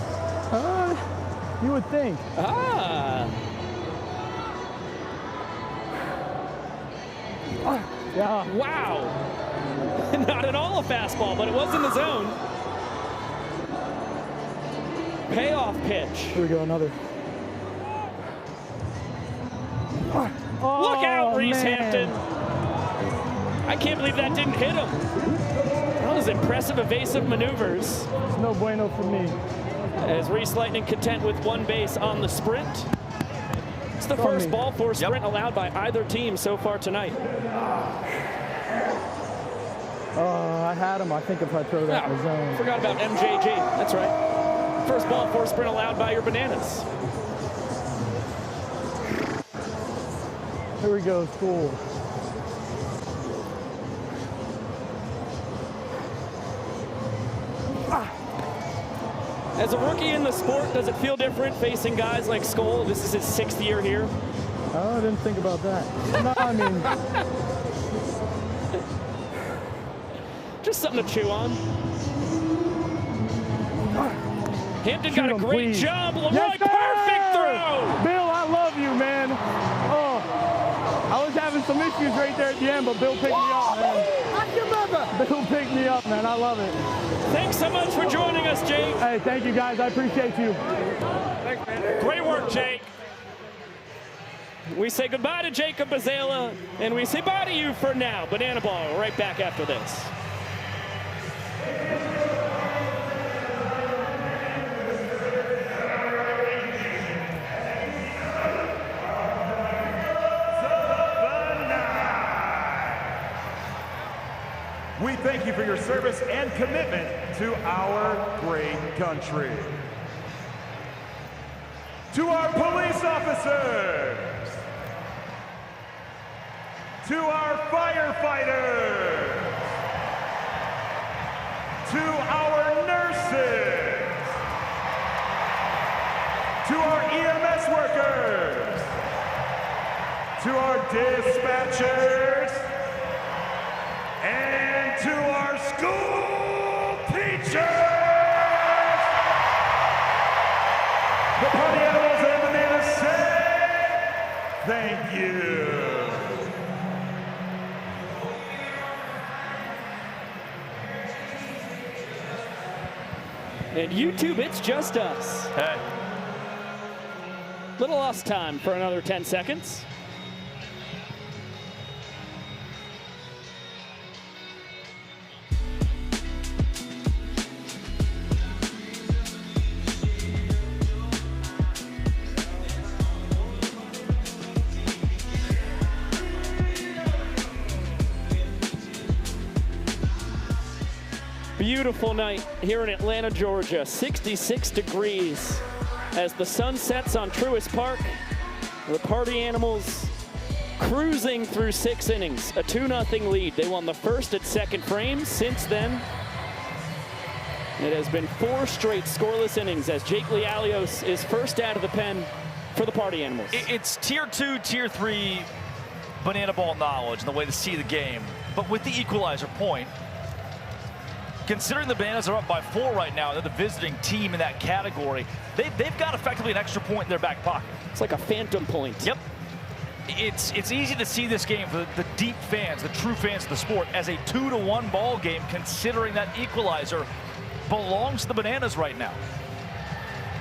R: You would think. Yeah.
G: Wow. Not at all a fastball, but it was in the zone. Payoff pitch.
R: Here we go, another.
G: Look out, Reese
R: man.
G: Hampton. I can't believe that didn't hit him. That was impressive evasive maneuvers.
R: It's no bueno for me.
G: As Reese Lightning content with 1 base on the sprint. It's the first ball four sprint allowed by either team so far tonight.
R: I had him. I think if I throw that in the zone.
G: Forgot about MJG. That's right. First ball four sprint allowed by your Bananas.
R: Here we go, Skole.
G: As a rookie in the sport, does it feel different facing guys like Skole? This is his 6th year here.
R: Oh, I didn't think about that. No, I mean...
G: Just something to chew on. Hampton got a great job. Leroy,
R: yes,
G: perfect throw!
R: Bill, I love you, man. Oh, I was having some issues right there at the end, but Bill picked me up, man. Bill picked me up, man. I love it.
G: Thanks so much for joining us, Jake.
R: Hey, thank you, guys. I appreciate you.
G: Thanks, man. Great work, Jake. We say goodbye to Jacob Bazzala, and we say bye to you for now. Banana Ball right back after this.
L: service and commitment to our great country. To our police officers, to our firefighters, to our nurses, to our EMS workers, to our dispatchers, and to our school teachers. The party animals and bananas say thank you.
G: And YouTube, it's just us.
B: Hey.
G: Little lost time for another 10 seconds. Beautiful night here in Atlanta, Georgia. 66 degrees as the sun sets on Truist Park. The Party Animals cruising through 6 innings, a 2-0 lead. They won the first and second frames. Since then, it has been 4 straight scoreless innings as Jake Lialios is first out of the pen for the Party Animals.
B: It's tier 2, tier 3 banana ball knowledge and the way to see the game. But with the equalizer point, considering the Bananas are up by 4 right now, they're the visiting team in that category. They've got effectively an extra point in their back pocket.
G: It's like a phantom point.
B: Yep. It's easy to see this game for the deep fans, the true fans of the sport, as a 2-1 ball game, considering that equalizer belongs to the Bananas right now.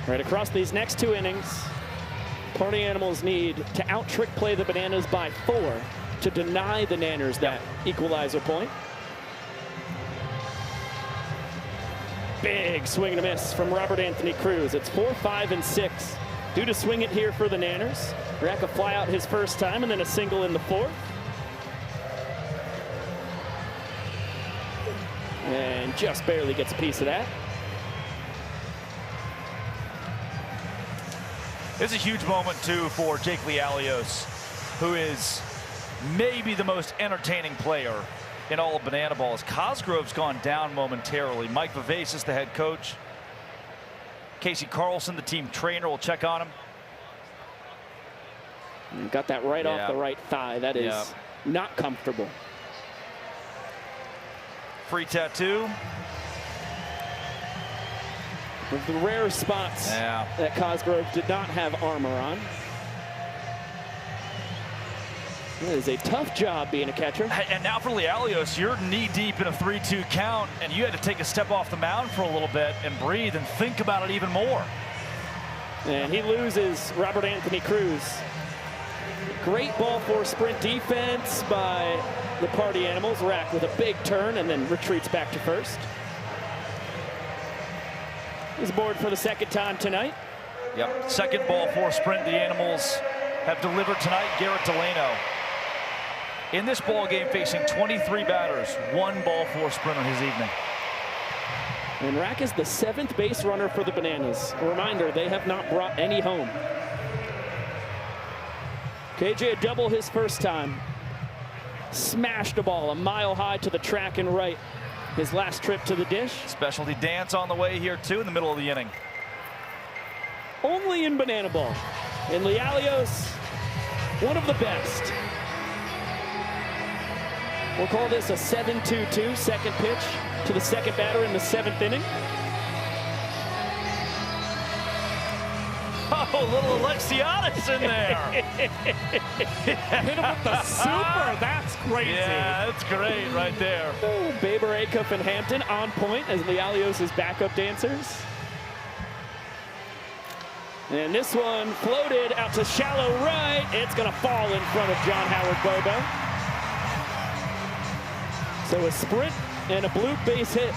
G: Right across these next 2 innings, Party Animals need to out-trick play the Bananas by 4 to deny the Nanners that equalizer point. Big swing and a miss from Robert Anthony Cruz. It's 4, 5, and 6. Due to swing it here for the Nanners. Rack a fly out his first time and then a single in the 4th. And just barely gets a piece of that.
B: It's a huge moment, too, for Jake Lialios, who is maybe the most entertaining player in all of banana balls. Cosgrove's gone down momentarily. Mike Vavase is the head coach. Casey Carlson, the team trainer, will check on him.
G: And got that right off the right thigh. That is not comfortable.
B: Free tattoo.
G: One of the rare spots that Cosgrove did not have armor on. It is a tough job being a catcher.
B: And now for Lialios, you're knee-deep in a 3-2 count, and you had to take a step off the mound for a little bit and breathe and think about it even more.
G: And he loses Robert Anthony Cruz. Great ball for sprint defense by the Party Animals. Rack with a big turn and then retreats back to first. He's aboard for the second time tonight.
B: Yep, second ball for sprint. The Animals have delivered tonight. Garrett Delano in this ball game facing 23 batters, 1 ball for sprint on his evening.
G: And Rack is the 7th base runner for the Bananas. A reminder, they have not brought any home. KJ a double his first time. Smashed a ball a mile high to the track and right. His last trip to the dish.
B: Specialty dance on the way here too in the middle of the inning.
G: Only in banana ball. And Lialios, one of the best. We'll call this a 7-2-2, second pitch to the second batter in the 7th inning.
B: Oh, little Alexiadis in there.
H: Hit him with the super. That's crazy.
B: Yeah, that's great right there.
G: Oh, Baber, Acuff, and Hampton on point as Lialios' backup dancers. And this one floated out to shallow right. It's going to fall in front of John Howard Bobo. So a sprint and a bloop base hit.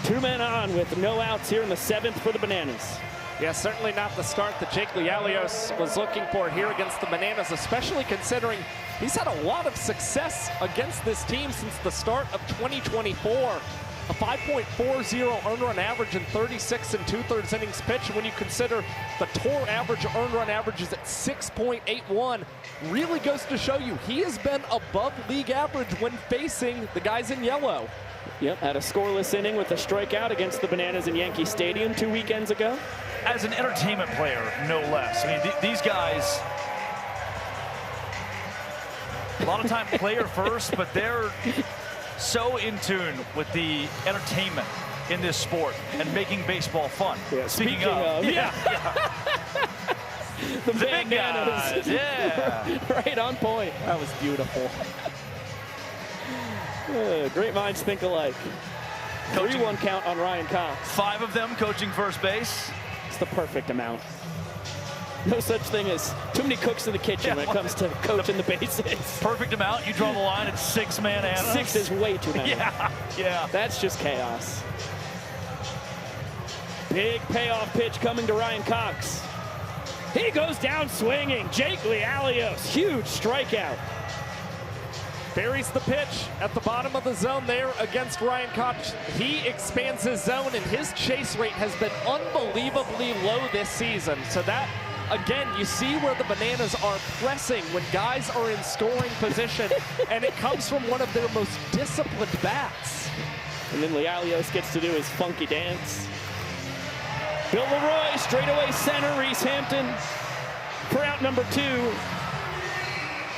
G: 2 men on with no outs here in the 7th for the Bananas.
H: Yeah, certainly not the start that Jake Lialios was looking for here against the Bananas, especially considering he's had a lot of success against this team since the start of 2024. a 5.40 earned run average in 36 and 2/3 innings pitched. And when you consider the total average earned run average is at 6.81, really goes to show you he has been above league average when facing the guys in yellow.
G: Yep, had a scoreless inning with a strikeout against the Bananas in Yankee Stadium 2 weekends ago.
B: As an entertainment player, no less. I mean, these guys, a lot of time player first, but they're so in tune with the entertainment in this sport and making baseball fun.
G: Yeah, speaking of
B: yeah.
G: the
B: big guys, yeah.
G: Right on point.
H: That was beautiful.
G: Great minds think alike. 3-1 count on Ryan Cox.
B: 5 of them coaching first base.
G: It's the perfect amount. No such thing as too many cooks in the kitchen when it comes to coaching the bases.
B: Perfect amount. You draw the line at 6-man Annas.
G: 6 is way too many.
B: Yeah.
G: That's just chaos. Big payoff pitch coming to Ryan Cox. He goes down swinging. Jake Lialios, huge strikeout.
H: Buries the pitch at the bottom of the zone there against Ryan Cox. He expands his zone, and his chase rate has been unbelievably low this season. So that, again, you see where the Bananas are pressing when guys are in scoring position, and it comes from one of their most disciplined bats.
G: And then Lialios gets to do his funky dance. Bill Leroy, straightaway center, Reese Hampton for out number 2.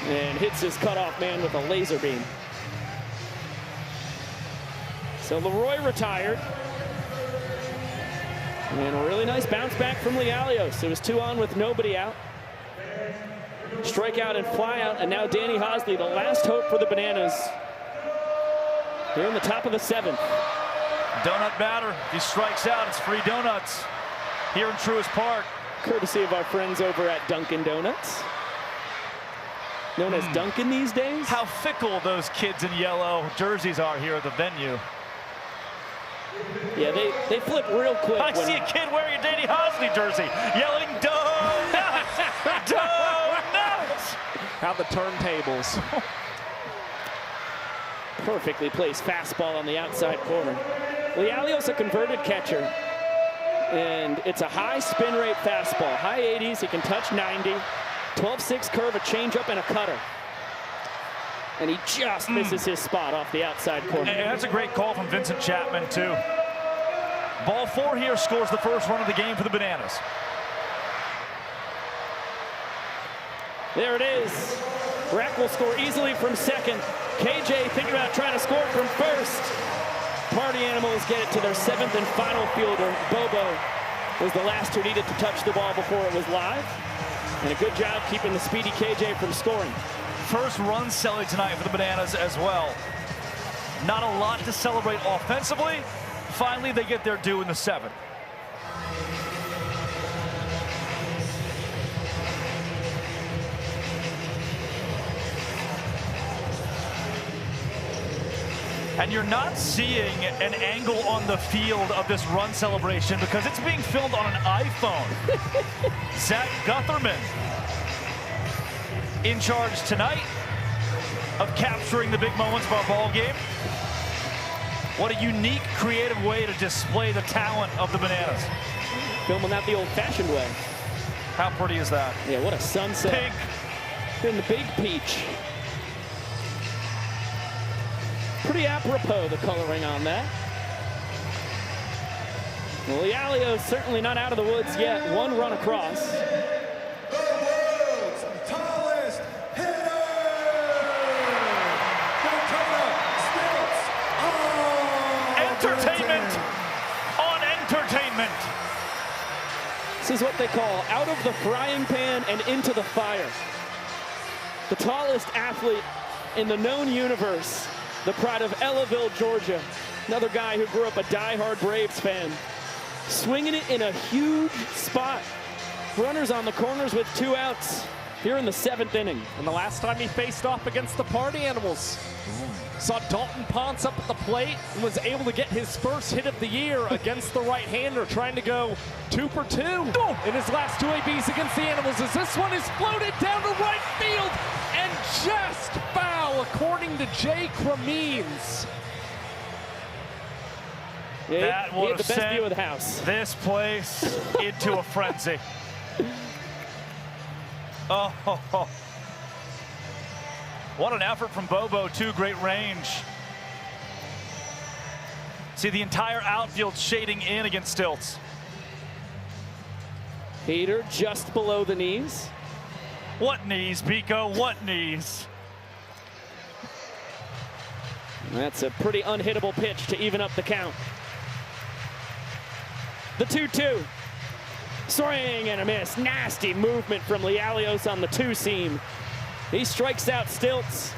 G: And hits his cutoff man with a laser beam. So Leroy retired. And a really nice bounce back from Lialios. It was 2 on with nobody out. Strikeout and fly out, and now Danny Hosley, the last hope for the Bananas. They're in the top of the 7th.
B: Donut batter. If he strikes out, it's free donuts here in Truist Park.
G: Courtesy of our friends over at Dunkin' Donuts. Known as Dunkin' these days.
B: How fickle those kids in yellow jerseys are here at the venue.
G: Yeah, they flip real quick.
B: I see a kid wearing a Danny Hosley jersey, yelling donuts, donuts.
H: How the turntables.
G: Perfectly placed fastball on the outside corner. Lialios a converted catcher, and it's a high spin rate fastball, high 80s. He can touch 90. 12-6 curve, a changeup, and a cutter. And he just misses his spot off the outside corner.
B: And that's a great call from Vincent Chapman, too. Ball 4 here scores the first run of the game for the Bananas.
G: There it is. Rack will score easily from second. KJ thinking about trying to score from first. Party Animals get it to their 7th and final fielder. Bobo was the last who needed to touch the ball before it was live. And a good job keeping the speedy KJ from scoring.
B: First run selling tonight for the Bananas as well. Not a lot to celebrate offensively. Finally, they get their due in the 7th. And you're not seeing an angle on the field of this run celebration because it's being filmed on an iPhone. Zach Gutherman in charge tonight of capturing the big moments of our ball game. What a unique, creative way to display the talent of the Bananas.
G: Filming that the old-fashioned way.
B: How pretty is that?
G: Yeah, what a sunset.
B: Pink.
G: In the big peach. Pretty apropos, the coloring on that. Well, Lialios certainly not out of the woods yet. 1 run across.
A: The world's tallest hitter,
B: Entertainment on entertainment.
G: This is what they call out of the frying pan and into the fire. The tallest athlete in the known universe. The pride of Ellaville, Georgia. Another guy who grew up a diehard Braves fan. Swinging it in a huge spot. Runners on the corners with 2 outs here in the 7th inning.
H: And the last time he faced off against the Party Animals, saw Dalton Ponce up at the plate and was able to get his first hit of the year against the right-hander, trying to go 2 for 2 in his last 2 ABs against the Animals, as this one is floated down to right field and just foul, according to Jay Cremines.
B: That
G: he
B: would
G: had the
B: have
G: best view of
B: sent
G: the house.
B: this place into a frenzy. Oh, what an effort from Bobo, too. Great range. See the entire outfield shading in against Stilts.
G: Heater just below the knees.
B: What knees, Pico? What knees?
G: That's a pretty unhittable pitch to even up the count. The 2-2. Swing and a miss. Nasty movement from Lialios on the two-seam. He strikes out Stilts,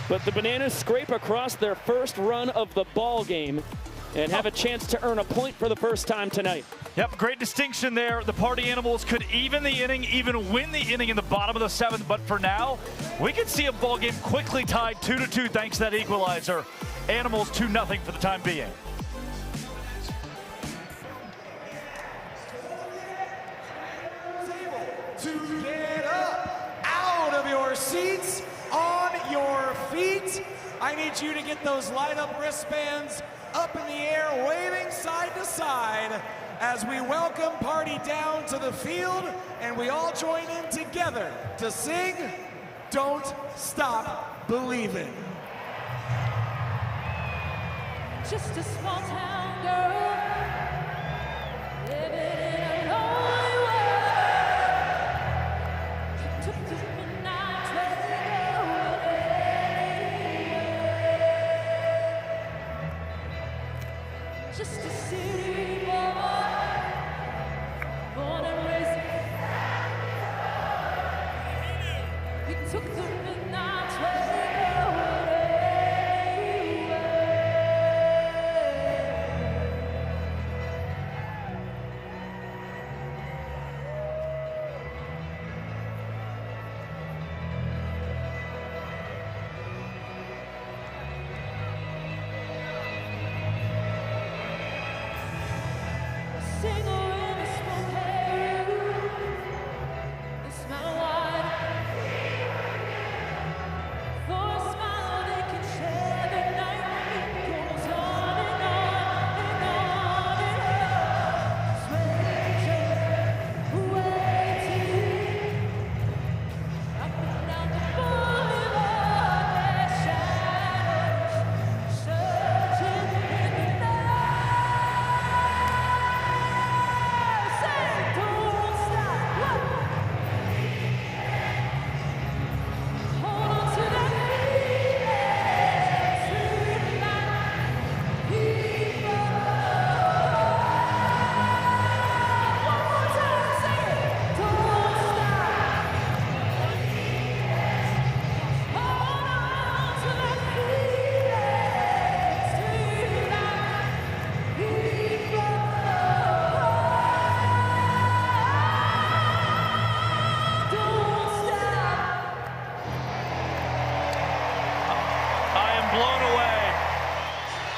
G: but the Bananas scrape across their first run of the ball game and have a chance to earn a point for the first time tonight.
B: Yep, great distinction there. The Party Animals could even the inning, even win the inning in the bottom of the seventh, but for now, we could see a ball game quickly tied 2-2 thanks to that equalizer. Animals 2-0 for the time being.
O: To get up, out of your seats, on your feet. I need you to get those light up wristbands up in the air, waving side to side as we welcome Party down to the field, and we all join in together to sing Don't Stop Believing.
N: Just a small town girl, living in a lonely world. Took the midnight train away. Just a city boy, born and raised. He took the midnight train away.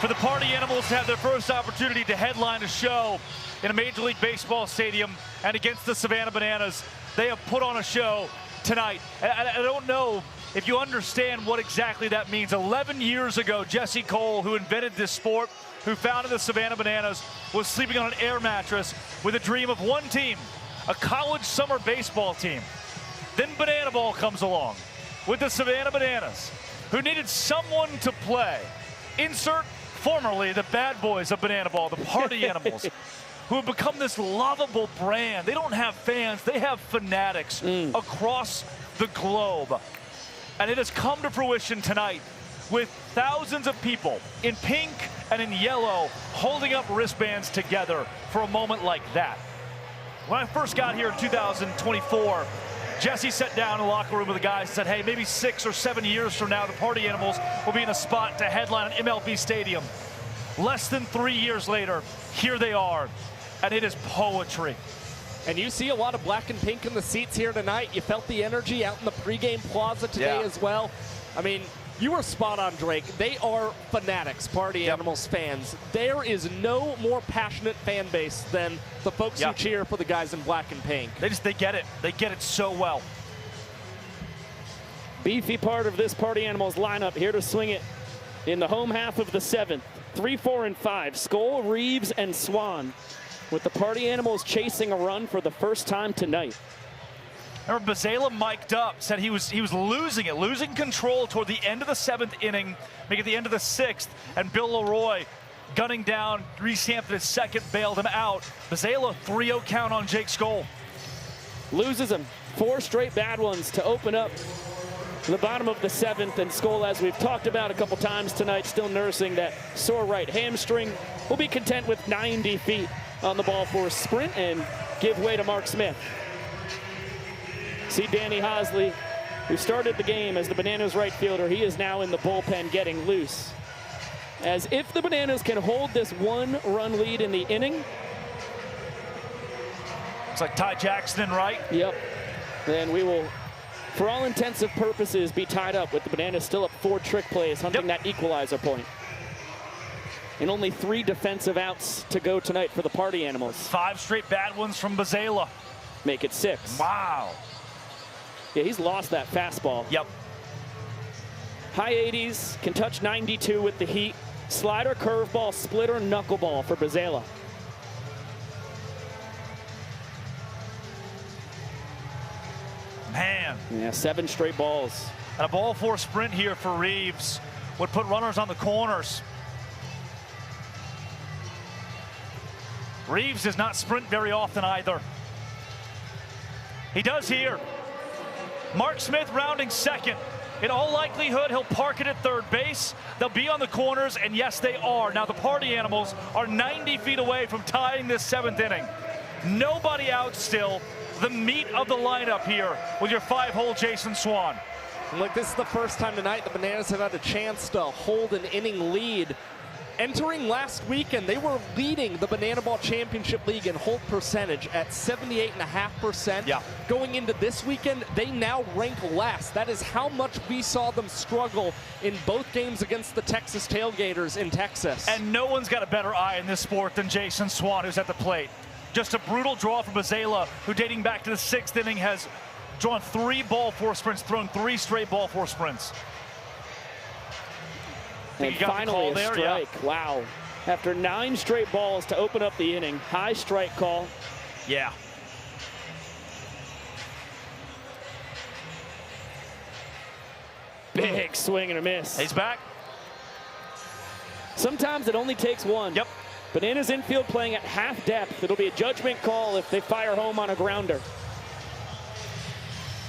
B: For the Party Animals to have their first opportunity to headline a show in a Major League Baseball stadium and against the Savannah Bananas, they have put on a show tonight. And I don't know if you understand what exactly that means. 11 years ago, Jesse Skole, who invented this sport, who founded the Savannah Bananas, was sleeping on an air mattress with a dream of one team, a college summer baseball team. Then bananaball comes along with the Savannah Bananas, who needed someone to play. Insert formerly the bad boys of bananaball, the Party Animals, who have become this lovable brand. They don't have fans, they have fanatics across the globe. And it has come to fruition tonight with thousands of people in pink and in yellow holding up wristbands together for a moment like that. When I first got here in 2024, Jesse sat down in the locker room with the guys and said, hey, maybe 6 or 7 years from now, the Party Animals will be in a spot to headline an MLB stadium. Less than 3 years later, here they are, and it is poetry.
H: And you see a lot of black and pink in the seats here tonight. You felt the energy out in the pregame plaza today as well. I mean, you were spot on, Drake. They are fanatics, Party Animals fans. There is no more passionate fan base than the folks who cheer for the guys in black and pink.
B: They get it. They get it so well.
G: Beefy part of this Party Animals lineup here to swing it in the home half of the seventh. 3, 4, and 5. Skole, Reeves, and Swan, with the Party Animals chasing a run for the first time tonight.
B: Remember, Bazela mic'd up, said he was losing control toward the end of the 7th inning, maybe at the end of the 6th, and Bill Leroy gunning down, Reese Hampton his second, bailed him out. Bazela 3-0 count on Jake Skole.
G: Loses him. 4 straight bad ones to open up the bottom of the 7th, and Skole, as we've talked about a couple times tonight, still nursing that sore right hamstring. Will be content with 90 feet on the ball for a sprint and give way to Mark Smith. See Danny Hosley, who started the game as the Bananas right fielder. He is now in the bullpen getting loose. As if the Bananas can hold this 1-run lead in the inning.
B: It's like Ty Jackson in right.
G: Yep. Then we will, for all intents and purposes, be tied up with the Bananas still up 4 trick plays, hunting that equalizer point. And only 3 defensive outs to go tonight for the Party Animals.
B: 5 straight bad ones from Bazela.
G: Make it 6.
B: Wow.
G: Yeah, he's lost that fastball.
B: Yep.
G: High 80s, can touch 92 with the heat. Slider, curveball, splitter, knuckleball for Bazela.
B: Man.
G: Yeah, 7 straight balls.
B: And a ball 4 sprint here for Reeves would put runners on the corners. Reeves does not sprint very often either. He does here. Mark Smith rounding second. In all likelihood, he'll park it at third base. They'll be on the corners, and yes, they are. Now, the Party Animals are 90 feet away from tying this 7th inning. Nobody out still. The meat of the lineup here with your 5-hole Jason Swan.
H: Look, this is the first time tonight the Bananas have had a chance to hold an inning lead. Entering last weekend, they were leading the Bananaball Championship League in hold percentage at 78.5%.
B: Yeah.
H: Going into this weekend, they now rank last. That is how much we saw them struggle in both games against the Texas Tailgaters in Texas.
B: And no one's got a better eye in this sport than Jason Swan, who's at the plate. Just a brutal draw for Bazela, who dating back to the 6th inning has drawn 3 ball 4 sprints, thrown 3 straight ball 4 sprints.
G: And finally a strike. Yeah. Wow. After 9 straight balls to open up the inning, high strike call.
B: Yeah.
G: Big swing and a miss.
B: He's back.
G: Sometimes it only takes 1.
B: Yep.
G: Bananas infield playing at half depth. It'll be a judgment call if they fire home on a grounder.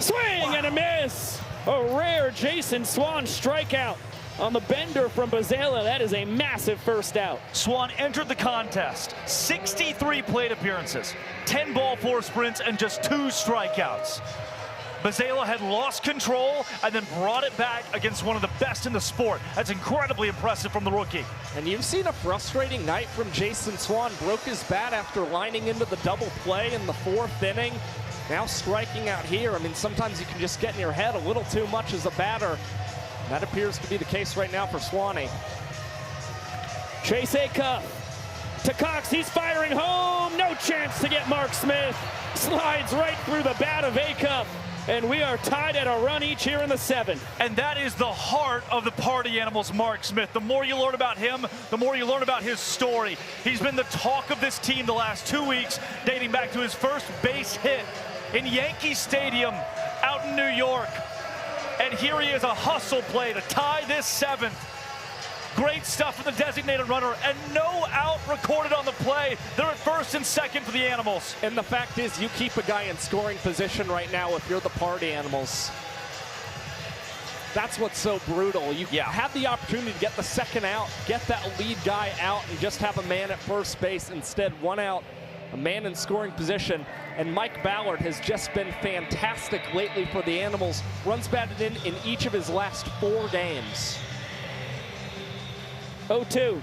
G: Swing and a miss. A rare Jason Swan strikeout on the bender from Bazela. That is a massive first out.
B: Swan entered the contest. 63 plate appearances, 10 ball 4 sprints, and just 2 strikeouts. Bazela had lost control and then brought it back against one of the best in the sport. That's incredibly impressive from the rookie.
H: And you've seen a frustrating night from Jason Swan. Broke his bat after lining into the double play in the 4th inning. Now striking out here. I mean, sometimes you can just get in your head a little too much as a batter. That appears to be the case right now for Swanee.
G: Chase Acuff to Cox. He's firing home. No chance to get Mark Smith. Slides right through the bat of Acuff. And we are tied at a run each here in the 7th.
B: And that is the heart of the Party Animals, Mark Smith. The more you learn about him, the more you learn about his story. He's been the talk of this team the last 2 weeks, dating back to his first base hit in Yankee Stadium out in New York. And here he is, a hustle play to tie this 7th. Great stuff from the designated runner, and no out recorded on the play. They're at first and second for the Animals.
H: And the fact is, you keep a guy in scoring position right now if you're the Party Animals. That's what's so brutal. You have the opportunity to get the 2nd out, get that lead guy out, and just have a man at first base. Instead, 1 out, a man in scoring position. And Mike Ballard has just been fantastic lately for the Animals. Runs batted in each of his last 4 games.
G: 0-2.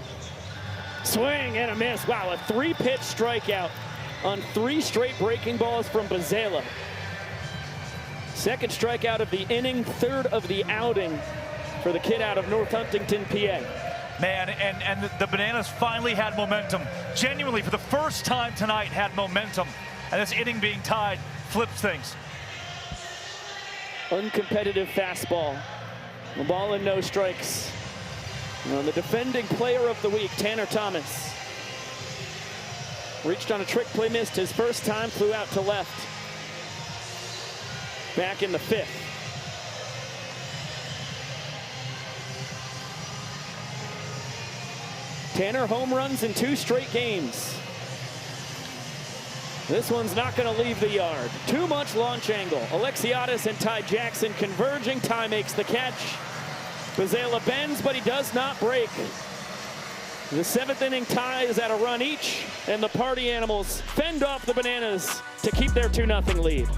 G: Swing and a miss. Wow, a 3-pitch strikeout on 3 straight breaking balls from Bazela. 2nd strikeout of the inning, 3rd of the outing for the kid out of North Huntington, PA.
B: Man, and the Bananas finally had momentum. Genuinely, for the first time tonight, had momentum. And this inning being tied flips things.
G: Uncompetitive fastball. The ball and no strikes. Well, the defending player of the week, Tanner Thomas. Reached on a trick play, missed his first time, flew out to left. Back in the 5th. Tanner home runs in 2 straight games. This one's not going to leave the yard. Too much launch angle. Alexiadis and Ty Jackson converging. Ty makes the catch. Bazela bends, but he does not break. The 7th inning tie is at a run each, and the Party Animals fend off the Bananas to keep their 2-0 lead.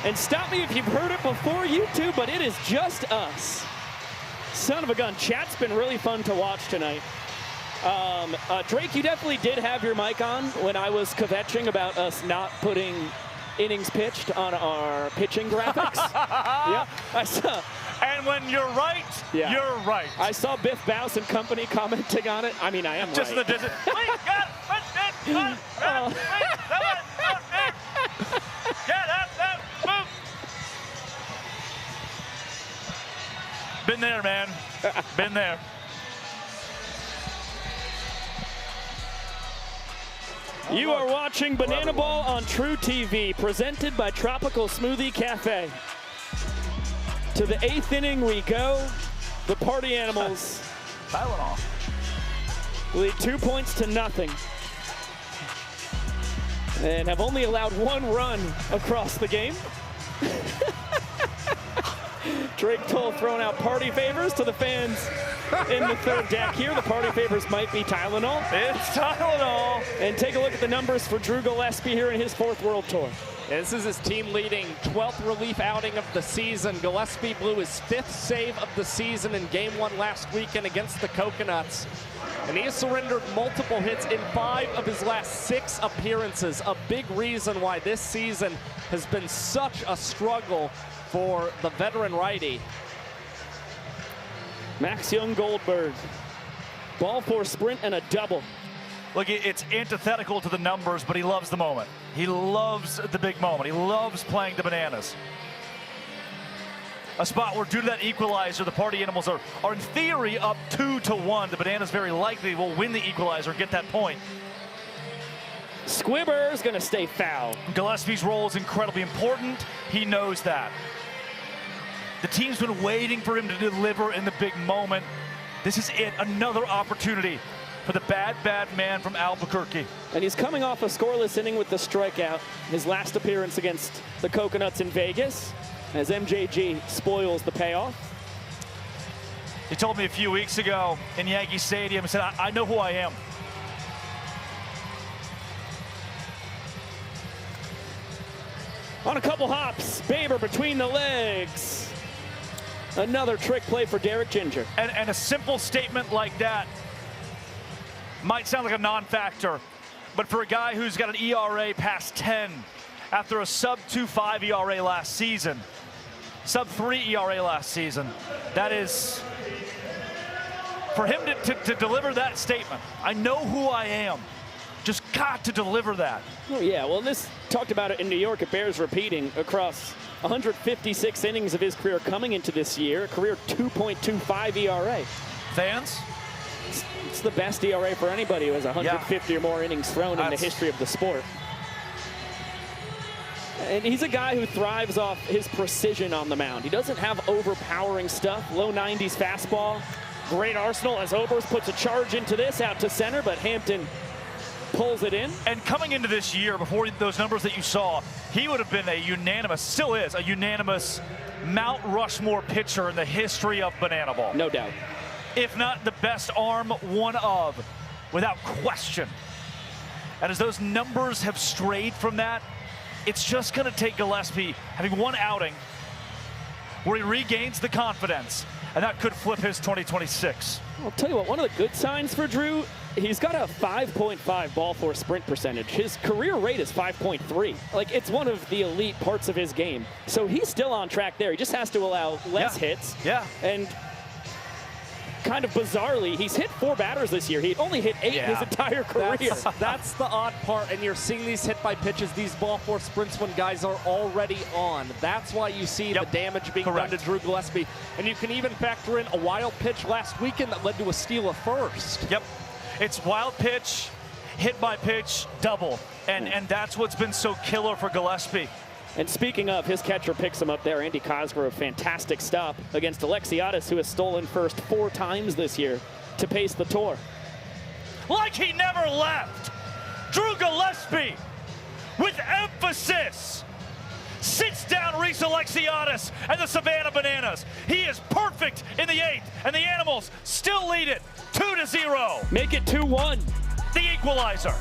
G: And stop me if you've heard it before, YouTube, but it is just us. Son of a gun. Chat's been really fun to watch tonight. Drake, you definitely did have your mic on when I was kvetching about us not putting innings pitched on our pitching graphics. Yeah, I saw.
B: And when you're right, you're right.
G: I saw Biff Bouse and company commenting on it. I mean, I am
B: just
G: right.
B: in the distance. Been there, man. Been there.
G: You are watching Bananaball on True TV, presented by Tropical Smoothie Cafe. To the 8th inning we go. The Party Animals
B: Tylenol
G: lead 2 points to nothing. And have only allowed 1 run across the game. Drake Toll throwing out party favors to the fans in the 3rd deck here. The party favors might be Tylenol.
B: It's Tylenol.
G: And take a look at the numbers for Drew Gillespie here in his 4th World Tour.
H: This is his team-leading 12th relief outing of the season. Gillespie blew his 5th save of the season in Game 1 last weekend against the Coconuts. And he has surrendered multiple hits in 5 of his last 6 appearances. A big reason why this season has been such a struggle for the veteran righty.
G: Max Young Goldberg. Ball for sprint and a double.
B: Look, it's antithetical to the numbers, but he loves the moment. He loves the big moment. He loves playing the Bananas. A spot where, due to that equalizer, the Party Animals are in theory up 2-1. The Bananas very likely will win the equalizer and get that point.
G: Squibber's gonna stay foul.
B: Gillespie's role is incredibly important. He knows that. The team's been waiting for him to deliver in the big moment. This is it, another opportunity for the bad man from Albuquerque.
G: And he's coming off a scoreless inning with the strikeout. His last appearance against the Coconuts in Vegas, as MJG spoils the payoff.
B: He told me a few weeks ago in Yankee Stadium, he said, I know who I am.
G: On a couple hops, Baber between the legs. Another trick play for Derek Ginger.
B: And a simple statement like that might sound like a non-factor, but for a guy who's got an ERA past 10 after a sub-2.5 ERA last season, sub-3 ERA last season, that is, for him to deliver that statement, I know who I am, just got to deliver that.
G: Oh yeah, well, this talked about it in New York. It bears repeating. Across 156 innings of his career coming into this year, a career 2.25 ERA.
B: Fans?
G: It's the best ERA for anybody who has 150 or more innings thrown in the history of the sport. And he's a guy who thrives off his precision on the mound. He doesn't have overpowering stuff. Low 90s fastball. Great arsenal as Oberst puts a charge into this out to center, but Hampton pulls it in.
B: And coming into this year, before those numbers that you saw, he would have been a unanimous, still is, a unanimous Mount Rushmore pitcher in the history of Bananaball.
G: No doubt.
B: If not the best arm, one of, without question. And as those numbers have strayed from that, it's just going to take Gillespie having one outing where he regains the confidence, and that could flip his 2026.
G: I'll tell you what, one of the good signs for Drew he's got a 5.5 ball force sprint percentage. His career rate is 5.3. Like, it's one of the elite parts of his game. So he's still on track there. He just has to allow less hits.
B: Yeah.
G: And kind of bizarrely, he's hit 4 batters this year. He only hit 8 his entire career.
H: That's the odd part, and you're seeing these hit by pitches, these ball force sprints when guys are already on. That's why you see the damage being done to Drew Gillespie. And you can even factor in a wild pitch last weekend that led to a steal of first.
B: Yep. It's wild pitch, hit by pitch, double. And that's what's been so killer for Gillespie.
G: And speaking of, his catcher picks him up there. Andy Cosgrove, fantastic stop against Alexiadis, who has stolen first 4 times this year to pace the tour.
B: Like he never left. Drew Gillespie, with emphasis, sits down Reese Alexiadis and the Savannah Bananas. He is perfect in the 8th, and the Animals still lead it 2-0.
G: Make it 2-1.
B: The equalizer.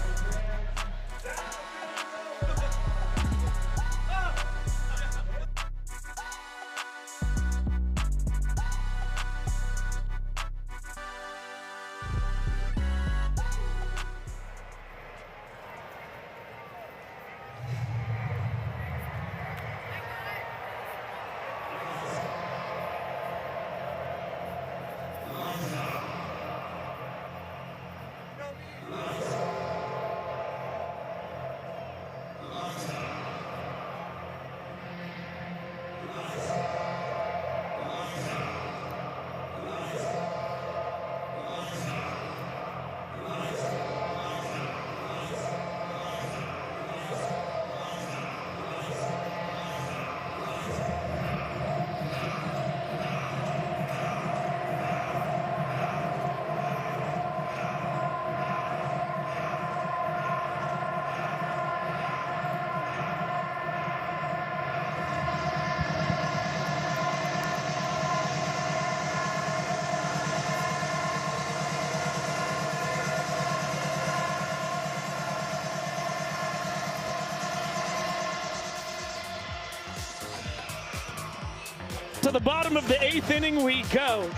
G: To the bottom of the 8th inning we go.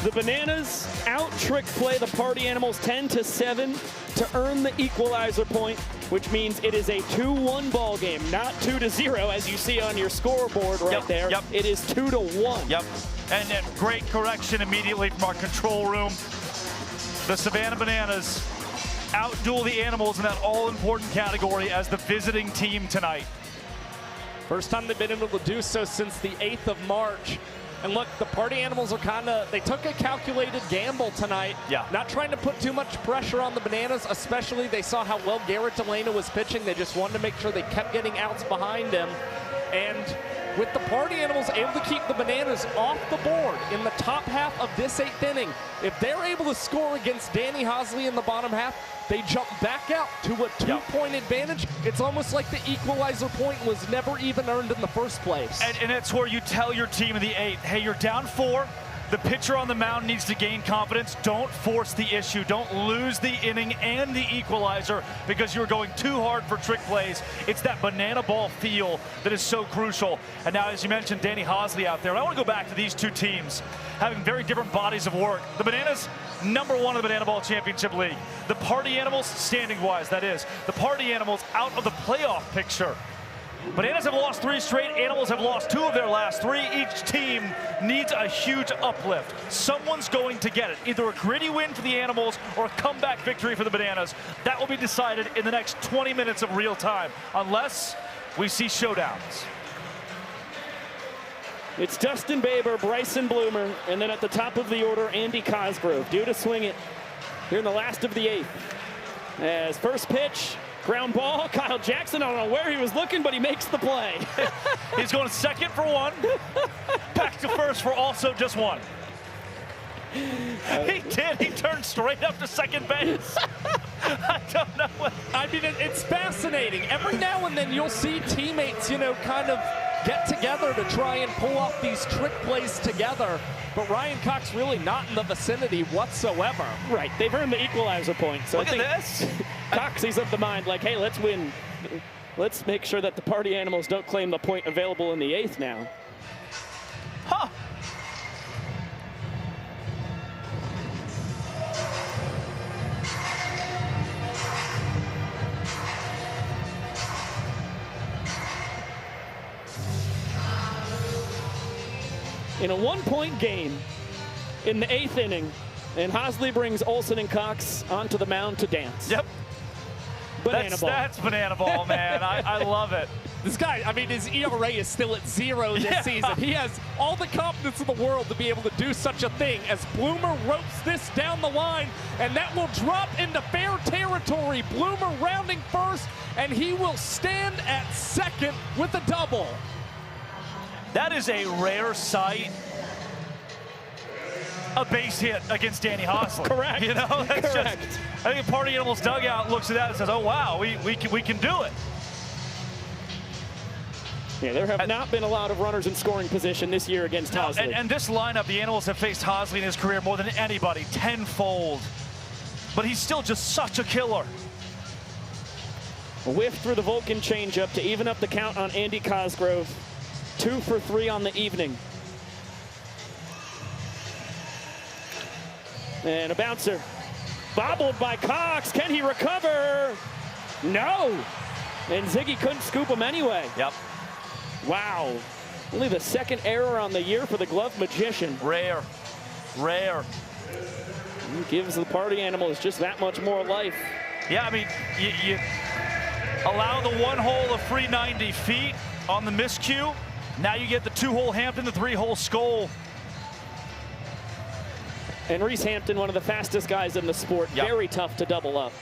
G: The Bananas out trick play the Party Animals 10-7 to earn the equalizer point, which means it is a 2-1 ball game, not 2-0 as you see on your scoreboard right there.
B: Yep.
G: It is 2-1.
B: Yep. And great correction immediately from our control room. The Savannah Bananas outduel the Animals in that all-important category as the visiting team tonight.
H: First time they've been able to do so since the 8th of March. And look, the Party Animals are they took a calculated gamble tonight.
B: Yeah.
H: Not trying to put too much pressure on the Bananas, especially they saw how well Garrett Delano was pitching. They just wanted to make sure they kept getting outs behind him. And with the Party Animals able to keep the Bananas off the board in the top half of this 8th inning, if they're able to score against Danny Hosley in the bottom half, they jump back out to a 2-point advantage. It's almost like the equalizer point was never even earned in the first place.
B: And it's where you tell your team in the 8th, hey, you're down 4. The pitcher on the mound needs to gain confidence. Don't force the issue. Don't lose the inning and the equalizer because you're going too hard for trick plays. It's that banana ball feel that is so crucial. And now, as you mentioned, Danny Hosley out there. And I want to go back to these two teams having very different bodies of work. The Bananas, #1 in the Banana Ball Championship League. The Party Animals, standing-wise, that is. The Party Animals out of the playoff picture. Bananas have lost 3 straight. Animals have lost 2 of their last 3. Each team needs a huge uplift. Someone's going to get it. Either a gritty win for the Animals or a comeback victory for the Bananas. That will be decided in the next 20 minutes of real time, unless we see showdowns.
G: It's Dustin Baber, Bryson Bloomer, and then at the top of the order, Andy Cosgrove, due to swing it here in the last of the 8th. As first pitch, ground ball, Kyle Jackson, I don't know where he was looking, but he makes the play.
B: He's going second for 1, back to first for also just 1. He did. He turned straight up to second base. I don't know what.
H: I mean, it's fascinating. Every now and then you'll see teammates, kind of get together to try and pull off these trick plays together. But Ryan Cox really not in the vicinity whatsoever.
G: Right. They've earned the equalizer point. So
B: Look at this.
G: Cox, he's of the mind like, hey, let's win. Let's make sure that the Party Animals don't claim the point available in the 8th now.
B: Huh.
G: in a 1-point game in the 8th inning, and Hosley brings Olsen and Cox onto the mound to dance.
B: Yep.
G: Banana ball.
B: That's banana ball, man. I love it.
H: This guy, I mean, his ERA is still at 0 this season. He has all the confidence in the world to be able to do such a thing as Bloomer ropes this down the line, and that will drop into fair territory. Bloomer rounding first, and he will stand at second with a double.
B: That is a rare sight. A base hit against Danny Hosley.
G: Correct.
B: You know, that's
G: Correct.
B: just, I think Party Animals dugout looks at that and says, oh, wow, we can do it.
G: Yeah, there have not been a lot of runners in scoring position this year against Hosley.
B: And this lineup, the Animals have faced Hosley in his career more than anybody, tenfold. But he's still just such a killer.
G: A whiff through the Vulcan changeup to even up the count on Andy Cosgrove. 2 for 3 on the evening. And a bouncer. Bobbled by Cox. Can he recover? No. And Ziggy couldn't scoop him anyway.
B: Yep.
G: Wow. Only the 2nd error on the year for the glove magician.
B: Rare. Rare.
G: He gives the Party Animals just that much more life.
B: Yeah, I mean, you allow the 1-hole of free 90 feet on the miscue. Now you get the 2-hole Hampton, the 3-hole Skole.
G: And Reese Hampton, one of the fastest guys in the sport.
B: Yep.
G: Very tough to double up.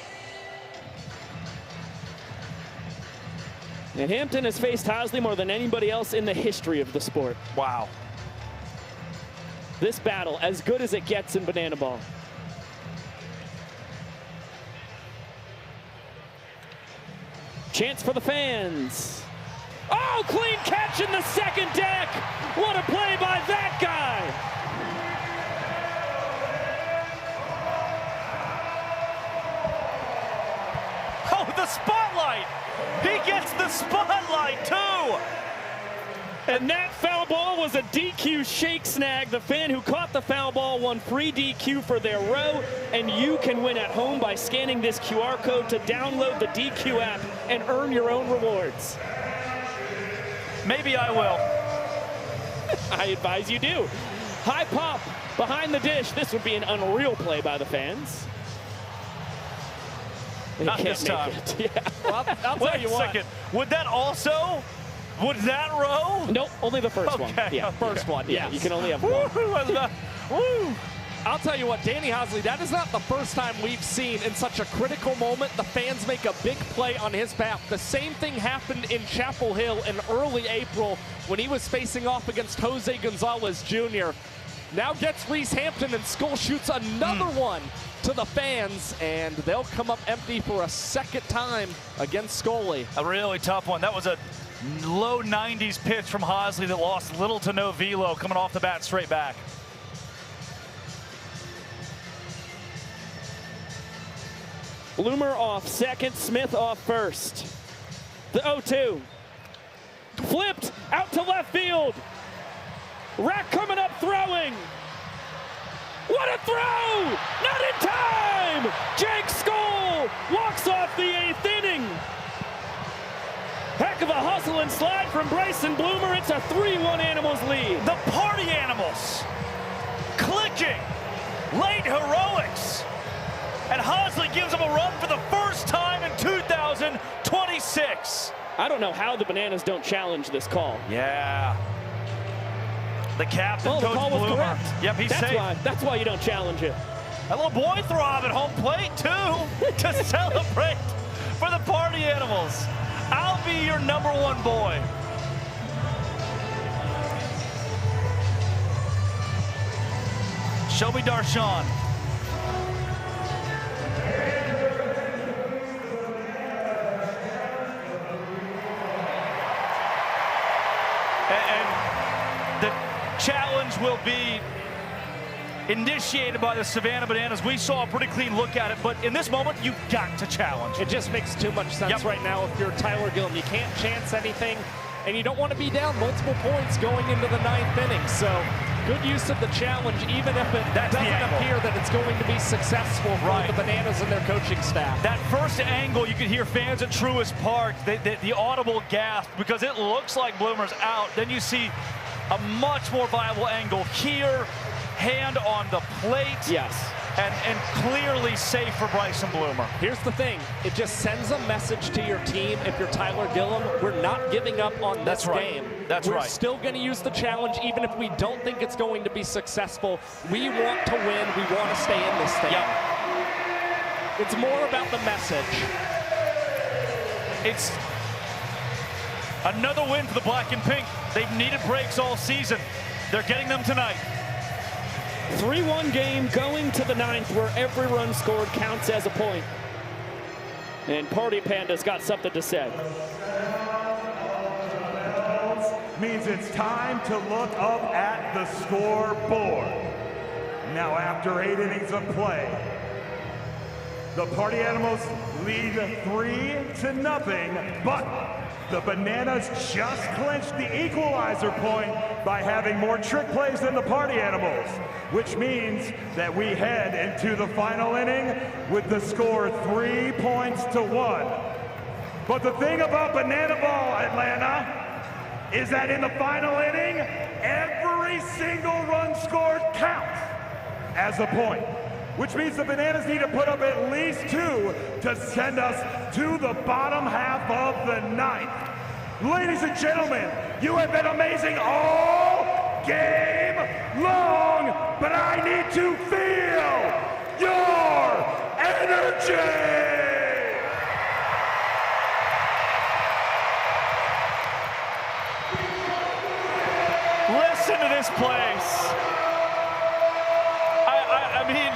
G: And Hampton has faced Hosley more than anybody else in the history of the sport.
B: Wow.
G: This battle, as good as it gets in banana ball. Chance for the fans. Oh, clean catch in the 2nd deck. What a play by that guy.
B: Oh, the spotlight. He gets the spotlight, too.
G: And that foul ball was a DQ shake snag. The fan who caught the foul ball won free DQ for their row, and you can win at home by scanning this QR code to download the DQ app and earn your own rewards.
B: Maybe I will.
G: I advise you do. High pop behind the dish. This would be an unreal play by the fans. They
B: Not
G: can't
B: this
G: make
B: time.
G: it. Yeah.
H: Well, I'll
B: Wait
H: tell you
B: a
H: what.
B: second. Would that also? Would that row?
G: Nope, only the first one.
B: Okay.
G: Yeah,
H: First one,
G: yeah.
H: yes.
G: You can only have one.
B: Woo!
H: I'll tell you what, Danny Hosley, that is not the first time we've seen in such a critical moment the fans make a big play on his behalf. The same thing happened in Chapel Hill in early April when he was facing off against Jose Gonzalez Jr. Now gets Reese Hampton, and Skole shoots another one to the fans, and they'll come up empty for a 2nd time against Skole.
B: A really tough one. That was a low 90s pitch from Hosley that lost little to no velo coming off the bat straight back.
G: Bloomer off 2nd, Smith off 1st. The 0-2. Flipped out to left field. Rack coming up throwing. What a throw! Not in time! Jake Skole walks off the 8th inning. Heck of a hustle and slide from Bryson Bloomer. It's a 3-1 Animals lead.
B: The Party Animals clicking. Late heroics. And Hosley gives them a run for the first time in 2026.
G: I don't know how the Bananas don't challenge this call.
B: Yeah. The captain,
G: the
B: Coach
G: call was
B: Bloomer.
G: correct.
B: Yep, he's
G: That's
B: safe.
G: That's why you don't challenge it.
B: A little boy throb at home plate, too, to celebrate for the Party Animals. I'll be your #1 boy. Shelby Darshan. And the challenge will be initiated by the Savannah Bananas. We saw a pretty clean look at it, but in this moment, you've got to challenge.
H: It just makes too much sense right now if you're Tyler Gillum. You can't chance anything, and you don't want to be down multiple points going into the 9th inning. So good use of the challenge, even if it doesn't appear that it's going to be successful for the Bananas and their coaching staff.
B: That first angle, you could hear fans at Truist Park, the audible gasp, because it looks like Bloomer's out. Then you see a much more viable angle here. Hand on the plate.
G: Yes.
B: And clearly safe for Bryson Bloomer.
H: Here's the thing. It just sends a message to your team. If you're Tyler Gillum, we're not giving up on this game. We're still going to use the challenge, even if we don't think it's going to be successful. We want to win. We want to stay in this thing.
B: Yep.
H: It's more about the message.
B: It's another win for the black and pink. They've needed breaks all season. They're getting them tonight.
G: 3-1 game going to the 9th, where every run scored counts as a point. And Party Panda's got something to say.
L: Means it's time to look up at the scoreboard. Now, after 8 innings of play, the Party Animals lead 3-0, but the Bananas just clinched the equalizer point by having more trick plays than the Party Animals, which means that we head into the final inning with the score 3-1. But the thing about bananaball, Atlanta, is that in the final inning, every single run scored counts as a point, which means the Bananas need to put up at least 2 to send us to the bottom half of the 9th. Ladies and gentlemen, you have been amazing all game long, but I need to feel your energy!
B: Listen to this place. I mean,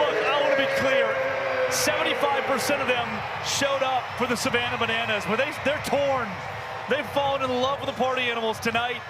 B: look, I want to be clear. 75% of them showed up for the Savannah Bananas, but they're torn. They've fallen in love with the Party Animals tonight.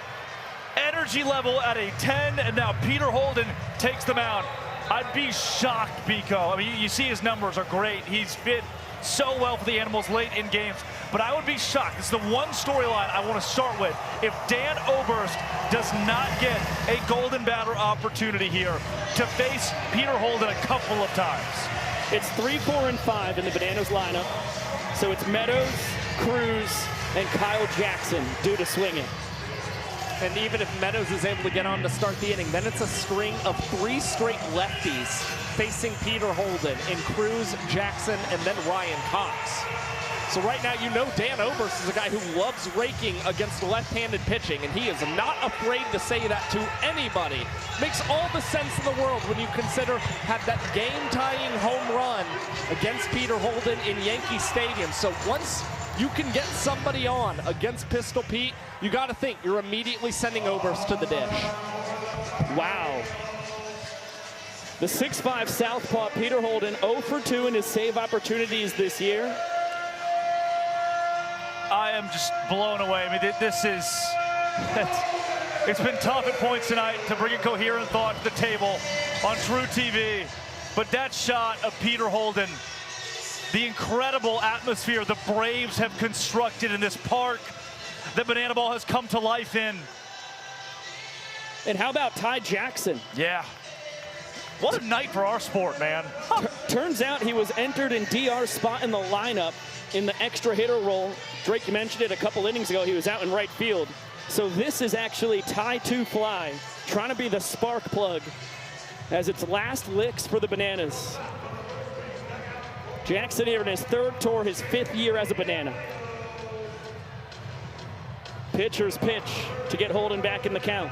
B: Energy level at a 10, and now Peter Holden takes them out. I'd be shocked, Biko. I mean, you see his numbers are great. He's fit so well for the Animals late in games, but I would be shocked. This is the one storyline I want to start with. If Dan Oberst does not get a golden batter opportunity here to face Peter Holden a couple of times.
G: It's 3, 4, and 5 in the Bananas lineup. So it's Meadows, Cruz, and Kyle Jackson due to swinging.
H: And even if Meadows is able to get on to start the inning, then it's a string of 3 straight lefties facing Peter Holden in Cruz, Jackson, and then Ryan Cox. So right now, you know Dan Oberst is a guy who loves raking against left-handed pitching, and he is not afraid to say that to anybody. Makes all the sense in the world when you consider had that game-tying home run against Peter Holden in Yankee Stadium. So once you can get somebody on against Pistol Pete, you got to think you're immediately sending Oberst to the dish.
G: Wow. The 6'5" southpaw Peter Holden 0 for 2 in his save opportunities this year.
B: I am just blown away. I mean, this is, it's been tough at points tonight to bring a coherent thought to the table on True TV. But that shot of Peter Holden, the incredible atmosphere the Braves have constructed in this park that bananaball has come to life in.
G: And how about Ty Jackson?
B: Yeah. What a night for our sport, man.
G: Turns out he was entered in DR's spot in the lineup in the extra hitter role. Drake mentioned it a couple innings ago. He was out in right field. So this is actually Ty 2 Fly, trying to be the spark plug as its last licks for the Bananas. Jackson here in his 3rd tour, his 5th year as a Banana. Pitcher's pitch to get Holden back in the count.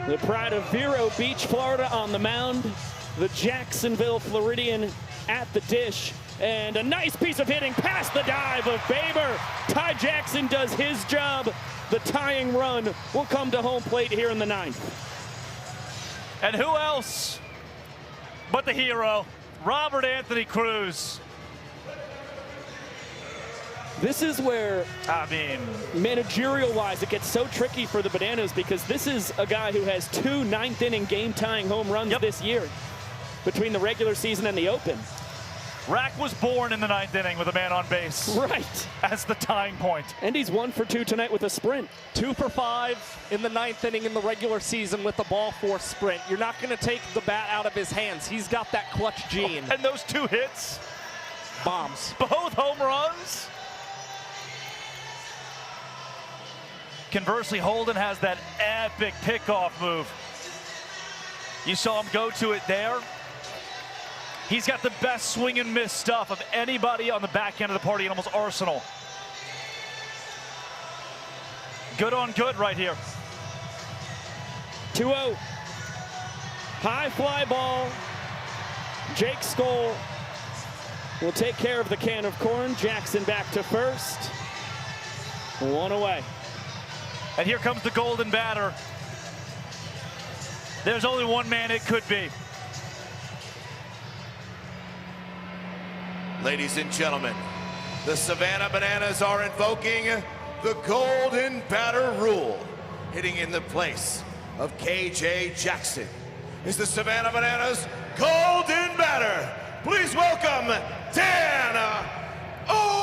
G: The pride of Vero Beach, Florida on the mound. The Jacksonville Floridian at the dish. And a nice piece of hitting past the dive of Baber. Ty Jackson does his job. The tying run will come to home plate here in the 9th.
B: And who else but the hero, Robert Anthony Cruz.
G: This is where,
B: I mean,
G: managerial-wise, it gets so tricky for the Bananas because this is a guy who has 2 ninth-inning game-tying home runs this year between the regular season and the Open.
B: Rack was born in the 9th inning with a man on base.
G: Right.
B: As the tying point.
G: And he's 1 for 2 tonight with a sprint.
H: 2 for 5 in the 9th inning in the regular season with the ball 4 sprint. You're not going to take the bat out of his hands. He's got that clutch gene.
B: And those 2 hits.
H: Bombs.
B: Both home runs. Conversely, Holden has that epic pickoff move. You saw him go to it there. He's got the best swing and miss stuff of anybody on the back end of the Party Animals arsenal. Good on good right here.
G: 2-0. High fly ball. Jake Skole will take care of the can of corn. Jackson back to first. 1 away.
B: And here comes the golden batter. There's only one man it could be.
Q: Ladies and gentlemen, the Savannah Bananas are invoking the golden batter rule. Hitting in the place of KJ Jackson is the Savannah Bananas golden batter. Please welcome Dan Ober.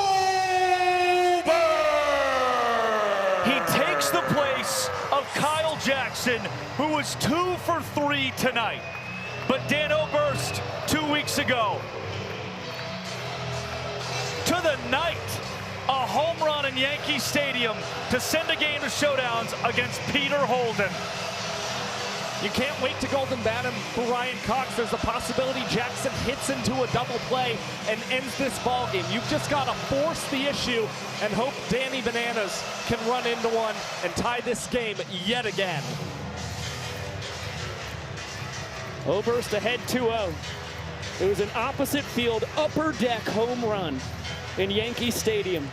B: He takes the place of Kyle Jackson, who was 2 for 3 tonight. But Dan Oberst 2 weeks ago. To the night, a home run in Yankee Stadium to send a game to showdowns against Peter Holden.
H: You can't wait to golden bat him for Ryan Cox. There's a possibility Jackson hits into a double play and ends this ball game. You've just got to force the issue and hope Danny Bananas can run into one and tie this game yet again.
G: Oberst ahead 2-0. It was an opposite field upper deck home run in Yankee Stadium.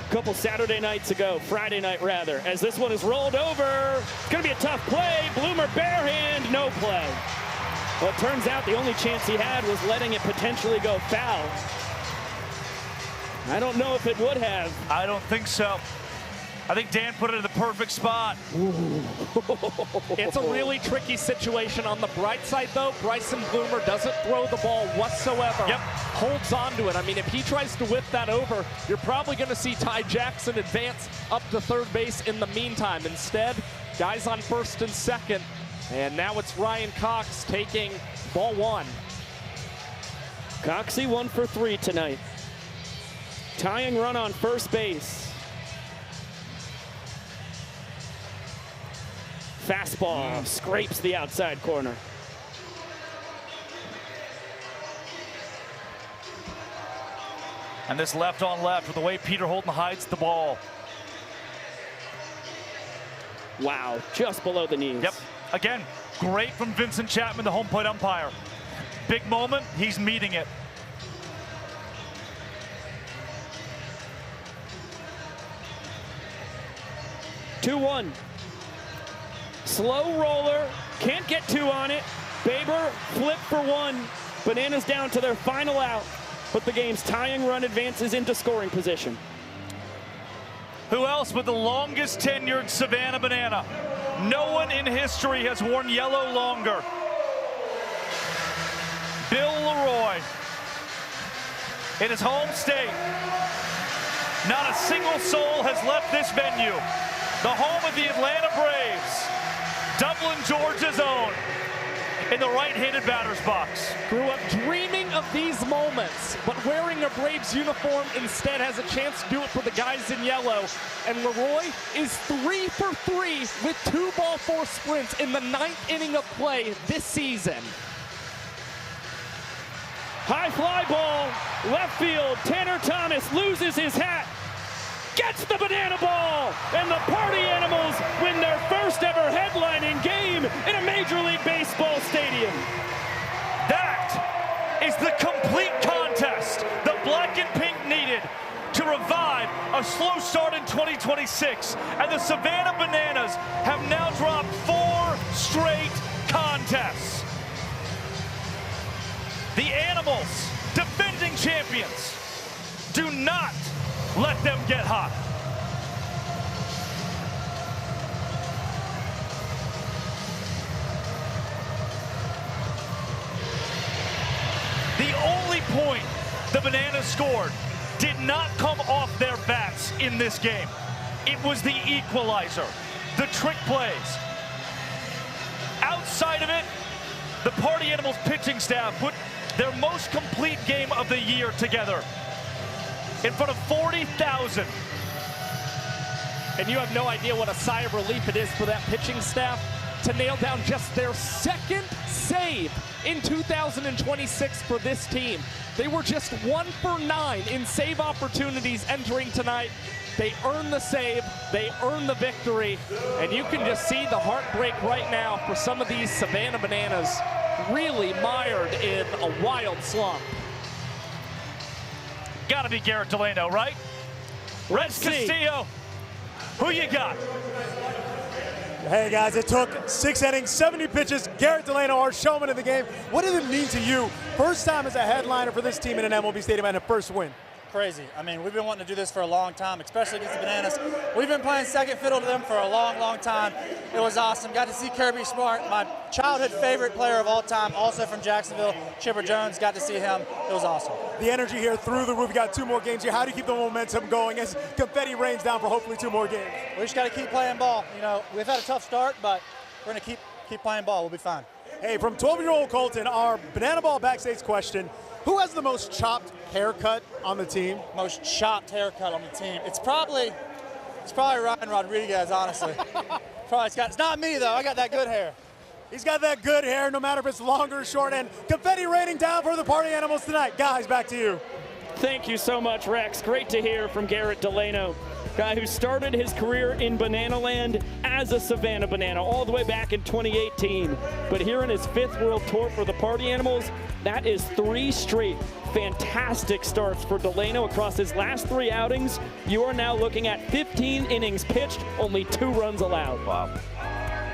G: A couple Saturday nights ago, Friday night rather, as this one is rolled over. It's gonna be a tough play. Bloomer barehand, no play. Well, it turns out the only chance he had was letting it potentially go foul. I don't know if it would have.
B: I don't think so. I think Dan put it in the perfect spot.
H: It's a really tricky situation. On the bright side, though, Bryson Bloomer doesn't throw the ball whatsoever.
B: Yep.
H: Holds on to it. I mean, if he tries to whip that over, you're probably going to see Ty Jackson advance up to third base in the meantime. Instead, guys on first and second. And now it's Ryan Cox taking ball 1.
G: Coxey 1 for 3 tonight. Tying run on first base. Fastball scrapes the outside corner.
B: And this left on left with the way Peter Holden hides the ball.
G: Wow, just below the knees.
B: Yep, again, great from Vincent Chapman, the home plate umpire. Big moment, he's meeting it.
G: Two-1. Slow roller, can't get 2 on it. Baber flip for 1. Bananas down to their final out, but the game's tying run advances into scoring position.
B: Who else but the longest tenured Savannah Banana? No one in history has worn yellow longer. Bill Leroy, in his home state. Not a single soul has left this venue. The home of the Atlanta Braves. Dublin, Georgia's own, in the right-handed batter's box.
H: Grew up dreaming of these moments, but wearing a Braves uniform instead has a chance to do it for the guys in yellow. And Leroy is 3 for 3 with 2 ball 4 sprints in the 9th inning of play this season.
G: High fly ball, left field. Tanner Thomas loses his hat. Gets the banana ball, and the Party Animals win their first ever headlining game in a Major League Baseball stadium.
B: That is the complete contest the black and pink needed to revive a slow start in 2026. And the Savannah Bananas have now dropped 4 straight contests. The Animals, defending champions, do not let them get hot. The only point the Bananas scored did not come off their bats in this game. It was the equalizer, the trick plays. Outside of it, the Party Animals pitching staff put their most complete game of the year together in front of 40,000.
H: And you have no idea what a sigh of relief it is for that pitching staff to nail down just their second save in 2026 for this team. They were just 1 for 9 in save opportunities entering tonight. They earned the save, they earned the victory, and you can just see the heartbreak right now for some of these Savannah Bananas really mired in a wild slump.
B: Gotta be Garrett Delano, right? Rex Castillo, who you got?
I: Hey guys, it took 6 innings, 70 pitches. Garrett Delano, our showman in the game. What does it mean to you? First time as a headliner for this team in an MLB stadium and a first win.
C: Crazy. I mean, we've been wanting to do this for a long time, especially against the Bananas. We've been playing second fiddle to them for a long, long time. It was awesome. Got to see Kirby Smart, my childhood favorite player of all time, also from Jacksonville, Chipper Jones. Got to see him. It was awesome.
I: The energy here through the roof. We got 2 more games here. How do you keep the momentum going as confetti rains down for hopefully 2 more games?
C: We just got to keep playing ball. You know, we've had a tough start, but we're going to keep playing ball. We'll be fine.
I: Hey, from 12-year-old Colton, our banana ball backstage question: who has the most chopped haircut on the team?
C: Most chopped haircut on the team. It's probably Ryan Rodriguez, honestly. It's not me though. I got that good hair.
I: He's got that good hair, no matter if it's long or short. And confetti raining down for the party animals tonight. Guys, back to you.
G: Thank you so much, Rex. Great to hear from Garrett Delano, guy who started his career in Banana Land as a Savannah Banana all the way back in 2018. But here in his 5th World Tour for the Party Animals, that is 3 straight fantastic starts for Delano across his last 3 outings. You are now looking at 15 innings pitched, only 2 runs allowed.
B: Wow.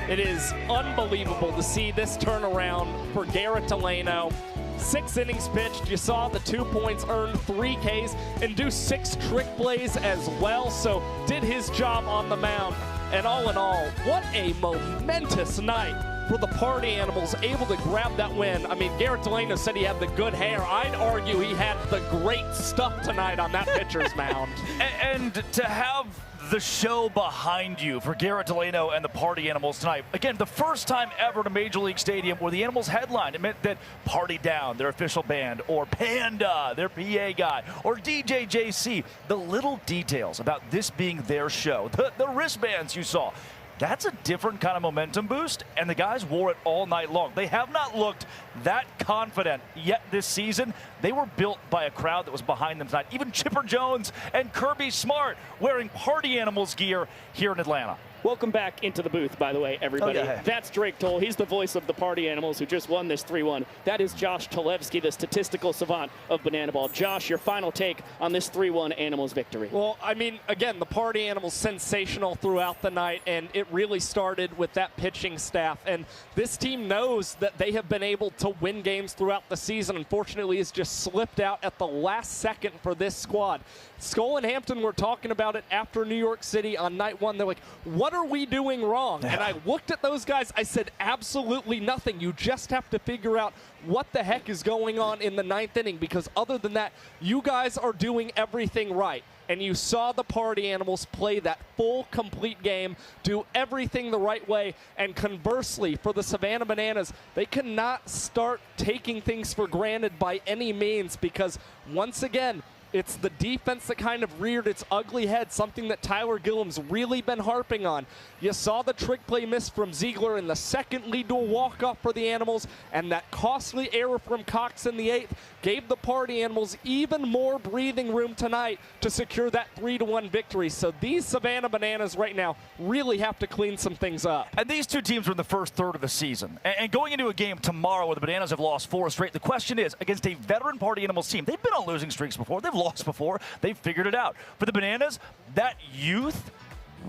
H: It is unbelievable to see this turnaround for Garrett Delano. 6 innings pitched, you saw the 2 points earned, 3 Ks, and do 6 trick plays as well, so did his job on the mound. And all in all, what a momentous night for the Party Animals, able to grab that win. I mean, Garrett Delano said he had the good hair. I'd argue he had the great stuff tonight on that pitcher's mound.
B: And to have the show behind you for Garrett Delano and the Party Animals tonight. Again, the first time ever in a Major League Stadium where the Animals headlined. It meant that Party Down, their official band, or Panda, their PA guy, or DJ JC, the little details about this being their show, the wristbands you saw. That's a different kind of momentum boost, and the guys wore it all night long. They have not looked that confident yet this season. They were built by a crowd that was behind them tonight. Even Chipper Jones and Kirby Smart wearing Party Animals gear here in Atlanta.
G: Welcome back into the booth, by the way, everybody.
B: Oh, yeah.
G: That's Drake Toll. He's the voice of the Party Animals who just won this 3-1. That is Josh Talevsky, the statistical savant of Bananaball. Josh, your final take on this 3-1 Animals victory.
H: Well, I mean, again, the Party Animals sensational throughout the night, and it really started with that pitching staff. And this team knows that they have been able to win games throughout the season. Unfortunately, it's just slipped out at the last second for this squad. Skole and Hampton were talking about it after New York City on night 1. They're like, what are we doing wrong? And I looked at those guys. I said, absolutely nothing. You just have to figure out what the heck is going on in the 9th inning, because other than that, you guys are doing everything right. And you saw the Party Animals play that full, complete game, do everything the right way. And conversely, for the Savannah Bananas, they cannot start taking things for granted by any means, because once again, it's the defense that kind of reared its ugly head, something that Tyler Gilliam's really been harping on. You saw the trick play miss from Ziegler in the 2nd, lead to a walk-off for the Animals, and that costly error from Cox in the 8th gave the Party Animals even more breathing room tonight to secure that 3-1 victory. So these Savannah Bananas right now really have to clean some things up.
B: And these 2 teams are in the first third of the season. And going into a game tomorrow where the Bananas have lost 4 straight, the question is, against a veteran Party Animals team, they've been on losing streaks before, they've lost before, they've figured it out. For the Bananas, that youth,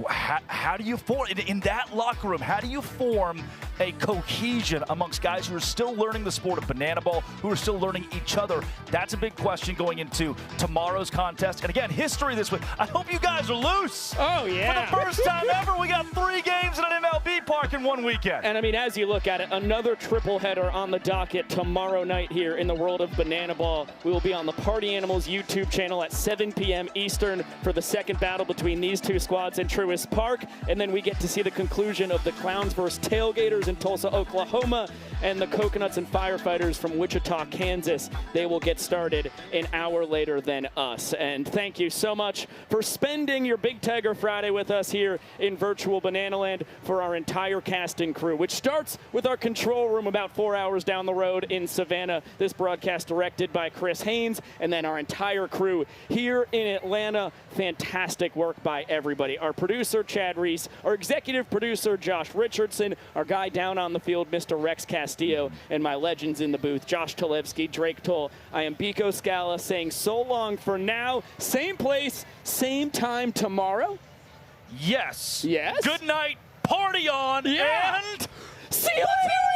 B: how do you form, in that locker room, how do you form a cohesion amongst guys who are still learning the sport of banana ball, who are still learning each other? That's a big question going into tomorrow's contest. And again, history this week. I hope you guys are loose.
G: Oh, yeah.
B: For the first time ever, we got 3 games in an MLB park, and in one weekend.
G: And I mean, as you look at it, another triple header on the docket tomorrow night here in the world of banana ball. We will be on the Party Animals YouTube channel at 7 p.m. Eastern for the second battle between these two squads in Truist Park. And then we get to see the conclusion of the Clowns versus Tailgaters in Tulsa, Oklahoma, and the Coconuts and Firefighters from Wichita, Kansas. They will get started an hour later than us. And thank you so much for spending your Big Tiger Friday with us here in virtual Banana Land for our entire cast and crew, which starts with our control room about 4 hours down the road in Savannah. This broadcast directed by Chris Haynes, and then our entire crew here in Atlanta. Fantastic work by everybody. Our producer, Chad Reese, our executive producer, Josh Richardson, our guy down on the field, Mr. Rex Castillo, and my legends in the booth, Josh Talevsky, Drake Toll. I am Biko Scala saying so long for now. Same place, same time tomorrow.
B: Yes.
G: Yes.
B: Good night. Party on.
G: Yeah.
B: And
G: see you later.